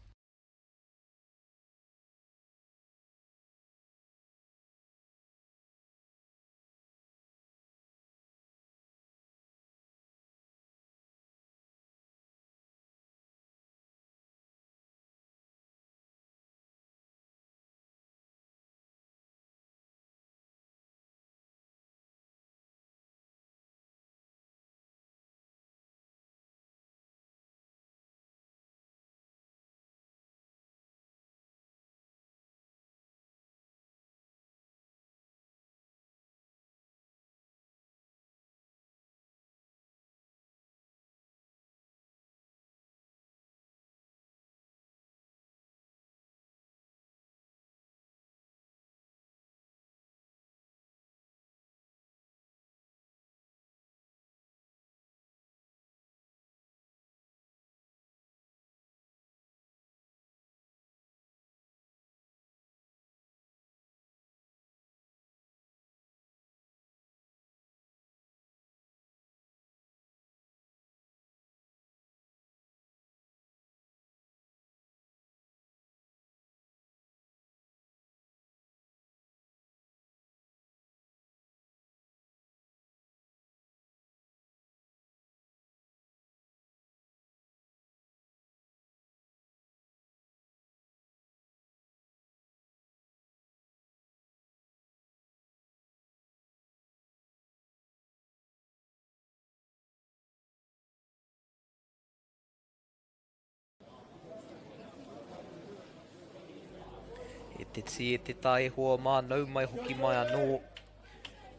Te tia te tae hoa mā nau mai hoki mai anō.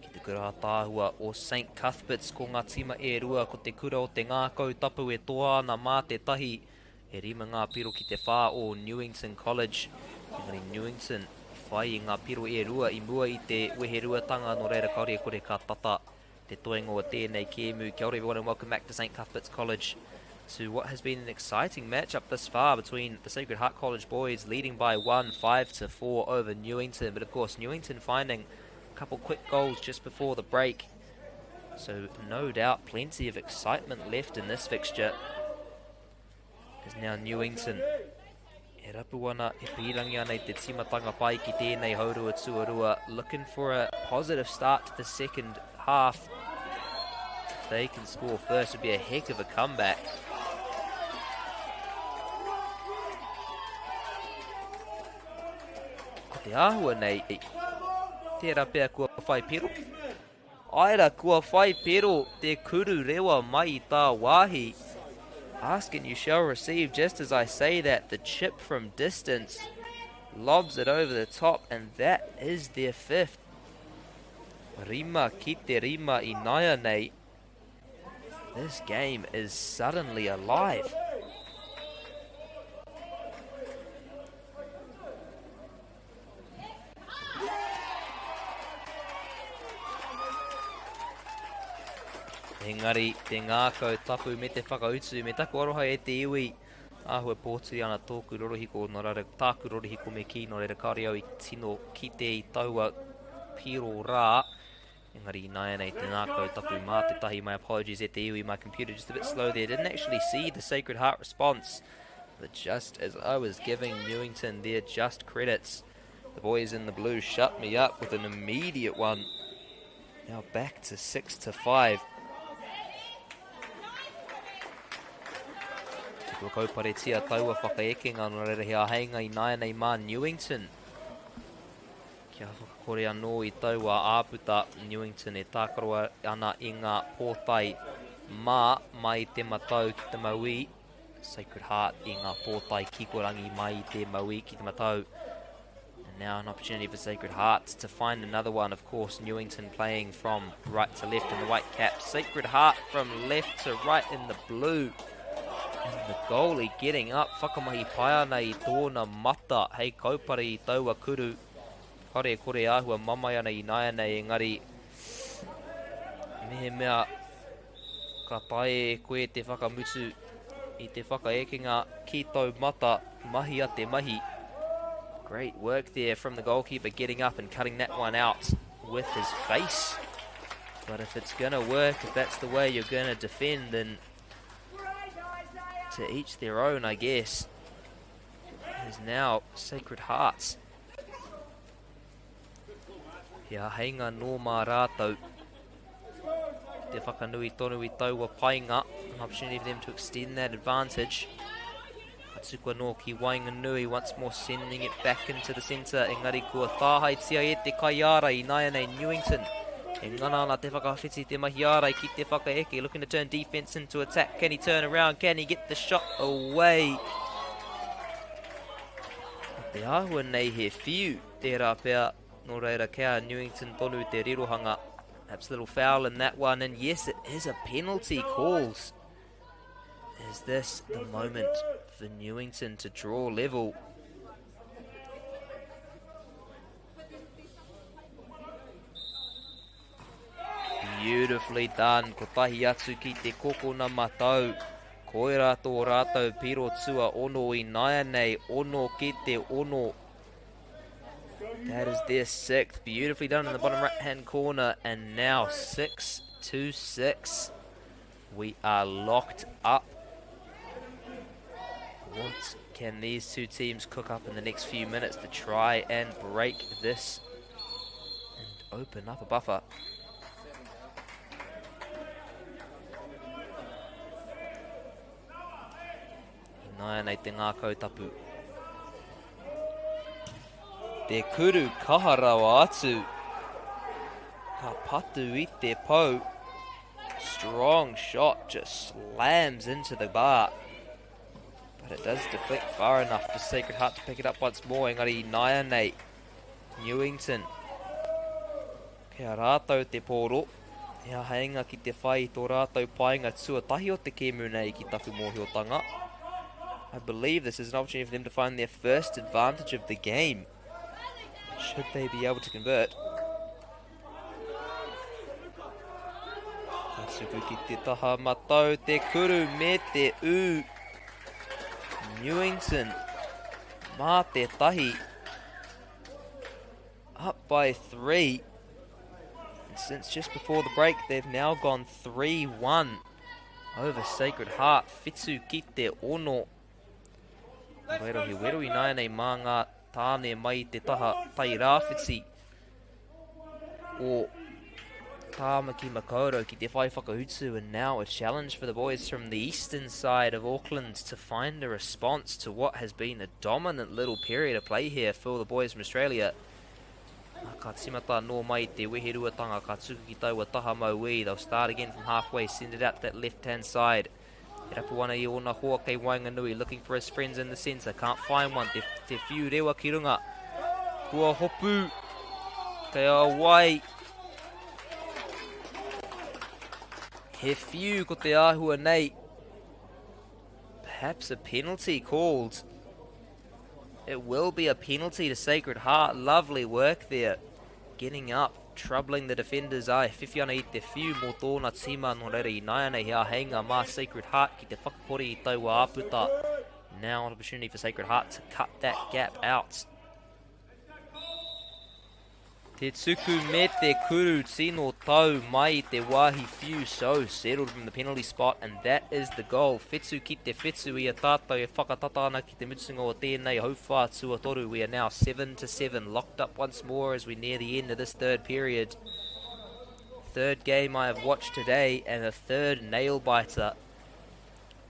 Ki te kura tāhua o St. Cuthbert's ko ngā tima e rua ko te kura o te ngākau tapu e toa ana mā te tahi. E rima ngā piro ki te whā o Newington College. Engari Newington whai I ngā piro e rua I mua I te weheruatanga no reira kaore kore ka tata. Te toengo o tēnei kēmu. Kia ora everyone and welcome back to St. Cuthbert's College. To what has been an exciting matchup thus far between the Sacred Heart College boys leading by 1, 5-4 over Newington. But of course, Newington finding a couple quick goals just before the break. So no doubt plenty of excitement left in this fixture. As now Newington e rapu ana e pirangi ana I te timatanga pai ki tēnei haurua tuarua. Looking for a positive start to the second half. If they can score first, it would be a heck of a comeback. Te āhua nei, tērā pēr kua whai pero. Aira kua whai pero te kuru rewa mai I tā wāhi. Ask and you shall receive. Just as I say that, the chip from distance lobs it over the top, and that is their 5th. Rima ki te rima I naia nei. This game is suddenly alive. Engari, te ngākau tapu me te whakautu, me taku aroha e te iwi. Ahua pōturi ana tōku rorohiko, no rara tāku rorohiko me ki, no rara kaore au I tino ki te I taua piro rā. Engari naia nei te ngākau tapu mā te tahi, my apologies e te iwi, my computer just a bit slow there. Didn't actually see the Sacred Heart response. But just as I was giving Newington their just credits, the boys in the blue shut me up with an immediate one. Now back to 6-5. Kua kaupare tia taua whakaekenga no reira hea heinga I naia nei mā Newington. Kia whakakore anō I taua āputa Newington e tākaroa ana I ngā pōtai mā mai te matau ki te maui. Sacred Heart I ngā pōtai kikorangi mai te maui ki te matau. And now an opportunity for Sacred Hearts to find another one. Of course, Newington playing from right to left in the white cap. Sacred Heart from left to right in the blue. And the goalie getting up. Whakamahi pai ana I tōna mata. Hei kaupare I taua kuru. Kare kore āhua mamai ana I naia nei engari. Mehe mea ka tae koe te whakamutu I te whakaekenga ki tau mata mahi a te mahi. Great work there from the goalkeeper getting up and cutting that one out with his face. But if it's going to work, if that's the way you're going to defend, then to each their own, I guess. It is now Sacred Hearts. Ia heinga no mā rātou. Te whakanui tonu I taua painga. An opportunity for them to extend that advantage. Katsukua no ki Wainganui once more sending it back into the centre. Engari kua tāhai tia e te kaiara I naia nei Newington. E ngana ana te whakawhiti te mahi ara I ki te whakaeke. Looking to turn defence into attack. Can he turn around? Can he get the shot away? Te āhua nei he whiu. Tērā pēr no reira kia Newington tonu te rirohanga. Perhaps a little foul in that one. And yes, it is a penalty calls. Is this the moment for Newington to draw level? Beautifully done. Ko tahi atu ki te kokona matau. Koira tō rātou piro tua ono I naia nei. Ono ki te ono. That is their sixth. Beautifully done in the bottom right-hand corner. And now 6-6. We are locked up. What can these two teams cook up in the next few minutes to try and break this and open up a buffer? Naia nei te ngākau tapu. Te kuru kaharawa atu. Ka patu I te pau. Strong shot just slams into the bar. But it does deflect far enough for Sacred Heart to pick it up once more. Engari naia nei Newington. Kia rātou te pōro. Ia heinga ki te whai tō rātou painga tuatahi o te kēmu nei ki taku mōhiotanga. I believe this is an opportunity for them to find their first advantage of the game. Should they be able to convert? Katsuku ki te taha matau, te kuru me te u. Newington, mā te tahi. Up by 3. And since just before the break, they've now gone 3-1 over Sacred Heart. Whitu ki te ono. Wero he wero I naia nei mā ngā tāne mai te taha tai rāwhiti o Tāmaki Makaurau ki te whai whakahutu, and now a challenge for the boys from the eastern side of Auckland to find a response to what has been a dominant little period of play here for the boys from Australia. Ka timata no mai te wehe ruatanga ka tuku ki taua taha maui. They'll start again from halfway, send it out to that left-hand side. He rapu ana I ona hoa kei Wainganui, looking for his friends in the centre. Can't find one. Te whiu rewa ki runga. Kua hopu. Kei a wai. He few ko te āhua nei. Perhaps a penalty called. It will be a penalty to Sacred Heart. Lovely work there. Getting up, troubling the defenders. Ai, whiwhi ana I te whiu mō tōna tima no reira I nai ana hea heinga mā Sacred Heart ki te whakakori I taua āputa. Now an opportunity for Sacred Heart to cut that gap out. Te tuku me te kuru tino tau mai te wāhi few, so settled from the penalty spot, and that is the goal. Whetsu ki te whetsu I a tātou e whakatata ana ki te mutunga o tēnei haufā tuatoru. We are now 7-7, locked up once more as we near the end of this third period. Third game I have watched today, and a third nail-biter.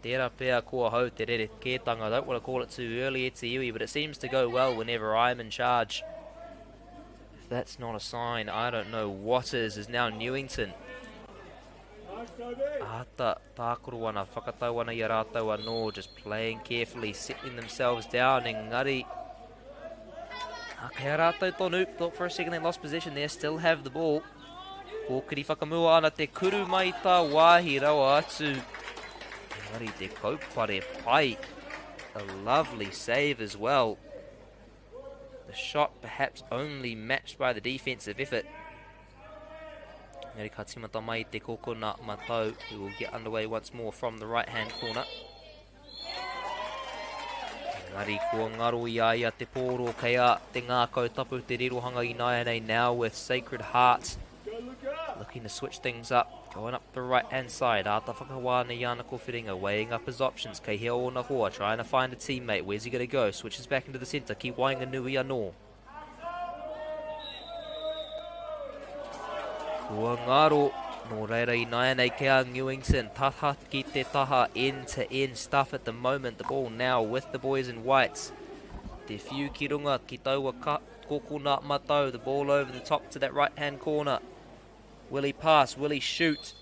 Tērā pēr kua hau te rere kētanga. I don't want to call it too early, Eti Iwi, but it seems to go well whenever I'm in charge. If that's not a sign, I don't know what is now Newington. Ata tākoro ana, whakatau ana I a rātou anō, just playing carefully, settling themselves down, engari. Kei a rātou tonu, thought for a second they lost possession there, still have the ball. Kōkiri whakamua ana te kuru mai tā wāhi rawa atu. Engari te kaupare pai. A lovely save as well. The shot perhaps only matched by the defensive effort. Engari ka timata mai te kokona matau, who will get underway once more from the right hand corner. Engari kua ngaro ia te pōro kei a te ngā kautapu te rirohanga I nai now with Sacred Heart. Looking to switch things up, going up the right hand side. Ata whakawana Yana Kowhiringa weighing up his options. Kei hea o na hoa, trying to find a teammate. Where's he going to go? Switches back into the centre. Ki wainga nui anō. Kua ngaro. No reira I nai kia Newington. Taha ki te taha, end to end stuff at the moment. The ball now with the boys in whites. Te whiu ki runga ki taua kokona matau. The ball over the top to that right hand corner. Will he pass? Will he shoot?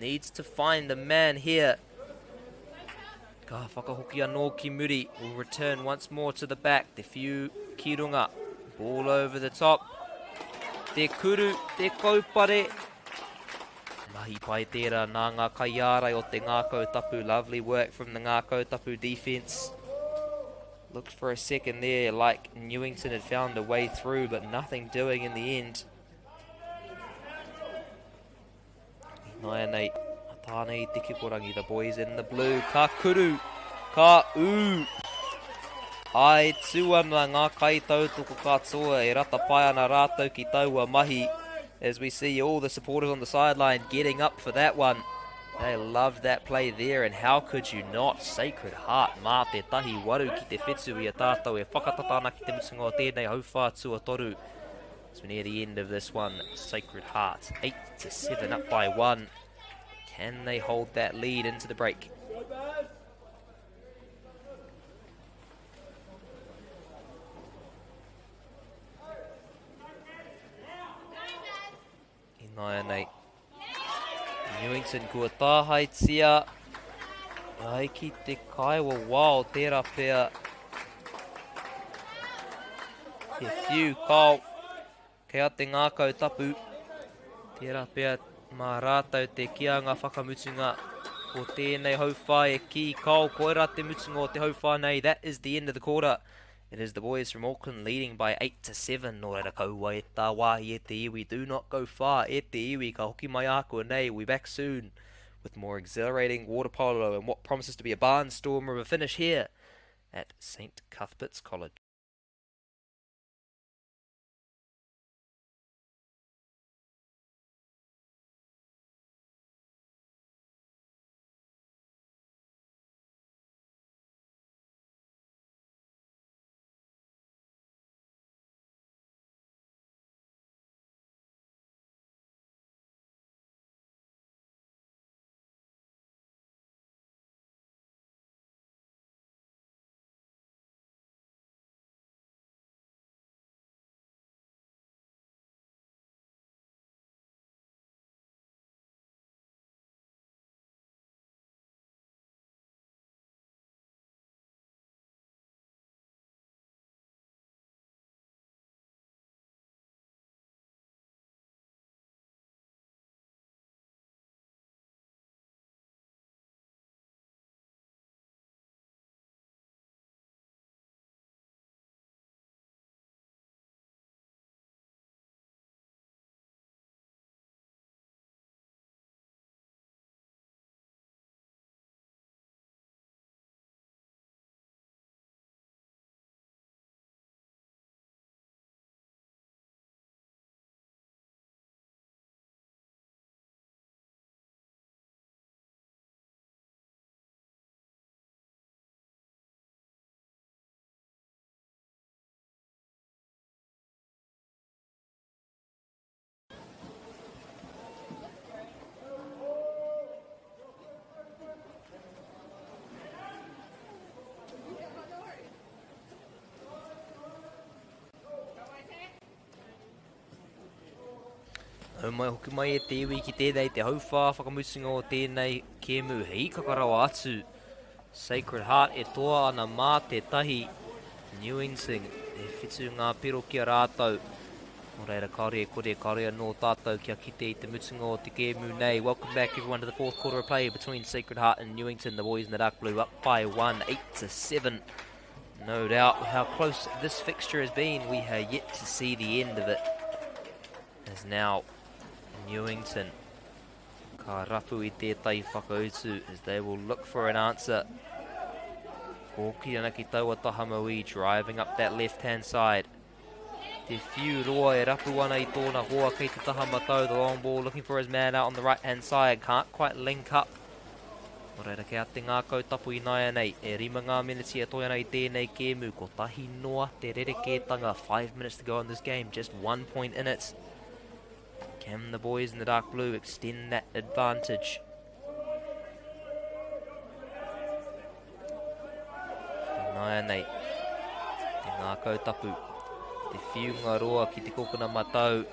Needs to find a man here. Ka whakahoki anō ki muri. Will return once more to the back. Te whiu ki runga. Ball over the top. Te kuru, te kaupare. Mahi pai tērā nā ngā kaiarai o te ngā kautapu. Lovely work from the ngā kautapu defence. Looked for a second there like Newington had found a way through, but nothing doing in the end. Nai nei, tānei te kikorangi, the boys in the blue. Ka kuru, ka u. Ai tūana ngā kai tautoko katoa e rata pai ana rātou ki taua mahi. As we see all the supporters on the sideline getting up for that one. They loved that play there, and how could you not? Sacred Heart, mā te tahi waru ki te whetsu I a tātou e whakatata ana ki te mutunga o tēnei haufā tuatoru. As we near the end of this one, Sacred Heart 8-7 up by 1. Can they hold that lead into the break? Nei. Newington kua tāhaitia. Ai ki te kaiwa wao tērā pēr. Te whiu kau. Kei a te ngā kautapu. Tērā pēr mā rātou te kianga whakamutunga o tēnei haufā e ki kau. Koera te mutunga o te haufā nei. That is the end of the quarter. It is the boys from Auckland leading by 8-7. Nō reira kaua e tā wāhi e te iwi. Do not go far. E te iwi ka hoki mai ākua nei. We'll be back soon with more exhilarating water polo and what promises to be a barnstormer of a finish here at St Cuthbert's College. Mai hoki mai e te iwi ki tēnei te hauwha whakamusinga o tēnei kēmu hei kakarawa atu. Sacred Heart e toa ana mā te tahi. Newington e whitu ngā piro ki a rātou. O reira kaore e kore kaore anō tātou kia kite I te mutunga o te kēmu nei. Welcome back everyone to the fourth quarter of play between Sacred Heart and Newington. The boys in the dark blue up by 1, 8-7. No doubt how close this fixture has been. We have yet to see the end of it. As now Newington ka rapu I tētai whakautu as they will look for an answer. Hoki ana ki taua Tahamaui driving up that left hand side. Te whiu roa e rapu ana I tōna hoa kei te Tahamatau. The long ball looking for his man out on the right hand side. Can't quite link up. O reira ke ate ngā kautapu I nai nei. E rima ngā minutes I toi ana I tēnei kēmu. Ko tahi noa te rerekētanga. 5 minutes to go in this game. Just 1 point in it. Can the boys in the dark blue extend that advantage? Nai nei. Te ngā kautapu. Te whiunga roa ki te kokona matau.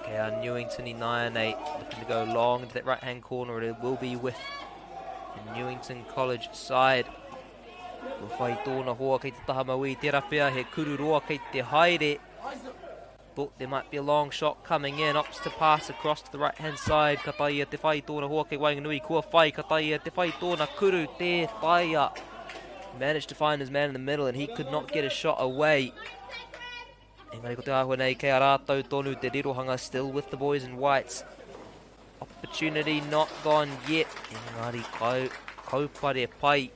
Kei a Newington I nai nei. Looking to go long into that right hand corner. It will be with the Newington College side. Ko whai tōna hoa kei te Tahamaui. Te rapea he kuru roa kei te haere. Thought there might be a long shot coming in. Opts to pass across to the right hand side. Ka taia te whai tōna hoa kei Wainganui. Kua whai ka taia te whai tōna kuru te taia. Managed to find his man in the middle and he could not get a shot away. Engari ko te ahua nei kei a rātou tonu te rirohanga still with the boys in whites. Opportunity not gone yet. Engari kaupare pai.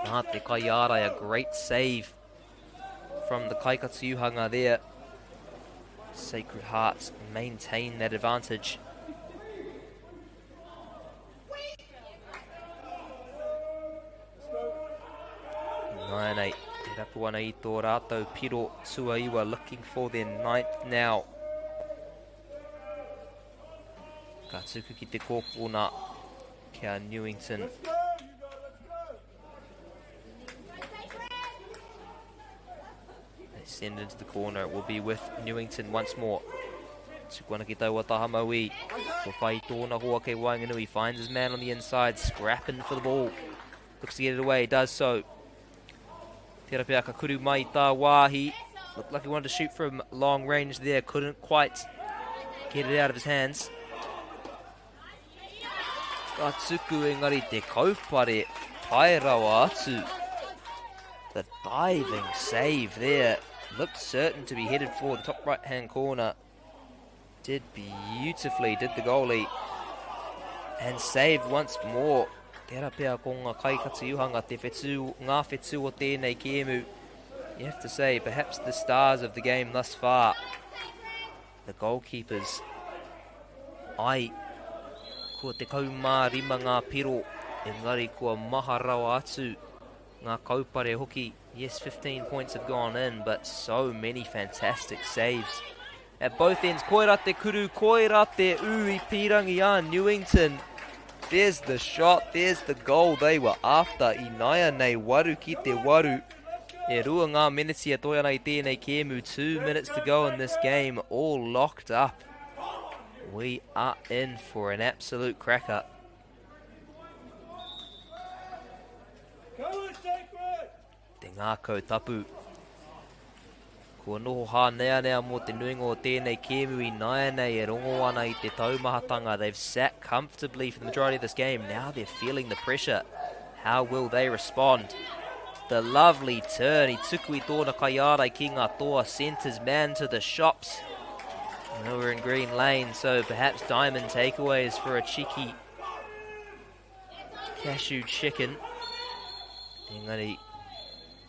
Nā te Kaiarai, a great save from the Kaikatsuhanga there. Sacred Hearts maintain that advantage. Nine eight. Te rapu ana I tō rātou piro Suaiwa looking for their 9th now. Ka tuku ki te kōpuna kia Newington. They send it into the corner. It will be with Newington once more. Tuku ana ki taua Tahamaui. Ko whai tōna hoa kei Wainganui. Finds his man on the inside. Scrapping for the ball. Looks to get it away. Does so. Te rapea ka kuru mai tā wāhi. Looked like he wanted to shoot from long range there. Couldn't quite get it out of his hands. Ka tuku engari te kaupare. Pai rawa atu. The diving save there. Looked certain to be headed for the top right hand corner. Did beautifully, did the goalie. And saved once more. Te rapea ko ngā Kaikatsuhanga te ngā whetū o tēnei kēmu. You have to say, perhaps the stars of the game thus far. The goalkeepers. Ai, kua te kaumā rima ngā piro. Engari kua maha rawa atu. Ngā kaupare hoki. Yes, 15 points have gone in, but so many fantastic saves. At both ends, koira te kuru, koira te ui pirangi a Newington. There's the shot, there's the goal they were after. I naia nei waru ki te waru. E rua ngā minutes I toi ana I tēnei kēmu. 2 minutes to go in this game, all locked up. We are in for an absolute cracker. Te ngā kautapu. Kua noho hānea mō te nuinga o tēnei kēmu I naia nei e rongo ana I te taumahatanga. They've sat comfortably for the majority of this game. Now they're feeling the pressure. How will they respond? The lovely turn. I tuku I tōna Kaiarai ki ngā toa. Sent his man to the shops. I know we're in green lane, so perhaps diamond takeaways for a cheeky cashew chicken. Engari,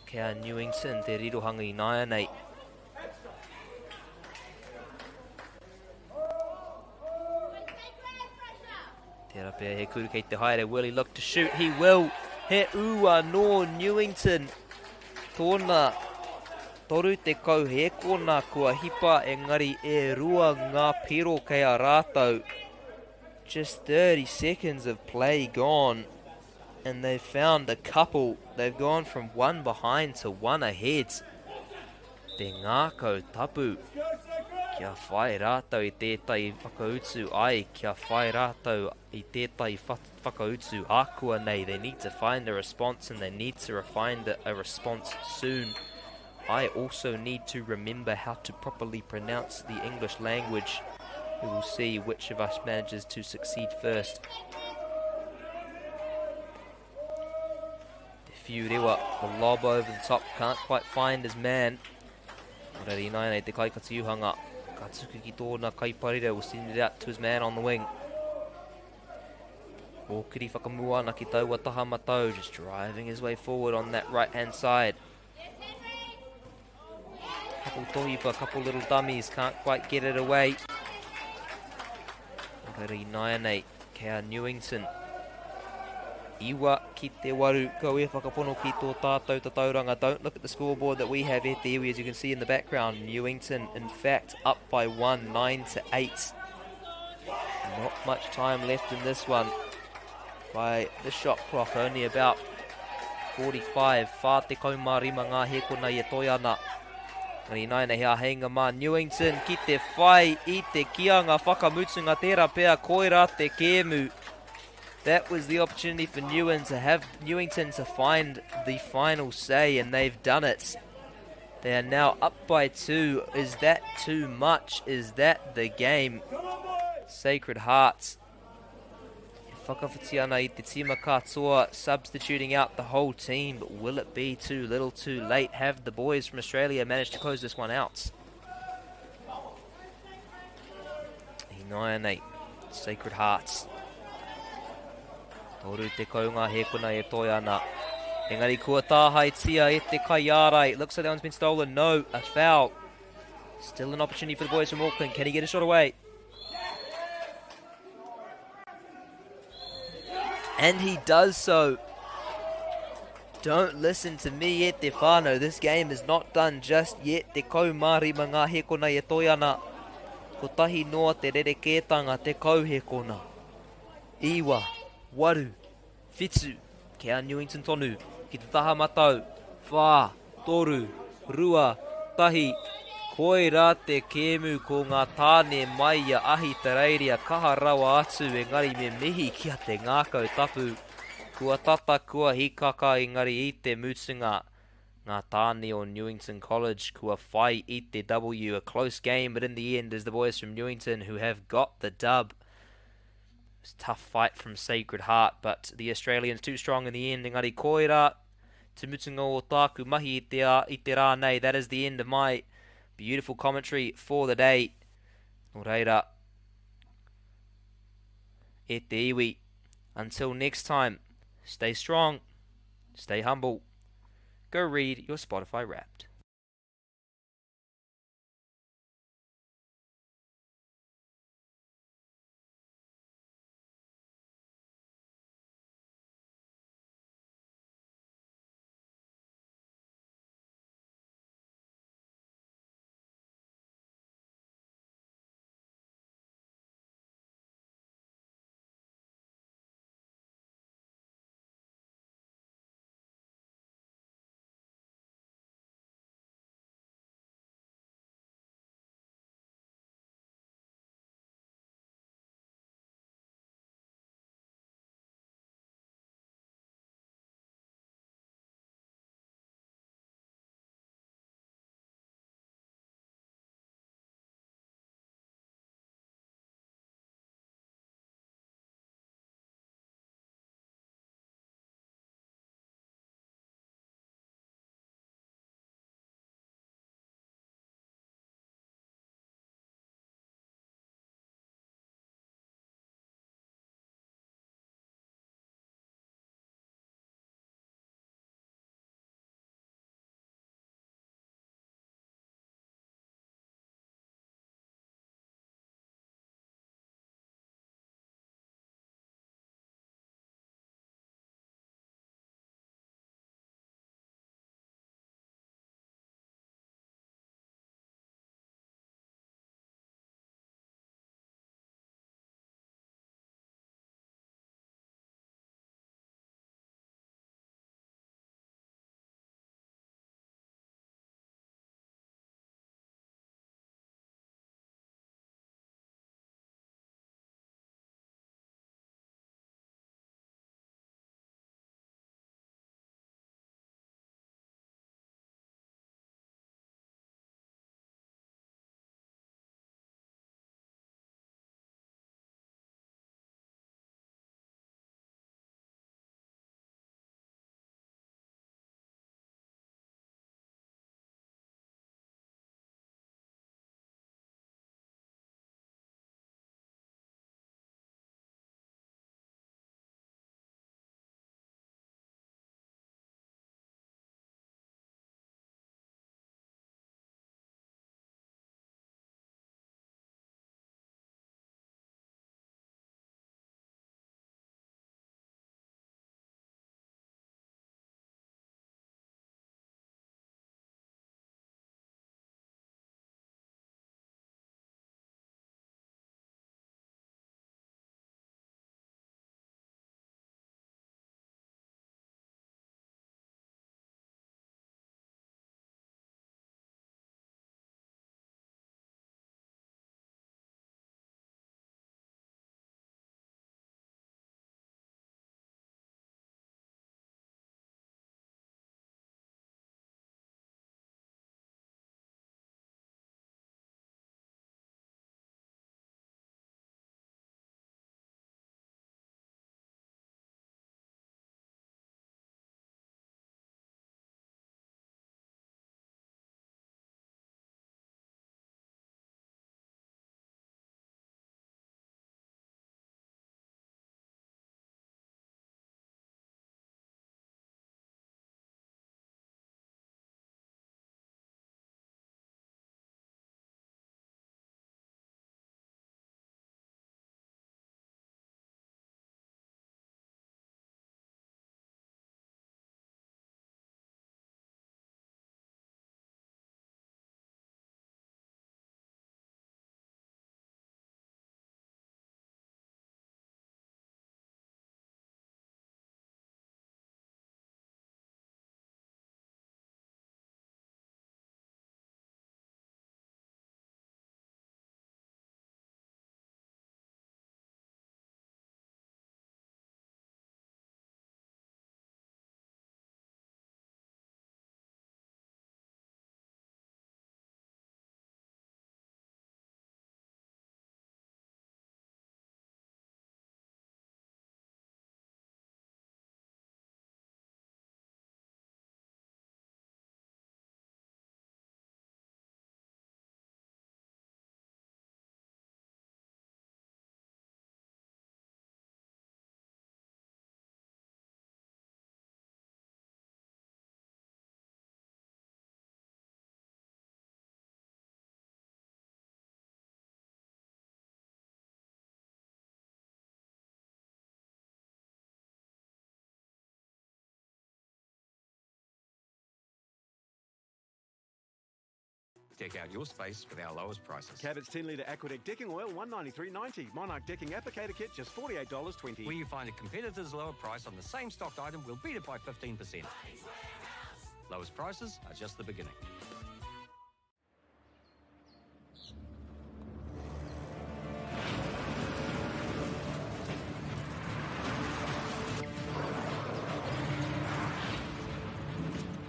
kia Newington te rirohanga I naia nei. Te rapea he kuru kei te haere. Will he look to shoot? He will. He ua no Newington. Tōna toru te kau he kona kua hipa engari e rua ngā piro kei a rātou. Just 30 seconds of play gone. And they've found a couple. They've gone from one behind to one ahead. Te ngā kautapu. Kia whai rātou I tētai whakautu ai, kia whai rātou I tētai whakautu ākua nei. They need to find a response and they need to find a response soon. I also need to remember how to properly pronounce the English language. We will see which of us manages to succeed first. Fiurewa, the lob over the top, can't quite find his man. Rari Nainei te kai katiuhanga. Ka tuku ki tōna Kaiparire will send it out to his man on the wing. Okiri whakamua ana ki taua taha matau, just driving his way forward on that right hand side. Couple tohipa, couple little dummies, can't quite get it away. Rari Nainei, kia Newington. Iwa ki te waru, ko e whakapono ki tō tātou tauranga. Don't look at the scoreboard that we have at the iwi, as you can see in the background. Newington, in fact, up by 1, 9-8. Not much time left in this one. By the shot clock, only about 45. Whā te kaumarima ngā hekona I toi ana. Rari Nainei hea heinga mā. Newington ki te whai I te kianga whakamutunga tērā pēr koira te kēmu. That was the opportunity for Newington to find the final say, and they've done it. They are now up by 2. Is that too much? Is that the game? Sacred Hearts. Whakawhiti ana I te tima katoa, substituting out the whole team, but will it be too little too late? Have the boys from Australia managed to close this one out? 9-8. Sacred Hearts. Toru te kaunga hekona e toi ana. Engari kua tāhaitia e te kai ārai. Looks like that one's been stolen. No, a foul. Still an opportunity for the boys from Auckland. Can he get a shot away? And he does so. Don't listen to me e te whānau. This game is not done just yet. Te kaumarima ngā hekona e toi ana. Ko tahi noa te rerekētanga te kauhekona. Iwa. Waru, Whitu, kia Newington tonu, ki te taha matau, whā, toru, rua, tahi, koi rā te kēmu ko ngā tāne mai a ahi te reiria kaha rawa atu engari me mihi kia te ngākau tapu. Kua tata kua hikaka engari I te mutunga. Ngā tāne o Newington College kua whai I te W. A close game, but in the end is the boys from Newington who have got the dub. It's a tough fight from Sacred Heart, but the Australians too strong in the end. Engari koira, te mutunga o tāku mahi I te rā nei. That is the end of my beautiful commentary for the day. Nō reira, e te iwi. Until next time, stay strong, stay humble. Go read your Spotify Wrapped. Deck out your space with our lowest prices. Cabot's 10-litre Aquadeck decking oil, $193.90. Monarch decking applicator kit, just $48.20. Where you find a competitor's lower price on the same stocked item, we'll beat it by 15%. Lowest prices are just the beginning.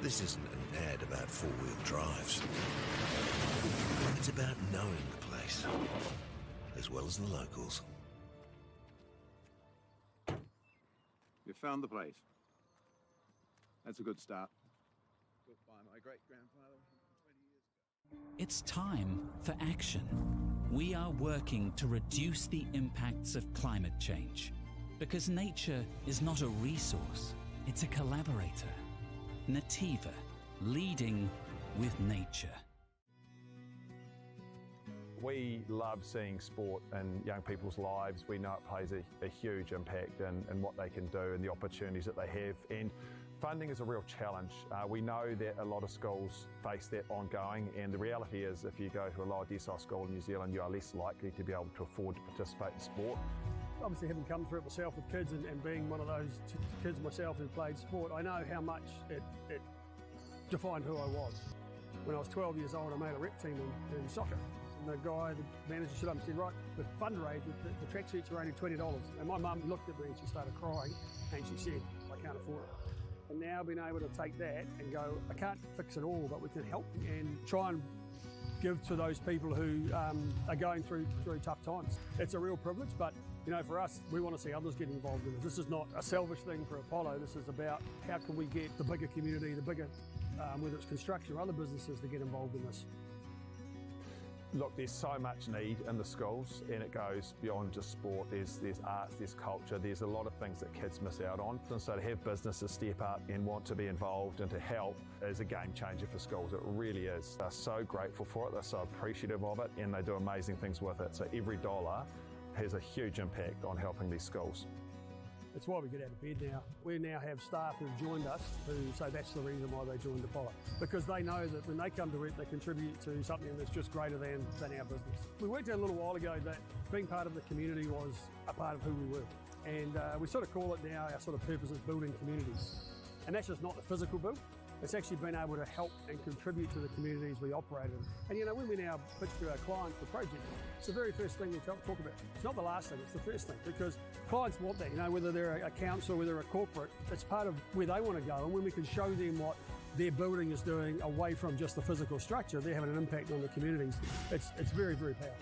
This isn't an ad about four-wheel drives. It's about knowing the place, as well as the locals. You found the place. That's a good start. Built by my great-grandfather 20 years ago. It's time for action. We are working to reduce the impacts of climate change because nature is not a resource, it's a collaborator. Nativa, leading with nature. We love seeing sport in young people's lives. We know it plays a huge impact in what they can do and the opportunities that they have. And funding is a real challenge. We know that a lot of schools face that ongoing, and the reality is if you go to a lower decile school in New Zealand, you are less likely to be able to afford to participate in sport. Obviously, having come through it myself with kids and being one of those kids myself who played sport, I know how much it defined who I was. When I was 12 years old, I made a rep team in soccer. And the guy, the manager, stood up and said, right, with fundraising, the tracksuits are only $20. And my mum looked at me and she started crying and she said, I can't afford it. And now being able to take that and go, I can't fix it all, but we can help and try and give to those people who are going through tough times. It's a real privilege, but you know, for us, we want to see others get involved in this. This is not a selfish thing for Apollo. This is about how can we get the bigger community, the bigger, whether it's construction or other businesses, to get involved in this. Look, there's so much need in the schools, and it goes beyond just sport. There's arts, there's culture, there's a lot of things that kids miss out on. And so to have businesses step up and want to be involved and to help is a game changer for schools. It really is. They're so grateful for it, they're so appreciative of it, and they do amazing things with it. So every dollar has a huge impact on helping these schools. It's why we get out of bed now. We now have staff who've joined us who say that's the reason why they joined Apollo. Because they know that when they come to it, they contribute to something that's just greater than our business. We worked out a little while ago that being part of the community was a part of who we were. And we sort of call it now, our sort of purpose is building communities. And that's just not the physical build. It's actually been able to help and contribute to the communities we operate in. And you know, when we now pitch to our clients for projects, it's the very first thing we talk about. It's not the last thing, it's the first thing, because clients want that, you know, whether they're a council, whether they're a corporate, it's part of where they want to go. And when we can show them what their building is doing away from just the physical structure, they're having an impact on the communities. It's very, very powerful.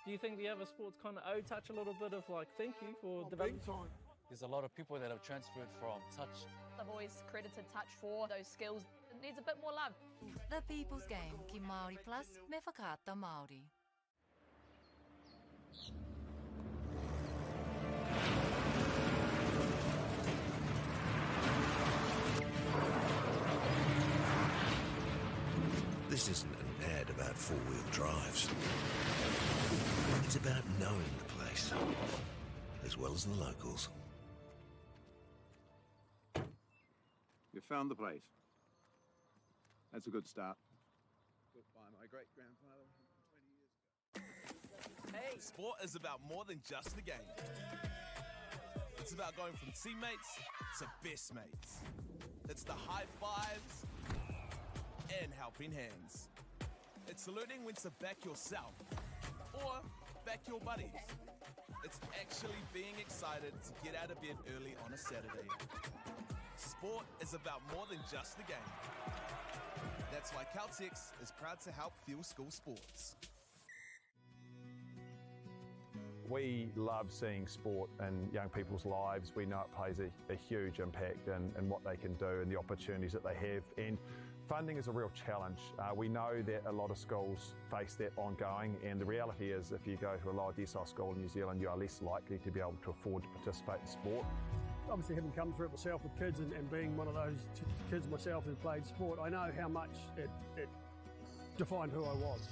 Do you think the other sports kind of touch a little bit of like thank you for developing? There's a lot of people that have transferred from touch. I've always credited touch for those skills. It needs a bit more love. The People's Game ki Māori Plus me whakaata Māori. This isn't an ad about four-wheel drives. It's about knowing the place, as well as the locals. You found the place. That's a good start. Built by my great-grandfather 20 years ago. Hey, sport is about more than just the game. It's about going from teammates to best mates. It's the high fives and helping hands. It's learning when to back yourself or back your buddies. It's actually being excited to get out of bed early on a Saturday. Sport is about more than just the game. That's why Caltex is proud to help fuel school sports. We love seeing sport in young people's lives. We know it plays a huge impact in what they can do and the opportunities that they have. And funding is a real challenge. We know that a lot of schools face that ongoing, and the reality is if you go to a lower decile school in New Zealand, you are less likely to be able to afford to participate in sport. Obviously, having come through it myself with kids and being one of those kids myself who played sport, I know how much it defined who I was.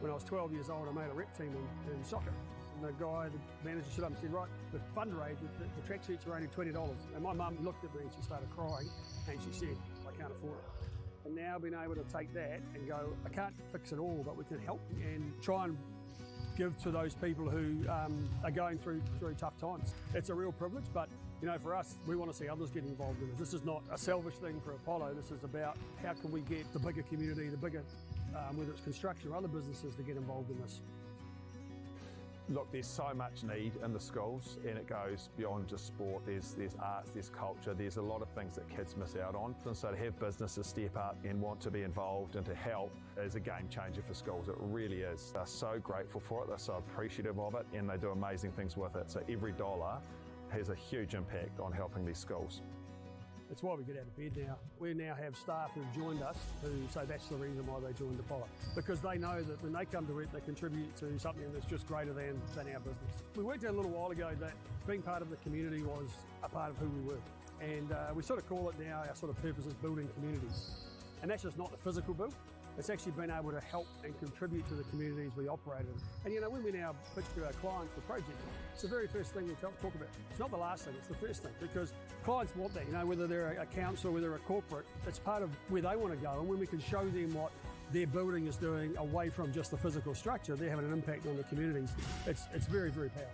When I was 12 years old, I made a rep team in soccer. And the guy, the manager, stood up and said, right, the fundraise, the track suits are only $20. And my mum looked at me and she started crying and she said, I can't afford it. And now being able to take that and go, I can't fix it all, but we can help and try and give to those people who are going through tough times. It's a real privilege, but you know, for us, we want to see others get involved in it. This is not a selfish thing for Apollo. This is about how can we get the bigger community, the bigger, whether it's construction or other businesses, to get involved in this. Look, there's so much need in the schools, and it goes beyond just sport. There's arts, there's culture, there's a lot of things that kids miss out on. And so to have businesses step up and want to be involved and to help is a game changer for schools. It really is. They're so grateful for it, they're so appreciative of it, and they do amazing things with it. So every dollar has a huge impact on helping these schools. That's why we get out of bed now. We now have staff who've joined us who say that's the reason why they joined Apollo. Because they know that when they come to it, they contribute to something that's just greater than our business. We worked out a little while ago that being part of the community was a part of who we were. And we sort of call it now, our sort of purpose is building communities. And that's just not the physical build. It's actually been able to help and contribute to the communities we operate in. And you know, when we now pitch to our clients for projects, it's the very first thing we talk about. It's not the last thing, it's the first thing, because clients want that, you know, whether they're a council, whether they're a corporate, it's part of where they want to go. And when we can show them what their building is doing away from just the physical structure, they're having an impact on the communities. It's very, very powerful.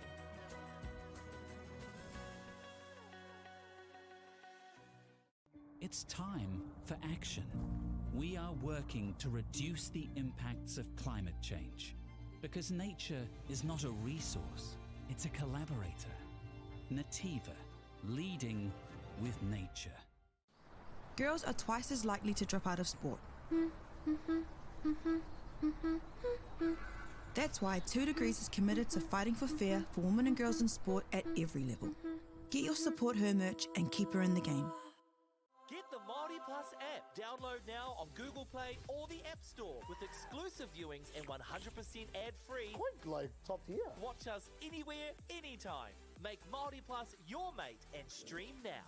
It's time for action. We are working to reduce the impacts of climate change because nature is not a resource, it's a collaborator. Nativa, leading with nature. Girls are twice as likely to drop out of sport. That's why 2 Degrees is committed to fighting for fair for women and girls in sport at every level. Get your Support Her merch and keep her in the game. Get the Māori Plus app. Download now on Google Play or the App Store with exclusive viewings and 100% ad-free. Quite like top tier. Watch us anywhere, anytime. Make Māori Plus your mate and stream now.